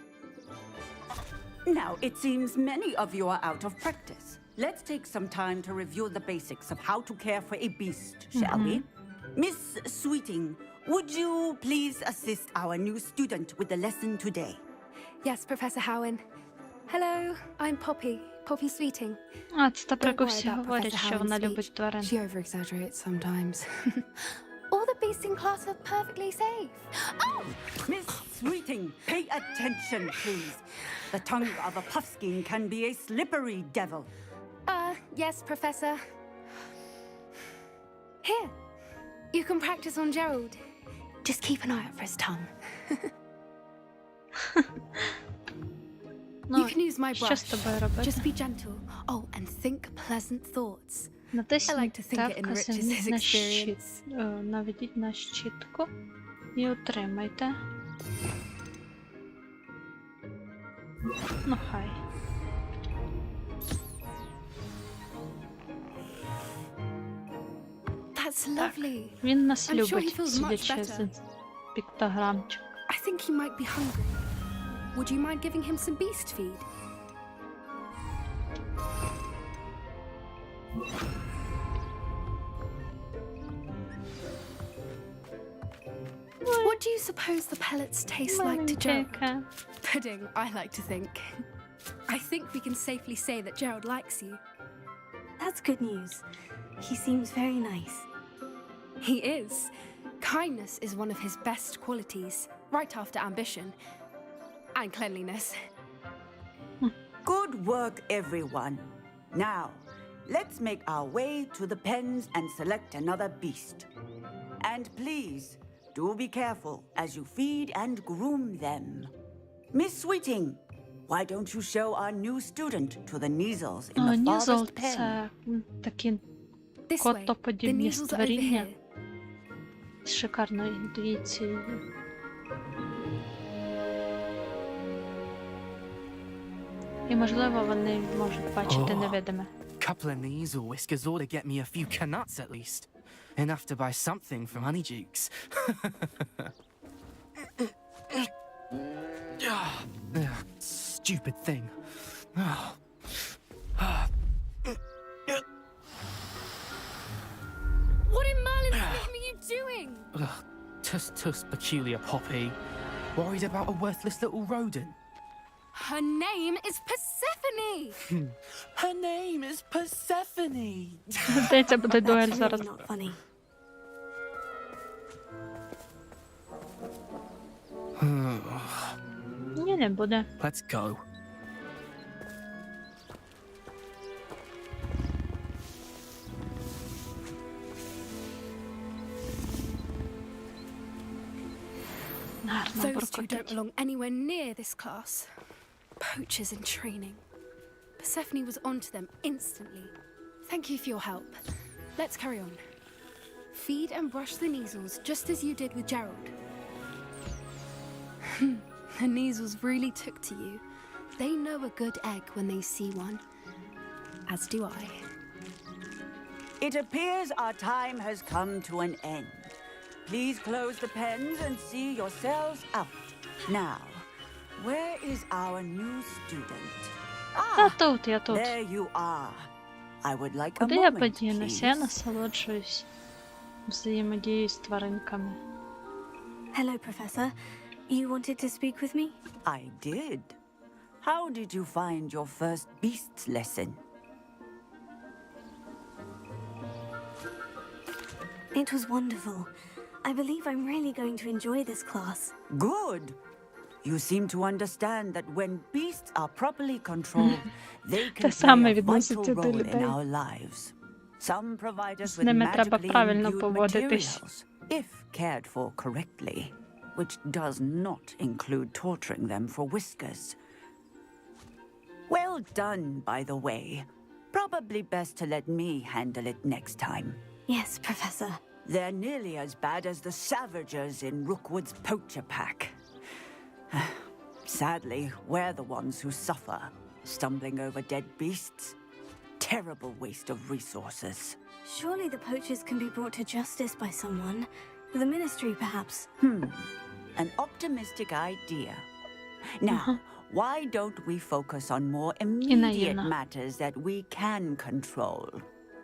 Now, it seems many of you are out of practice. Let's take some time to review the basics of how to care for a beast, shall we? Miss Sweeting, would you please assist our new student with the lesson today? Yes, Professor Howen. Hello, I'm Poppy. Poppy Sweeting. А, це та, про Don't яку worry всі about говорять, Professor що вона Howen's любить speech. тварин. She over-exaggerates sometimes. All the beasts in class are perfectly safe. Oh! Miss Sweeting, pay attention, please. The tongue of a puffskein can be a slippery devil. Yes, Professor. Here, you can practice on Gerald. Just keep an eye out for his tongue. You can use my що brush. з тобою робити? Just be gentle. Oh, and think pleasant thoughts. I like Натисніть to think та it enriches вказівник his на щит. experience. Наведіть на щітку і утримайте. Ну, хай. That's lovely. Він нас I'm sure he любить, feels much судячи better. з піктограмчик. I think he might be hungry. Would you mind giving him some beast feed? What do you suppose the pellets taste like to Gerald? Pudding, I like to think. I think we can safely say that Gerald likes you. That's good news. He seems very nice. He is. Kindness is one of his best qualities, right after ambition. And cleanliness. Good work, everyone. Now, let's make our way to the pens and select another beast. And please, do be careful as you feed and groom them. Miss Sweeting, why don't you show our new student to the Neasels in the Нізл farthest pen? це такі This way. The котоподібні Neasels are over створіння here. з шикарною інтуїцією. І, можливо, вони можуть бачити невидиме. Couple of Neasel whiskers ought to get me a few canuts at least. Enough to buy something from Honeydukes. Stupid thing. What in Merlin's name are you doing? Tuss peculiar Poppy. Worried about a worthless little rodent. Her name is Persephone! Her name is Persephone! Здається, буде дуель That's зараз. really not funny. Ні, не буде. Let's go. Гарно Those two don't буркотить. belong anywhere near this class. Poachers in training. Persephone was onto them instantly. Thank you for your help. Let's carry on. Feed and brush the Neasels just as you did with Gerald. The Neasels really took to you. They know a good egg when they see one. As do I. It appears our time has come to an end. Please close the pens and see yourselves out. Now, where is our new student? Я тут, я тут. There you are. I would like a Куди я moment, подінусь? Я please. насолоджуюсь взаємодією з тваринками. Hello, Professor. You wanted to speak with me? I did. How did you find your first beasts lesson? It was wonderful. I believe I'm really going to enjoy this class. Good. You seem to understand that when beasts are properly controlled, they Те can саме play a vital відноситься до role in людей. our lives. Some provide us З with ними треба magically правильно imbued поводитись. materials, if cared for correctly, which does not include torturing them for whiskers. Well done, by the way. Probably best to let me handle it next time. Yes, Professor. They're nearly as bad as the Savagers in Rookwood's poacher pack. Sadly, we're the ones who suffer, stumbling over dead beasts. Terrible waste of resources. Surely the poachers can be brought to justice by someone. The ministry, perhaps. An optimistic idea. Now, why don't we focus on more immediate наивно. matters that we can control?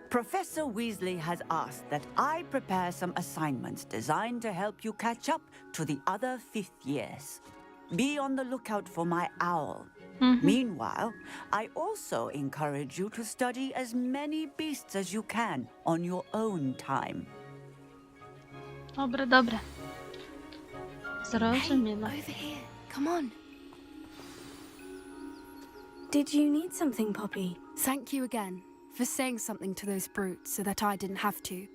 Professor Weasley has asked that I prepare some assignments designed to help you catch up to the other fifth years. Be on the lookout for my owl. Meanwhile, I also encourage you to study as many beasts as you can on your own time. Добре, добре. Зрозуміло. Over here. Come on. Did you need something, Poppy? Thank you again for saying something to those brutes so that I didn't have to.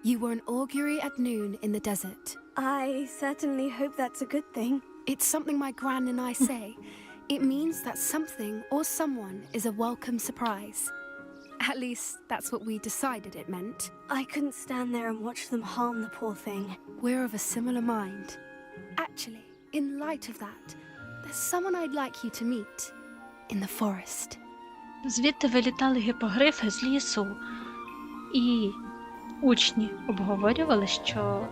You were an augury at noon in the desert. I certainly hope that's a good thing. It's something my gran and I say. It means that something or someone is a welcome surprise. At least that's what we decided it meant. I couldn't stand there and watch them harm the poor thing. We're of a similar mind. Actually, in light of that, there's someone I'd like you to meet in the forest. Звідти вилітали гіпогрифи з лісу, і учні обговорювали, що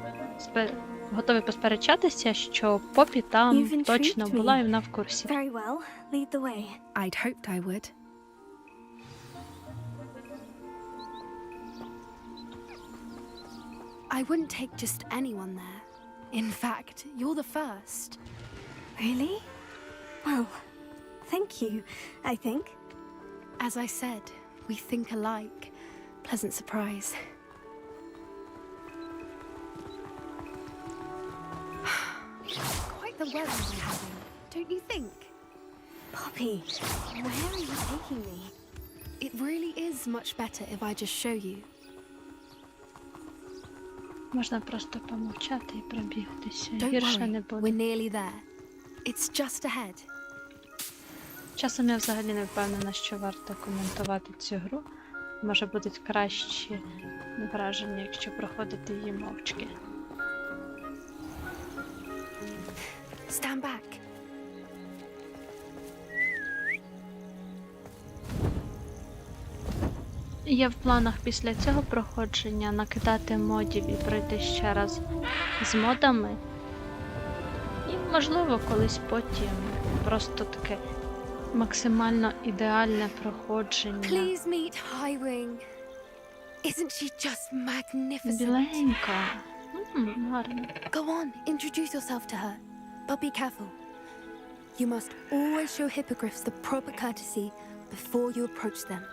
готові посперечатися, що Попі там точно була і вона в курсі. Very well. Lead the way. I'd hoped I would. I wouldn't take just anyone there. In fact, you're the first. Really? Well, thank you, I think. As I said, we think alike. Pleasant surprise. Quite the weather we're having, don't you think? Poppy, where are you taking me? It really is much better if I just show you. Можна просто помовчати і пробігтися. Don't Гірше не worry, буде. we're nearly there. It's just ahead. Часом я взагалі не впевнена, що варто коментувати цю гру. Може будуть кращі враження, якщо проходити її мовчки. Stand back. Є в планах після цього проходження накидати модів і пройти ще раз з модами. І, можливо, колись потім просто таке максимально ідеальне проходження. Please meet Highwing. Isn't she just magnificent? Біленька. Гарно. Go on, introduce yourself to her. But be careful. You must always show hippogriffs the proper courtesy before you approach them.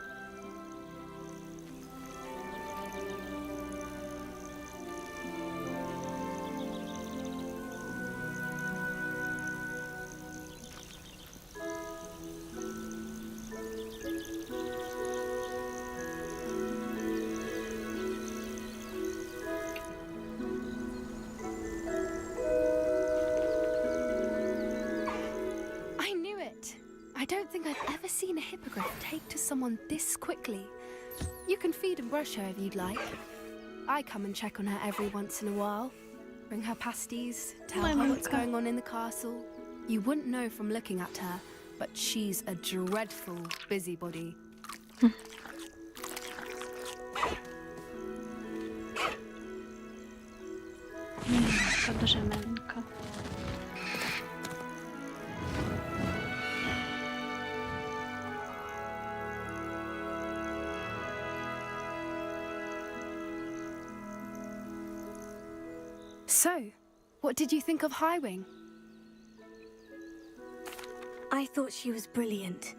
I don't think I've ever seen a hippogriff take to someone this quickly. You can feed and brush her if you'd like. I come and check on her every once in a while. Bring her pasties, tell her what's going on in the castle. You wouldn't know from looking at her, but she's a dreadful busybody. Це дуже миленька. So, what did you think of Highwing? I thought she was brilliant.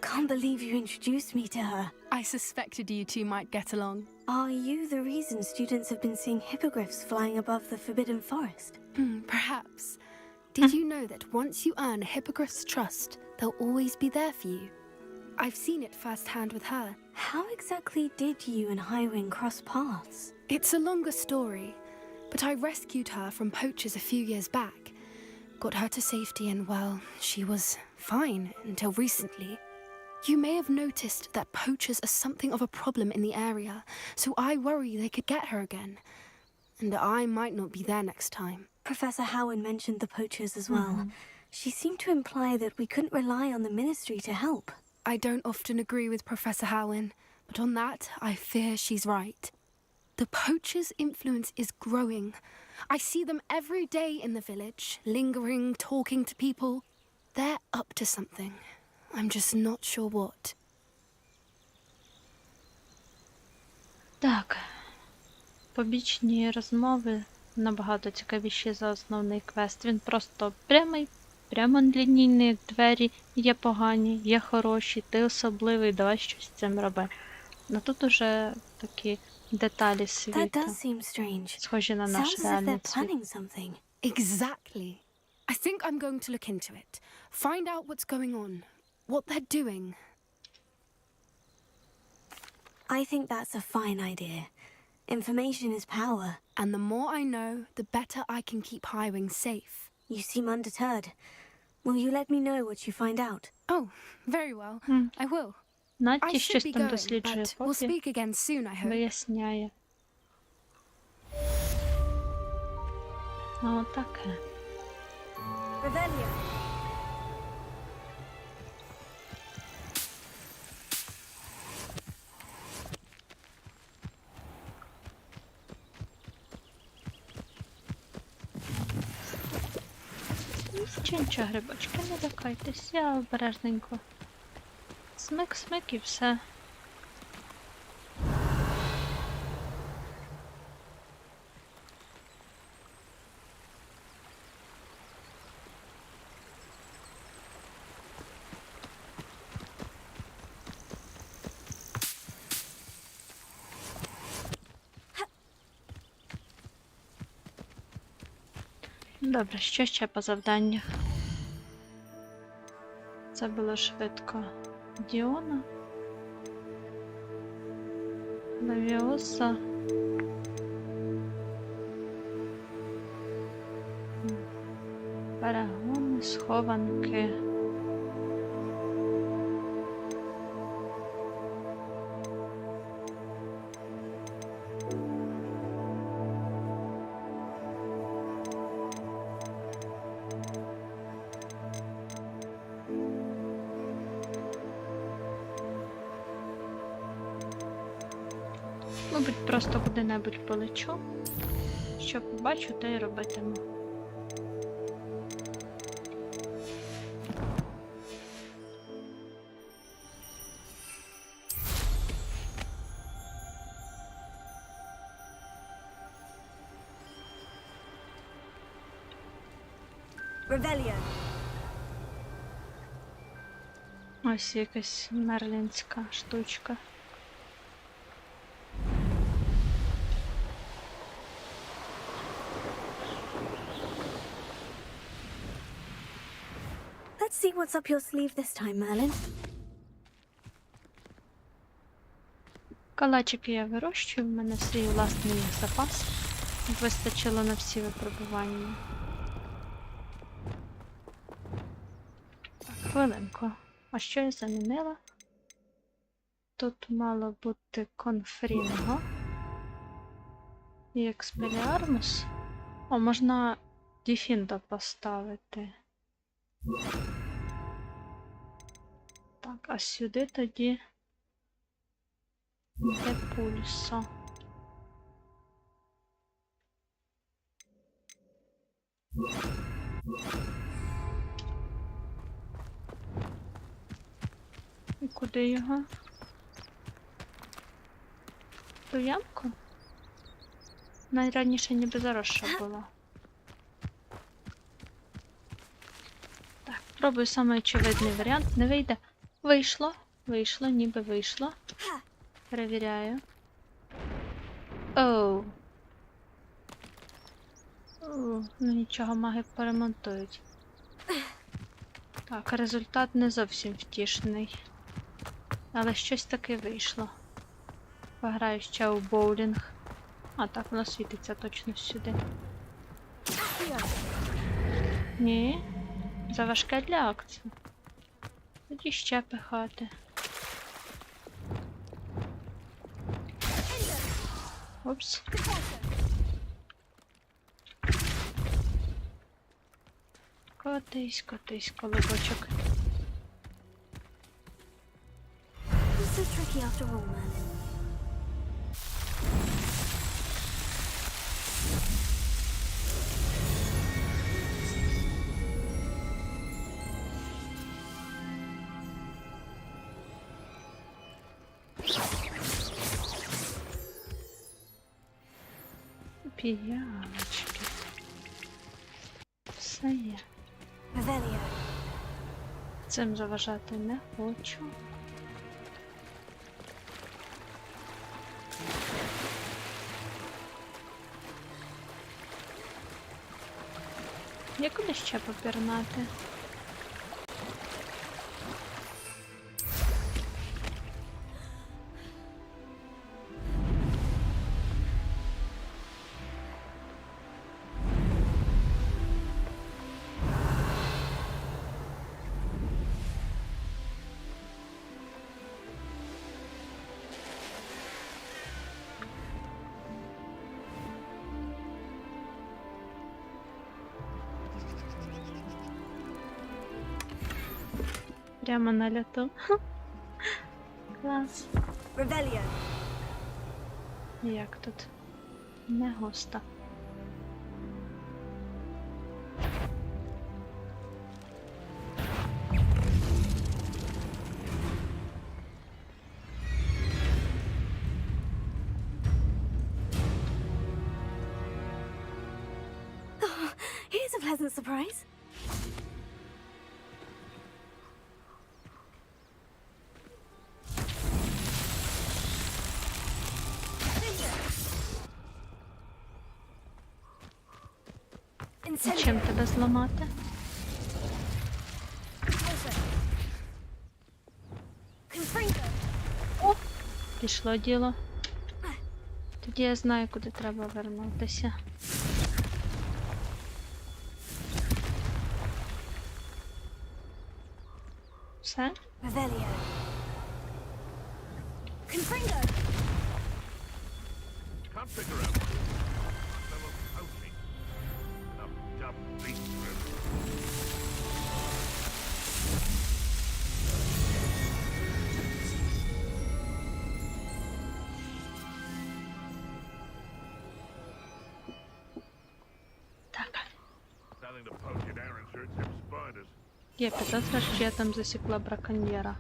Can't believe you introduced me to her. I suspected you two might get along. Are you the reason students have been seeing hippogriffs flying above the Forbidden Forest? Perhaps. Did you know that once you earn a hippogriff's trust, they'll always be there for you? I've seen it firsthand with her. How exactly did you and Highwing cross paths? It's a longer story, but I rescued her from poachers a few years back. Got her to safety and, well, she was fine until recently. You may have noticed that poachers are something of a problem in the area, so I worry they could get her again. And I might not be there next time. Professor Howen mentioned the poachers as well. She seemed to imply that we couldn't rely on the ministry to help. I don't often agree with Professor Howen, but on that, I fear she's right. The poachers' influence is growing. I see them every day in the village, lingering, talking to people. They're up to something. I'm just not sure what. Так. Побічні розмови набагато цікавіші за основний квест. Він просто прямий прямолінійні двері є погані, є хороші, ти особливий, давай щось з цим роби. Ну тут уже такі деталі світу, схожі на наш реальний світ. Exactly. I think I'm going to look into it. Find out what's going on. What they're doing. I think that's a fine idea. Information is power. And the more I know, the better I can keep hiring safe. You seem undeterred. Will you let me know what you find out? Oh, very well. I will. I Наті should щось be там going, досліджує, but we'll поки speak again soon, I hope. виясняє. А отаке. Revelio. Нічого, грибочки, не лякайтесь, я обережненько. Смик-смик і все. Добре, що ще по завданнях? Це було швидко. Діона. Левіоса. Перегони, схованки. Мабуть, просто куди-небудь полечу. Що побачу, те й робитиму. Revelio. Ось якась мерлінська штучка. Let's see what's up your sleeve this time, Merlin. Калачики я вирощую, в мене свій власний запас. Вистачило на всі випробування. Так, хвилинку. А що я замінила? Тут мало бути конфрінго. І експеліармус. О, можна діфіндо поставити. Так, а сюди тоді де пульсо. І куди його? Ту ямку? Найраніше ніби заросша була. Так, пробую самий очевидний варіант. Не вийде. Вийшло. Вийшло, ніби вийшло. Перевіряю. Оу. Ну нічого, маги поремонтують. Так, результат не зовсім втішний. Але щось таки вийшло. Пограю ще у боулінг. А так, воно світиться точно сюди. Ні. Заважке для акції. Тоді ще пихати. Упс. Котись, котись, колобочок. It's so tricky after all, Merlin. Піялочки. Все є. Revelio. Цим заважати не хочу. Є куди ще попірнати? Прямо на льоту. Клас. Revelio. Як тут? Не густо. Oh, here's a pleasant surprise. Чим тебе зламати? О, пішло діло. Тоді я знаю, куди треба вернутися. Все? Revelio. Confringo. Can't figure out. Level counting. Dumb beast. Nothing to poach in Aaronshire except spiders. Є підозра, що я там засікла браконьєра.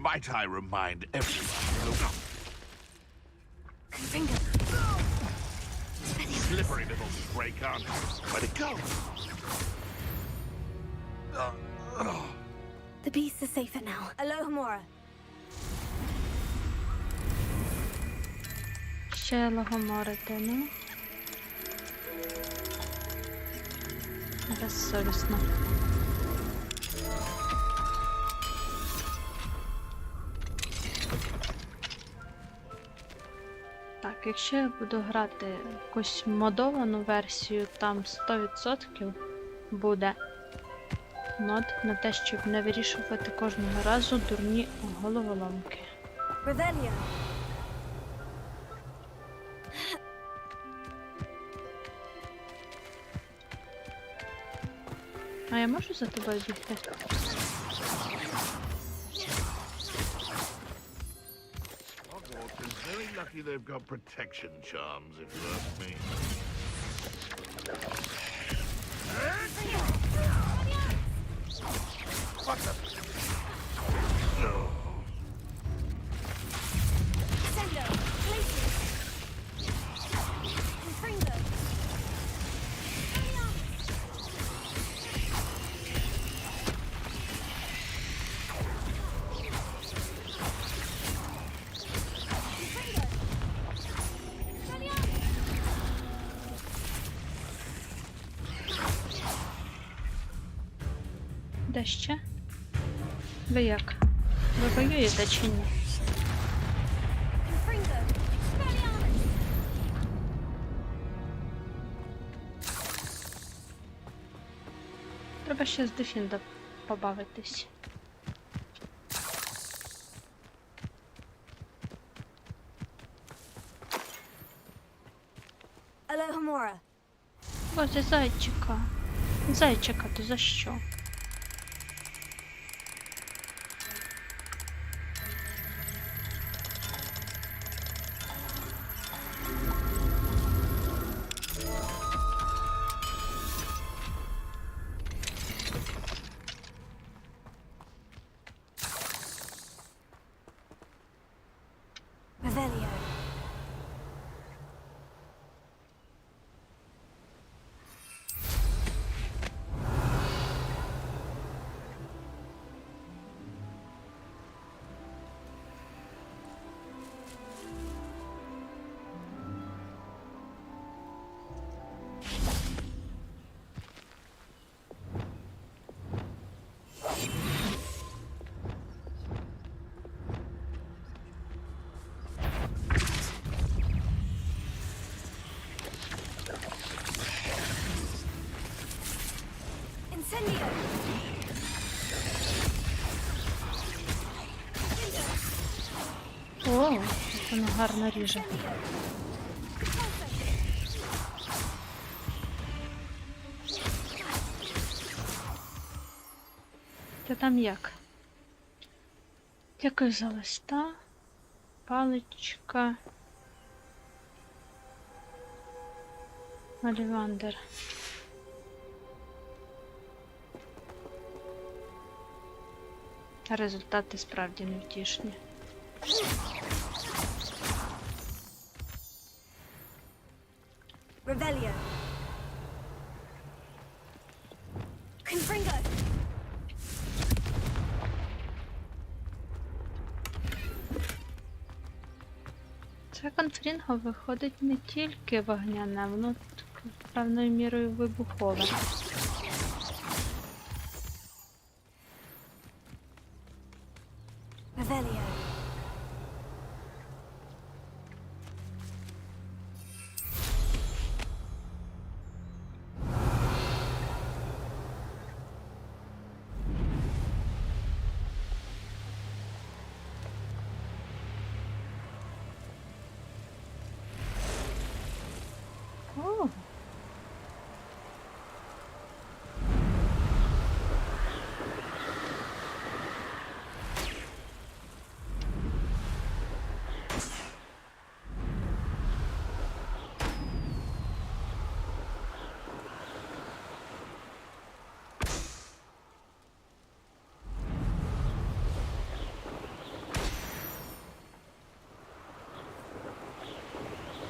Might I remind everyone? Slippery little stray cunt. Where'd it go? The beasts are safer now. Alohomora. Ще логоморити, ну. Безсовісно. Так, якщо я буду грати якусь модовану версію, там 100% буде мод на те, щоб не вирішувати кожного разу дурні головоломки. Revelio. А я можу за тобою бігти? Hogwarts is very lucky they've got protection charms, if you ask me. What the? No. Sendo. Glacius. Confringo. Де ще? Ви як? Ви воюєте чи ні? Треба ще з Дефінда побавитись. Alohomora. Боже, зайчика. Зайчика, то за що? Revelio. О, воно гарно ріже. Ти там як? Дякую за листа. Паличка. Олівандер. Результати справді невтішні. Revelio. Confringo. Це конфрінго виходить не тільки вогняне, воно певною мірою вибухове. Revelio. О.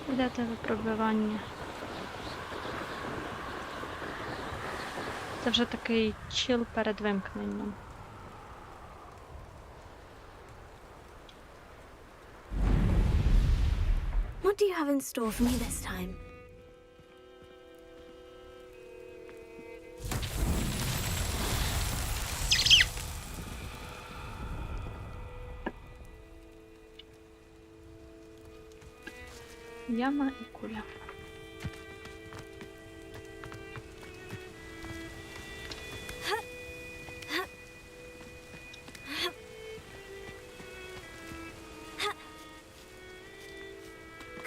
Йдете випробування. Це вже такий чил перед вимкненням. What do you have in store for me this time? Яма і куля.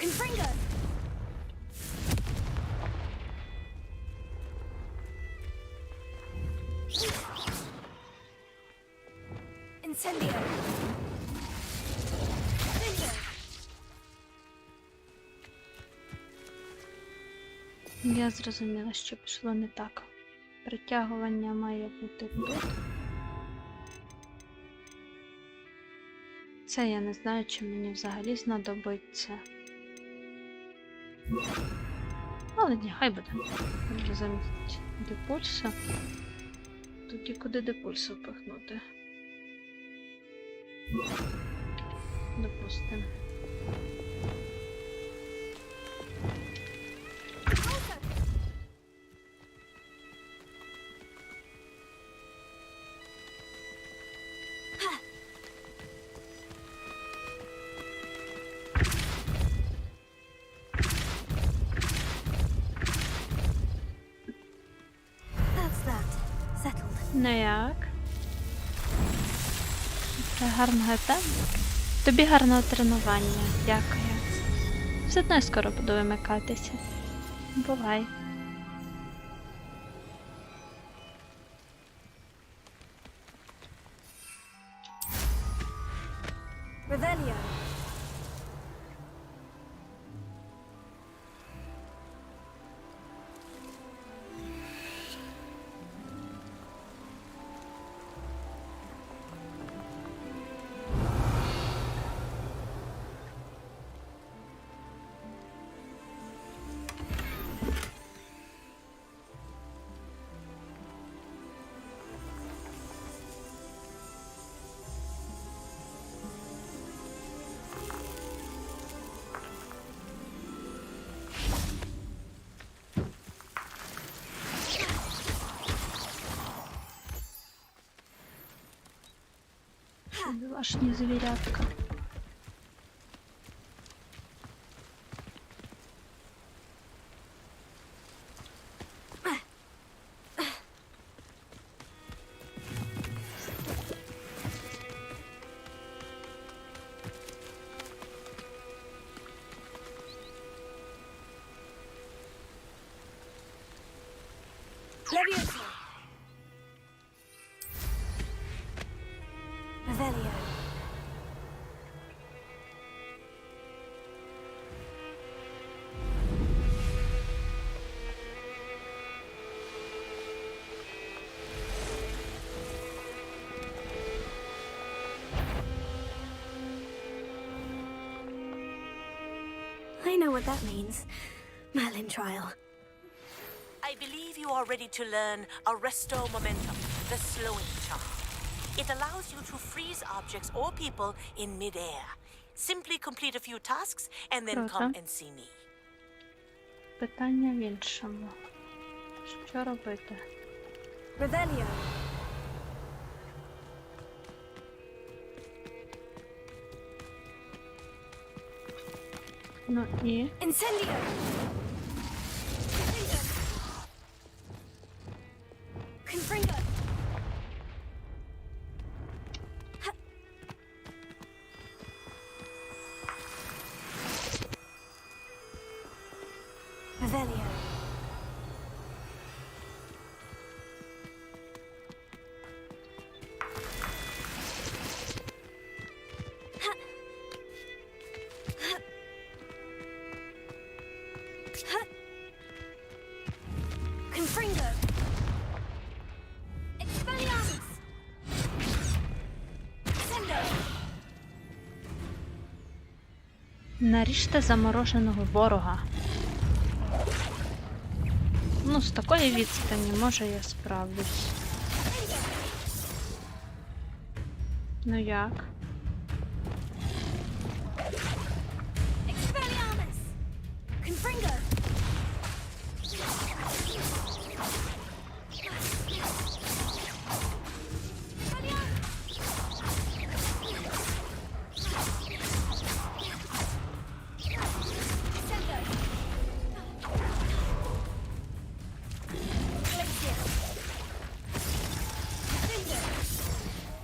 Confringo. Incendio. Я зрозуміла, що пішло не так. Притягування має бути тут. Це я не знаю, чи мені взагалі знадобиться. Але ні, хай буде. Може замість депульса. Тоді куди депульсу впихнути? Допустимо. Ну як? Це гарного темп. Тобі гарного тренування. Дякую. Все одно я скоро буду вимикатися. Бувай. Revelio. Бідолашні звірятка. Revelio. I know what that means. Merlin trial. I believe you are ready to learn Arresto Momentum, the slowing charm. It allows you to freeze objects or people in midair. Simply complete a few tasks and then come and see me. Питання в іншому. Що робити? Revelio. Ну і? Incendio. Confringo. Revelio. Confringo. Expelliarmus. Sendo. Наріжте замороженого ворога. Ну, з такої відстані, може, я справлюсь. Ну як? Expelliarmus. Confringo.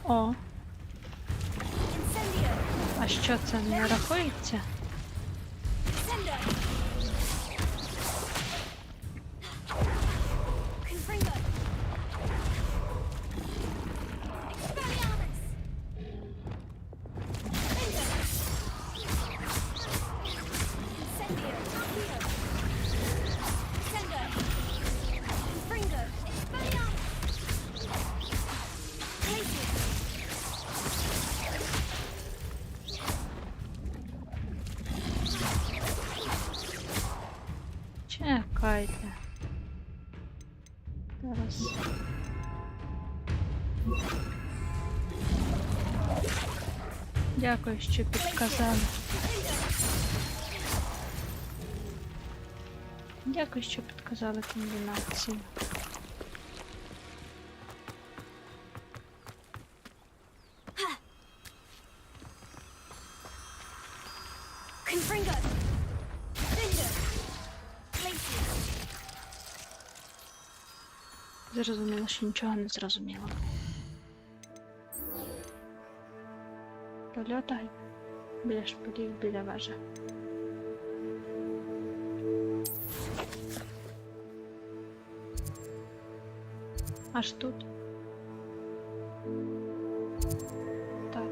О. А що це не рахується? Чекайте. Зараз. Дякую, що підказали. Дякую, що підказали комбінацію. Confringo. Зрозуміло, що нічого не зрозуміло. Прольотай біля шпилів, біля вежі. Аж тут. Так.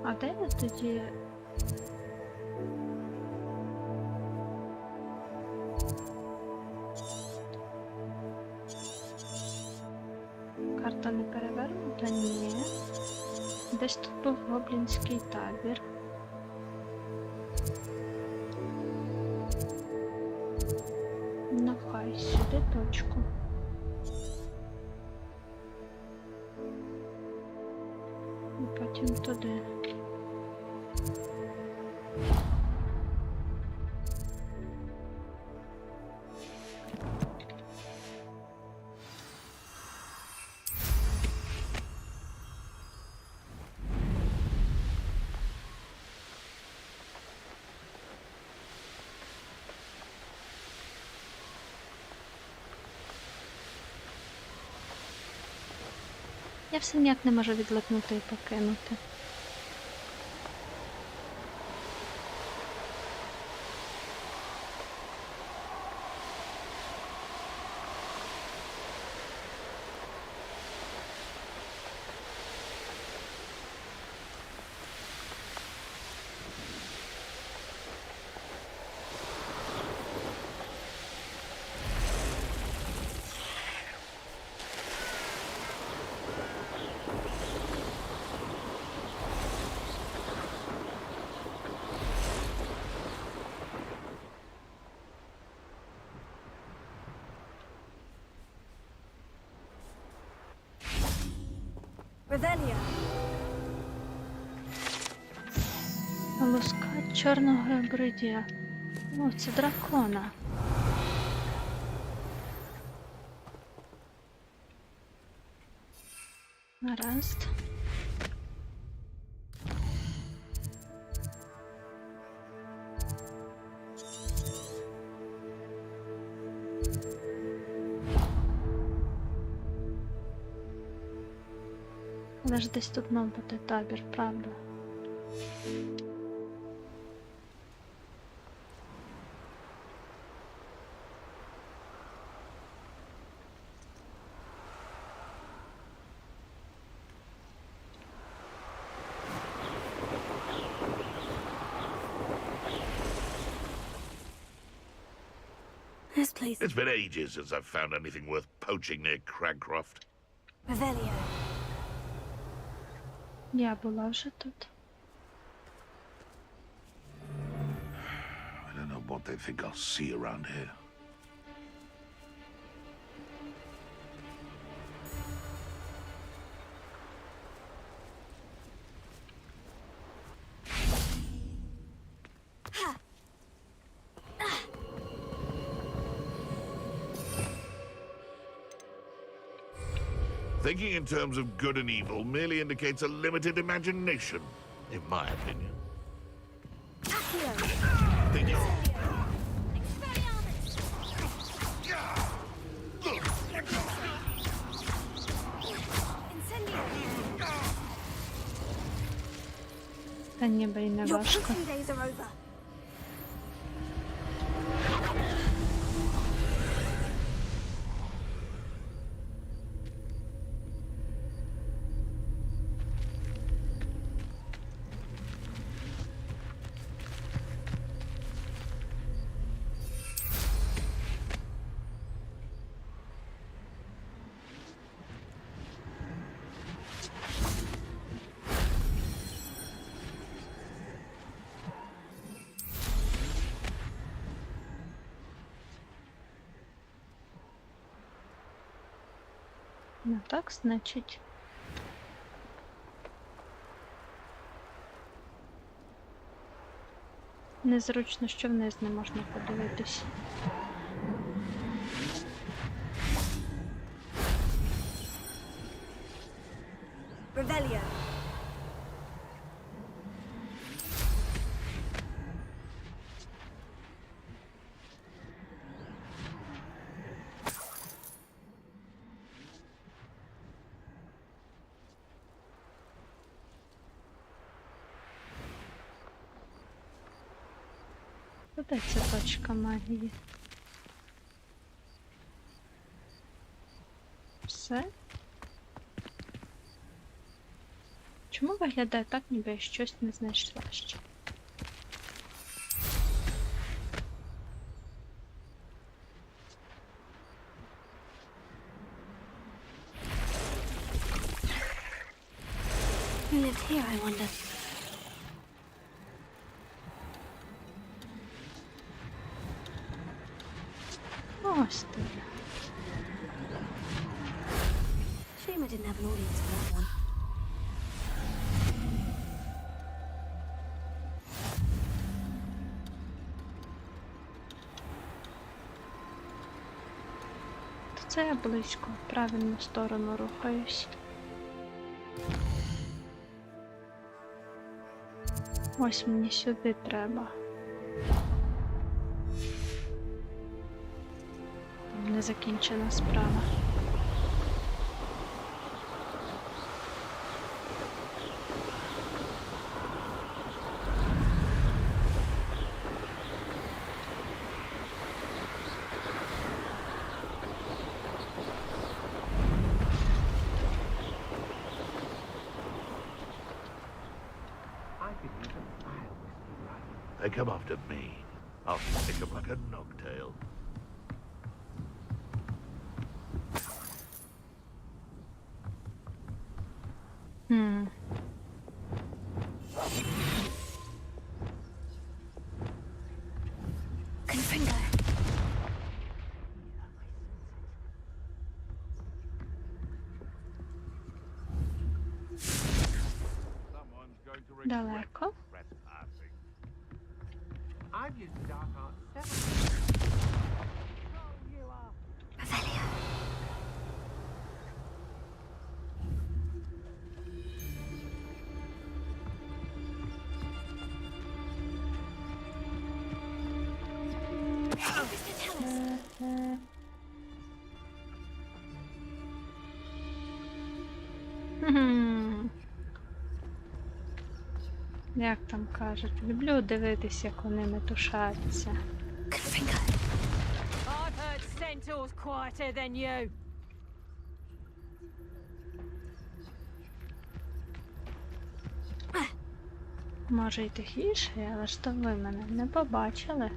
А де я тоді? Карта не перевернута? Ні. Десь тут був гоблінський табір. Ну хай, сюди точку. І потім туди. Я все ніяк не можу відлипнути і покинути. Revelio. Луска чорного ебридія. О, це дракона. Гаразд. Але ж десь тут мав бути табір, правда? This place. It's been ages since I've found anything worth poaching near Cragcroft. Revelio. Я була вже тут. I don't know what they think I'll see around here. Thinking in terms of good and evil merely indicates a limited imagination, in my opinion. Think you- Та ніби й не Your важко. princely days are over. Ну так, значить. Незручно, що вниз не можна подивитись. Revelio. Де ця точка магії? Все? Чому виглядає так, ніби я щось не знайшла ще? Who lived here, I wonder? Ось ти. Shame I didn't have an audience for that one. То це я близько, в правильну сторону рухаюсь. Ось мені сюди треба. Незакінчена справа. They come after me. I'll stick them like a knocktail. Confringo. Далеко. I've used the dark arts Як там кажуть, люблю дивитись, як вони метушаться. I've heard centaurs quieter than you. Може й тихіше, але ж то ви мене не побачили.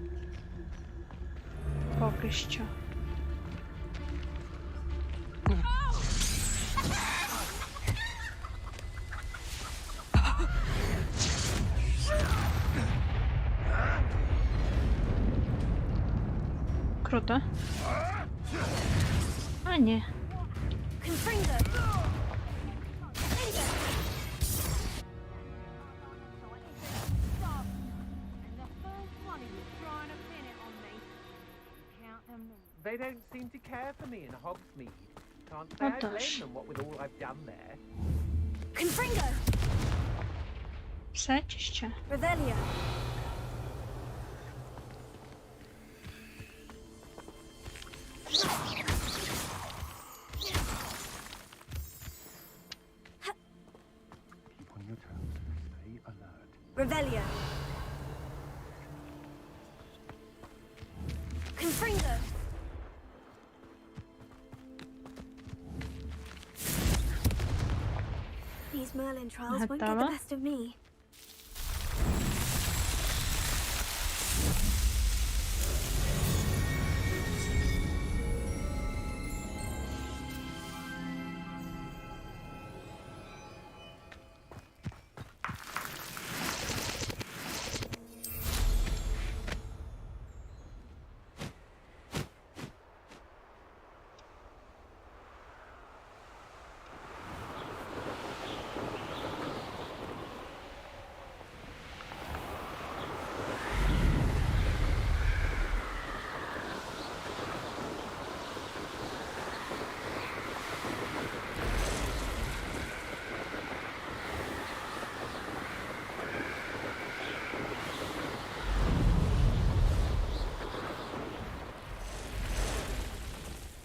Поки що. Круто. А, ні. They don't seem to care for me in Hogsmeade. Can't say I blame them, what with all I've done there. Confringo! Все чи ще? Revelio. Keep on your toes. Stay alert. Revelio. Confringo. These Merlin trials won't get the best of me.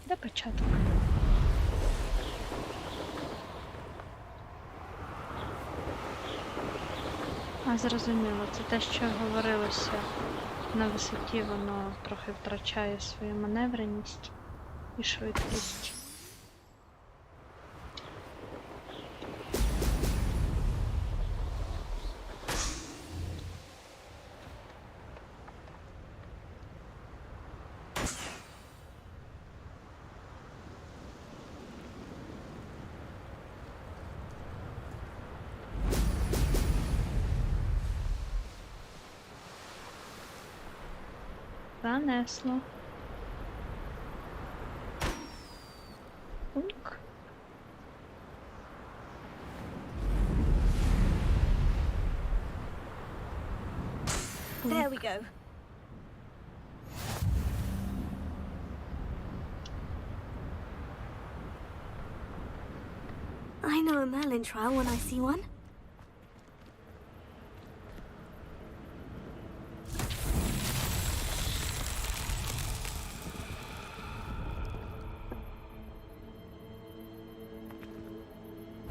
Де початок? А, зрозуміло, це те, що говорилося. На висоті воно трохи втрачає свою маневреність і швидкість. Занесло. Пунк. There we go. I know a Merlin trial when I see one.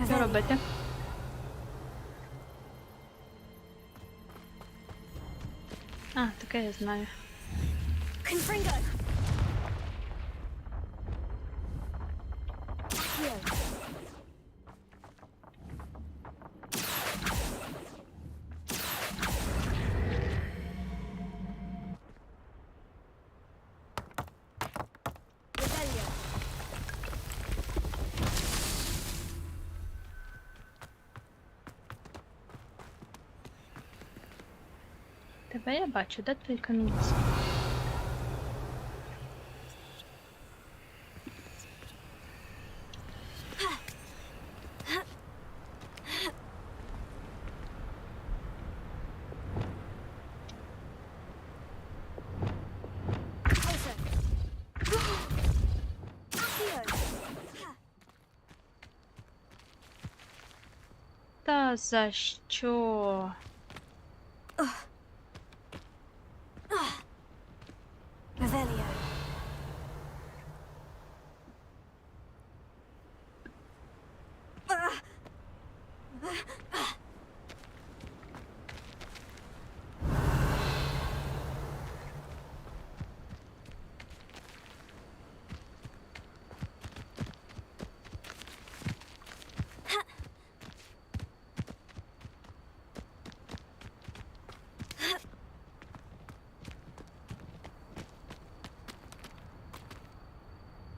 Що робити? А, таке я знаю. Confringo. Тебе я бачу, де твій камінець? Та за що? Revelio.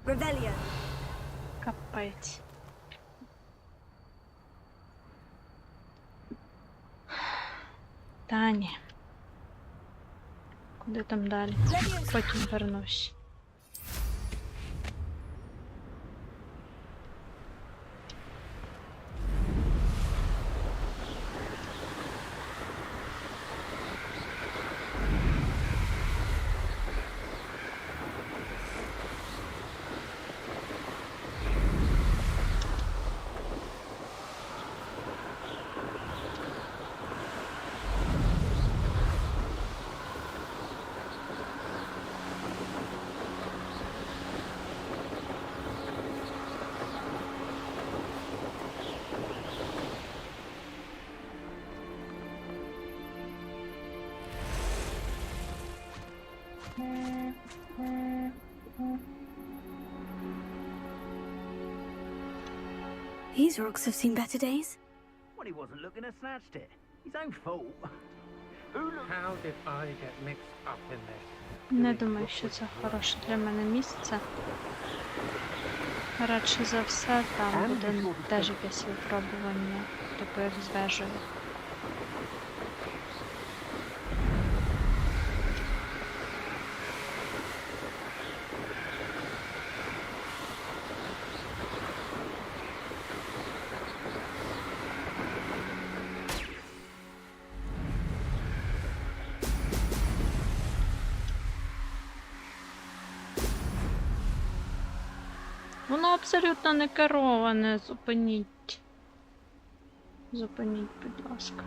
Revelio. Капець. Та ні. Куди там далі? Потім вернусь. These rocks have seen better days. Well, he wasn't looking to snatched it. His own fault. How did I get mixed up in this? Не думаю, що це хороше для мене місце. Радше за все, там буде теж якесь випробування, типу як з вежею. Воно абсолютно не кероване. Зупиніть. Зупиніть, будь ласка.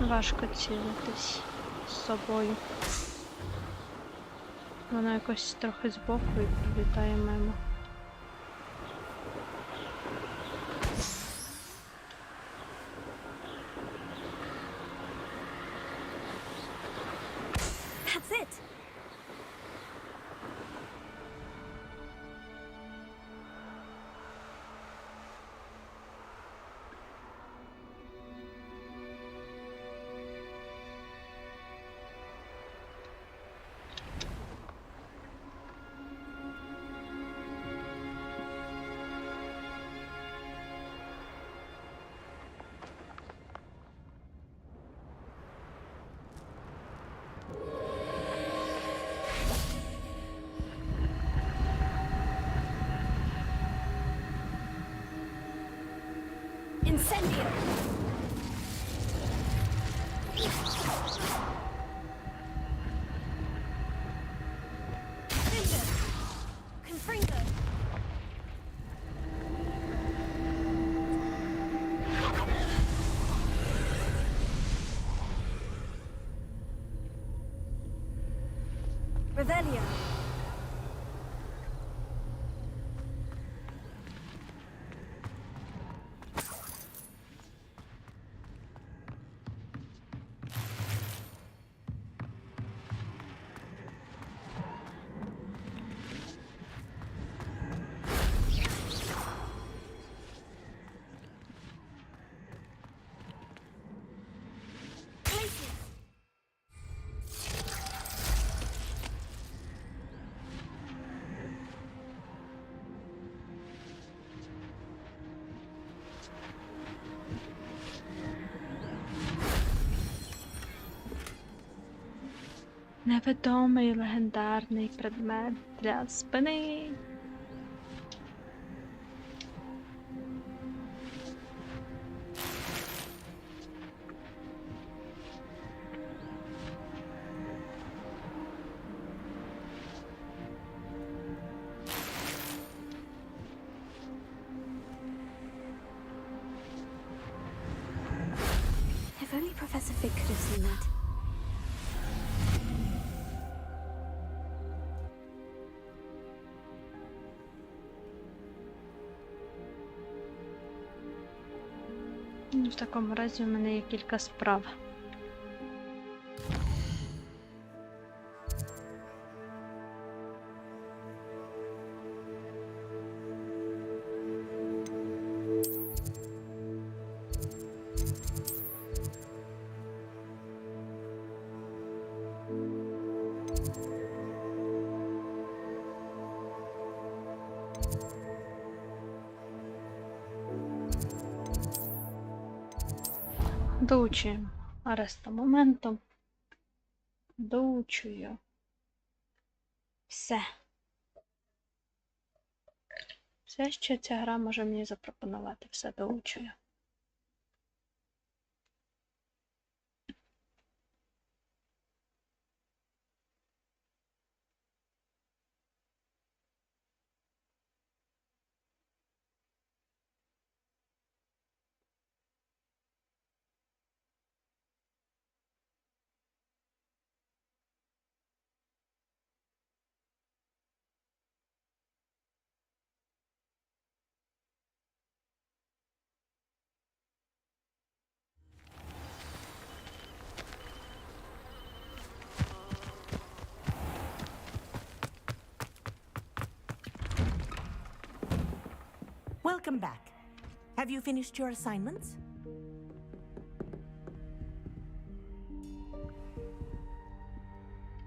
Важко цілитись з собою. Воно якось трохи збоку і прилітає мимо. That's it. Incendio! Finger! Confringo! Revelio! Невідомий легендарний предмет для спини. В такому разі у мене є кілька справ. Доучуємо ареста моментом. Доучую. Все. Все, що ця гра може мені запропонувати. Все доучую. Welcome back. Have you finished your assignments?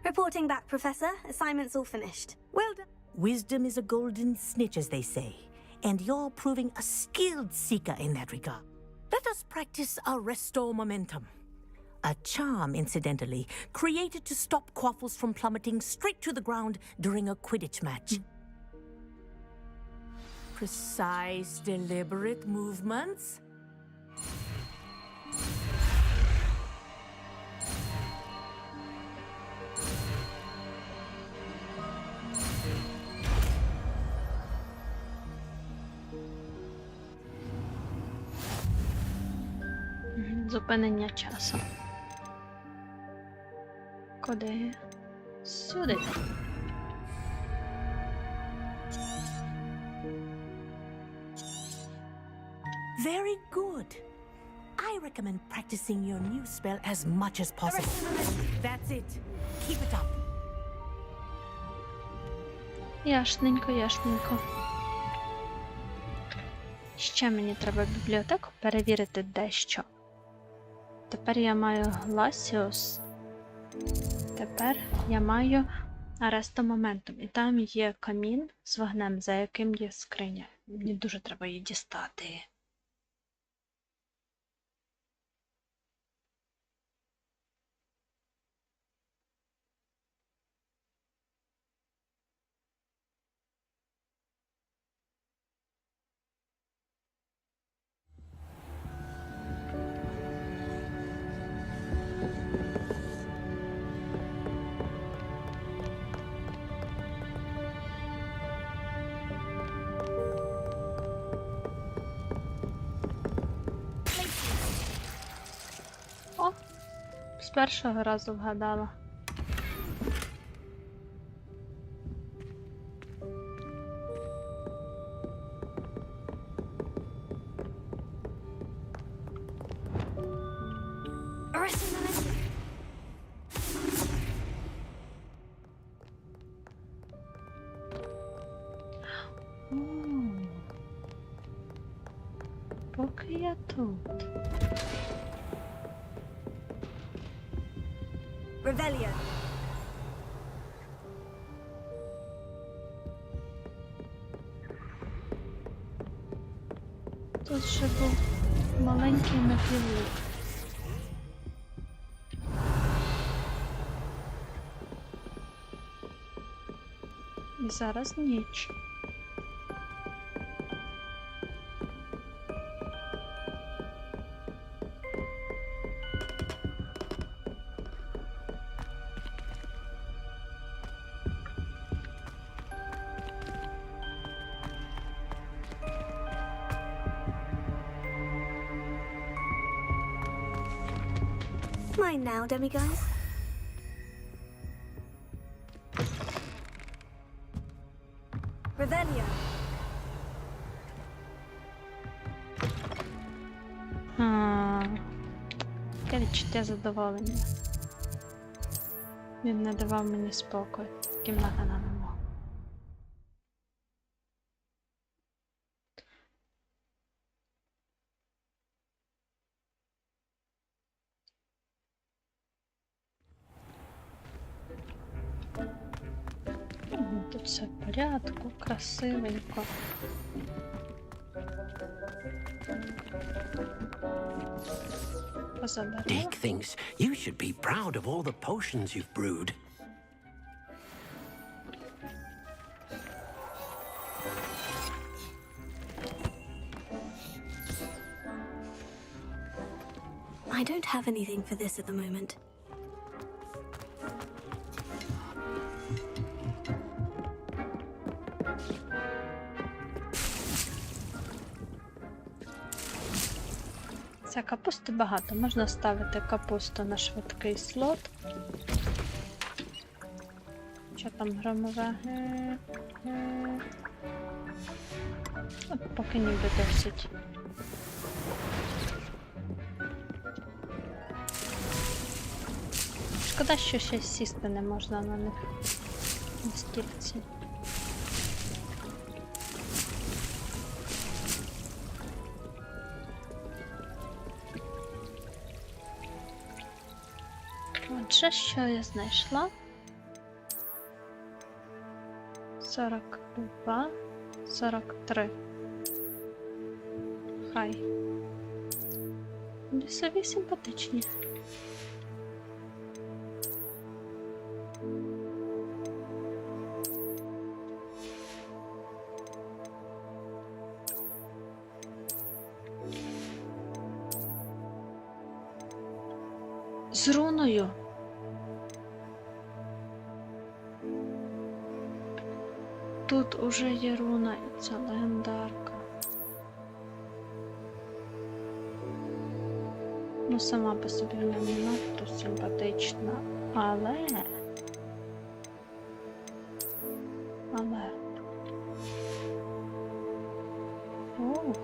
Reporting back, Professor. Assignment's all finished. Well done. Wisdom is a golden snitch, as they say, and you're proving a skilled seeker in that regard. Let us practice our restore momentum. A charm, incidentally, created to stop quaffles from plummeting straight to the ground during a Quidditch match. Precise, deliberate movements. Зупинення часу. Куди? Сюди. Very good. I recommend practicing your new spell as much as possible. That's it. Keep it up. Яшненько, яшненько. Ще мені треба в бібліотеку перевірити дещо. Тепер я маю Гласіус. Тепер я маю ареста моментом. І там є камін з вогнем, за яким є скриня. Мені дуже треба її дістати. О, з першого разу вгадала. Поки я тут. Revelio. Тут ще був маленький напівлик. І зараз ніч. Mine now, demiguise. Revelio. Таке відчуття задоволення. Він не давав мені спокою. Кімната на ньому. Тут все в порядку, красивенько. Позабирала. Dick thinks you should be proud of all the potions you've brewed. I don't have anything for this at the moment. Це капусти багато. Можна ставити капусту на швидкий слот. Що там громове? От поки ніби досить. Шкода, що ще сісти не можна на них. На стільці. Отже, що я знайшла? 42, 43. Хай. Лісові симпатичні. З руною. Тут уже є руна, і це легендарка. Ну, сама по собі вона не надто симпатична, але... Ух.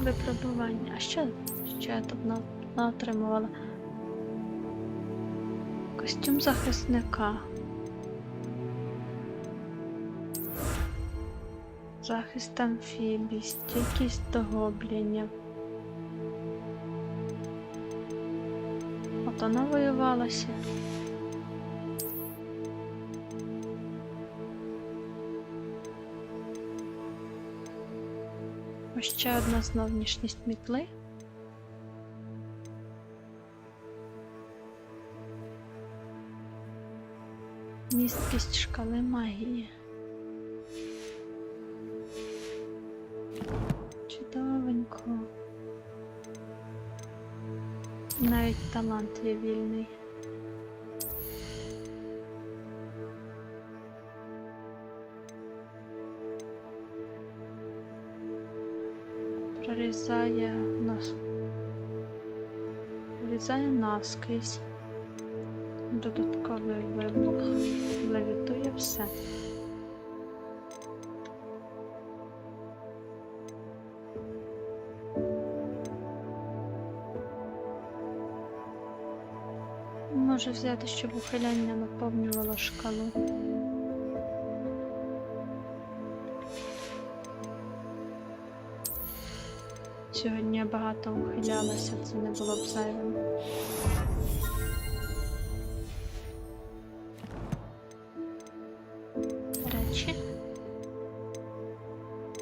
Випробування. А що я тут наотримувала? Костюм захисника. Захист амфібій, стійкість до гоблінів. От вона воювалася. Ось ще одна зовнішність мітли. Місткість шкали магії. Чудовенько. Навіть талант є вільний. Прорізає наскрізь. Додатковий вибух. Левітує все. Може взяти, щоб ухиляння наповнювало шкалу. Сьогодні я багато ухилялася, це не було б зайвим. Речі.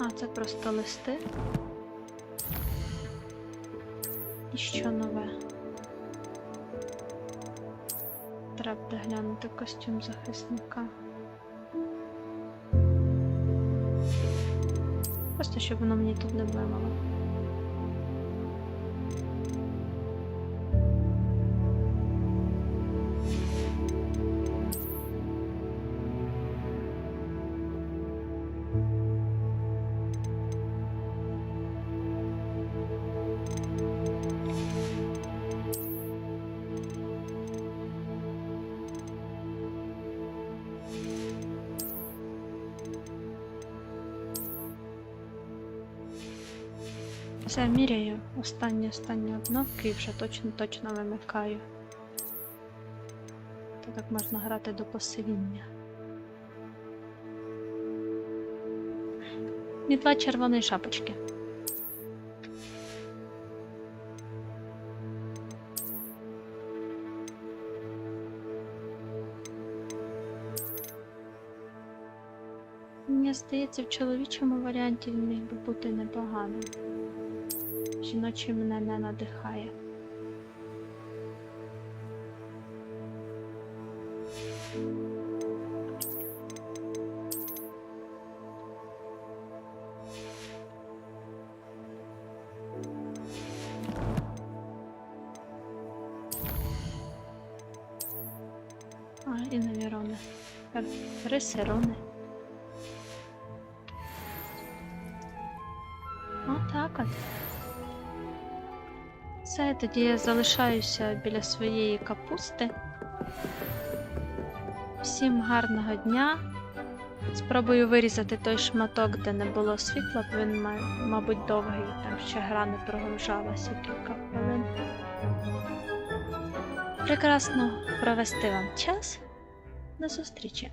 А, це просто листи. І що нове? Треба доглянути костюм захисника. Просто щоб воно мені тут не блимало. Все, міряю останні обновки і вже точно вимикаю. То так можна грати до посивіння. Мітла червоної шапочки. Мені здається, в чоловічому варіанті він міг би бути непоганим. Жіночий мене не надихає. І невірони. Рисирони. Отак от. Все, тоді я залишаюся біля своєї капусти. Всім гарного дня. Спробую вирізати той шматок, де не було світла, бо він, мабуть, довгий, там ще гра не прогружалася кілька хвилин. Прекрасно провести вам час. До зустрічі!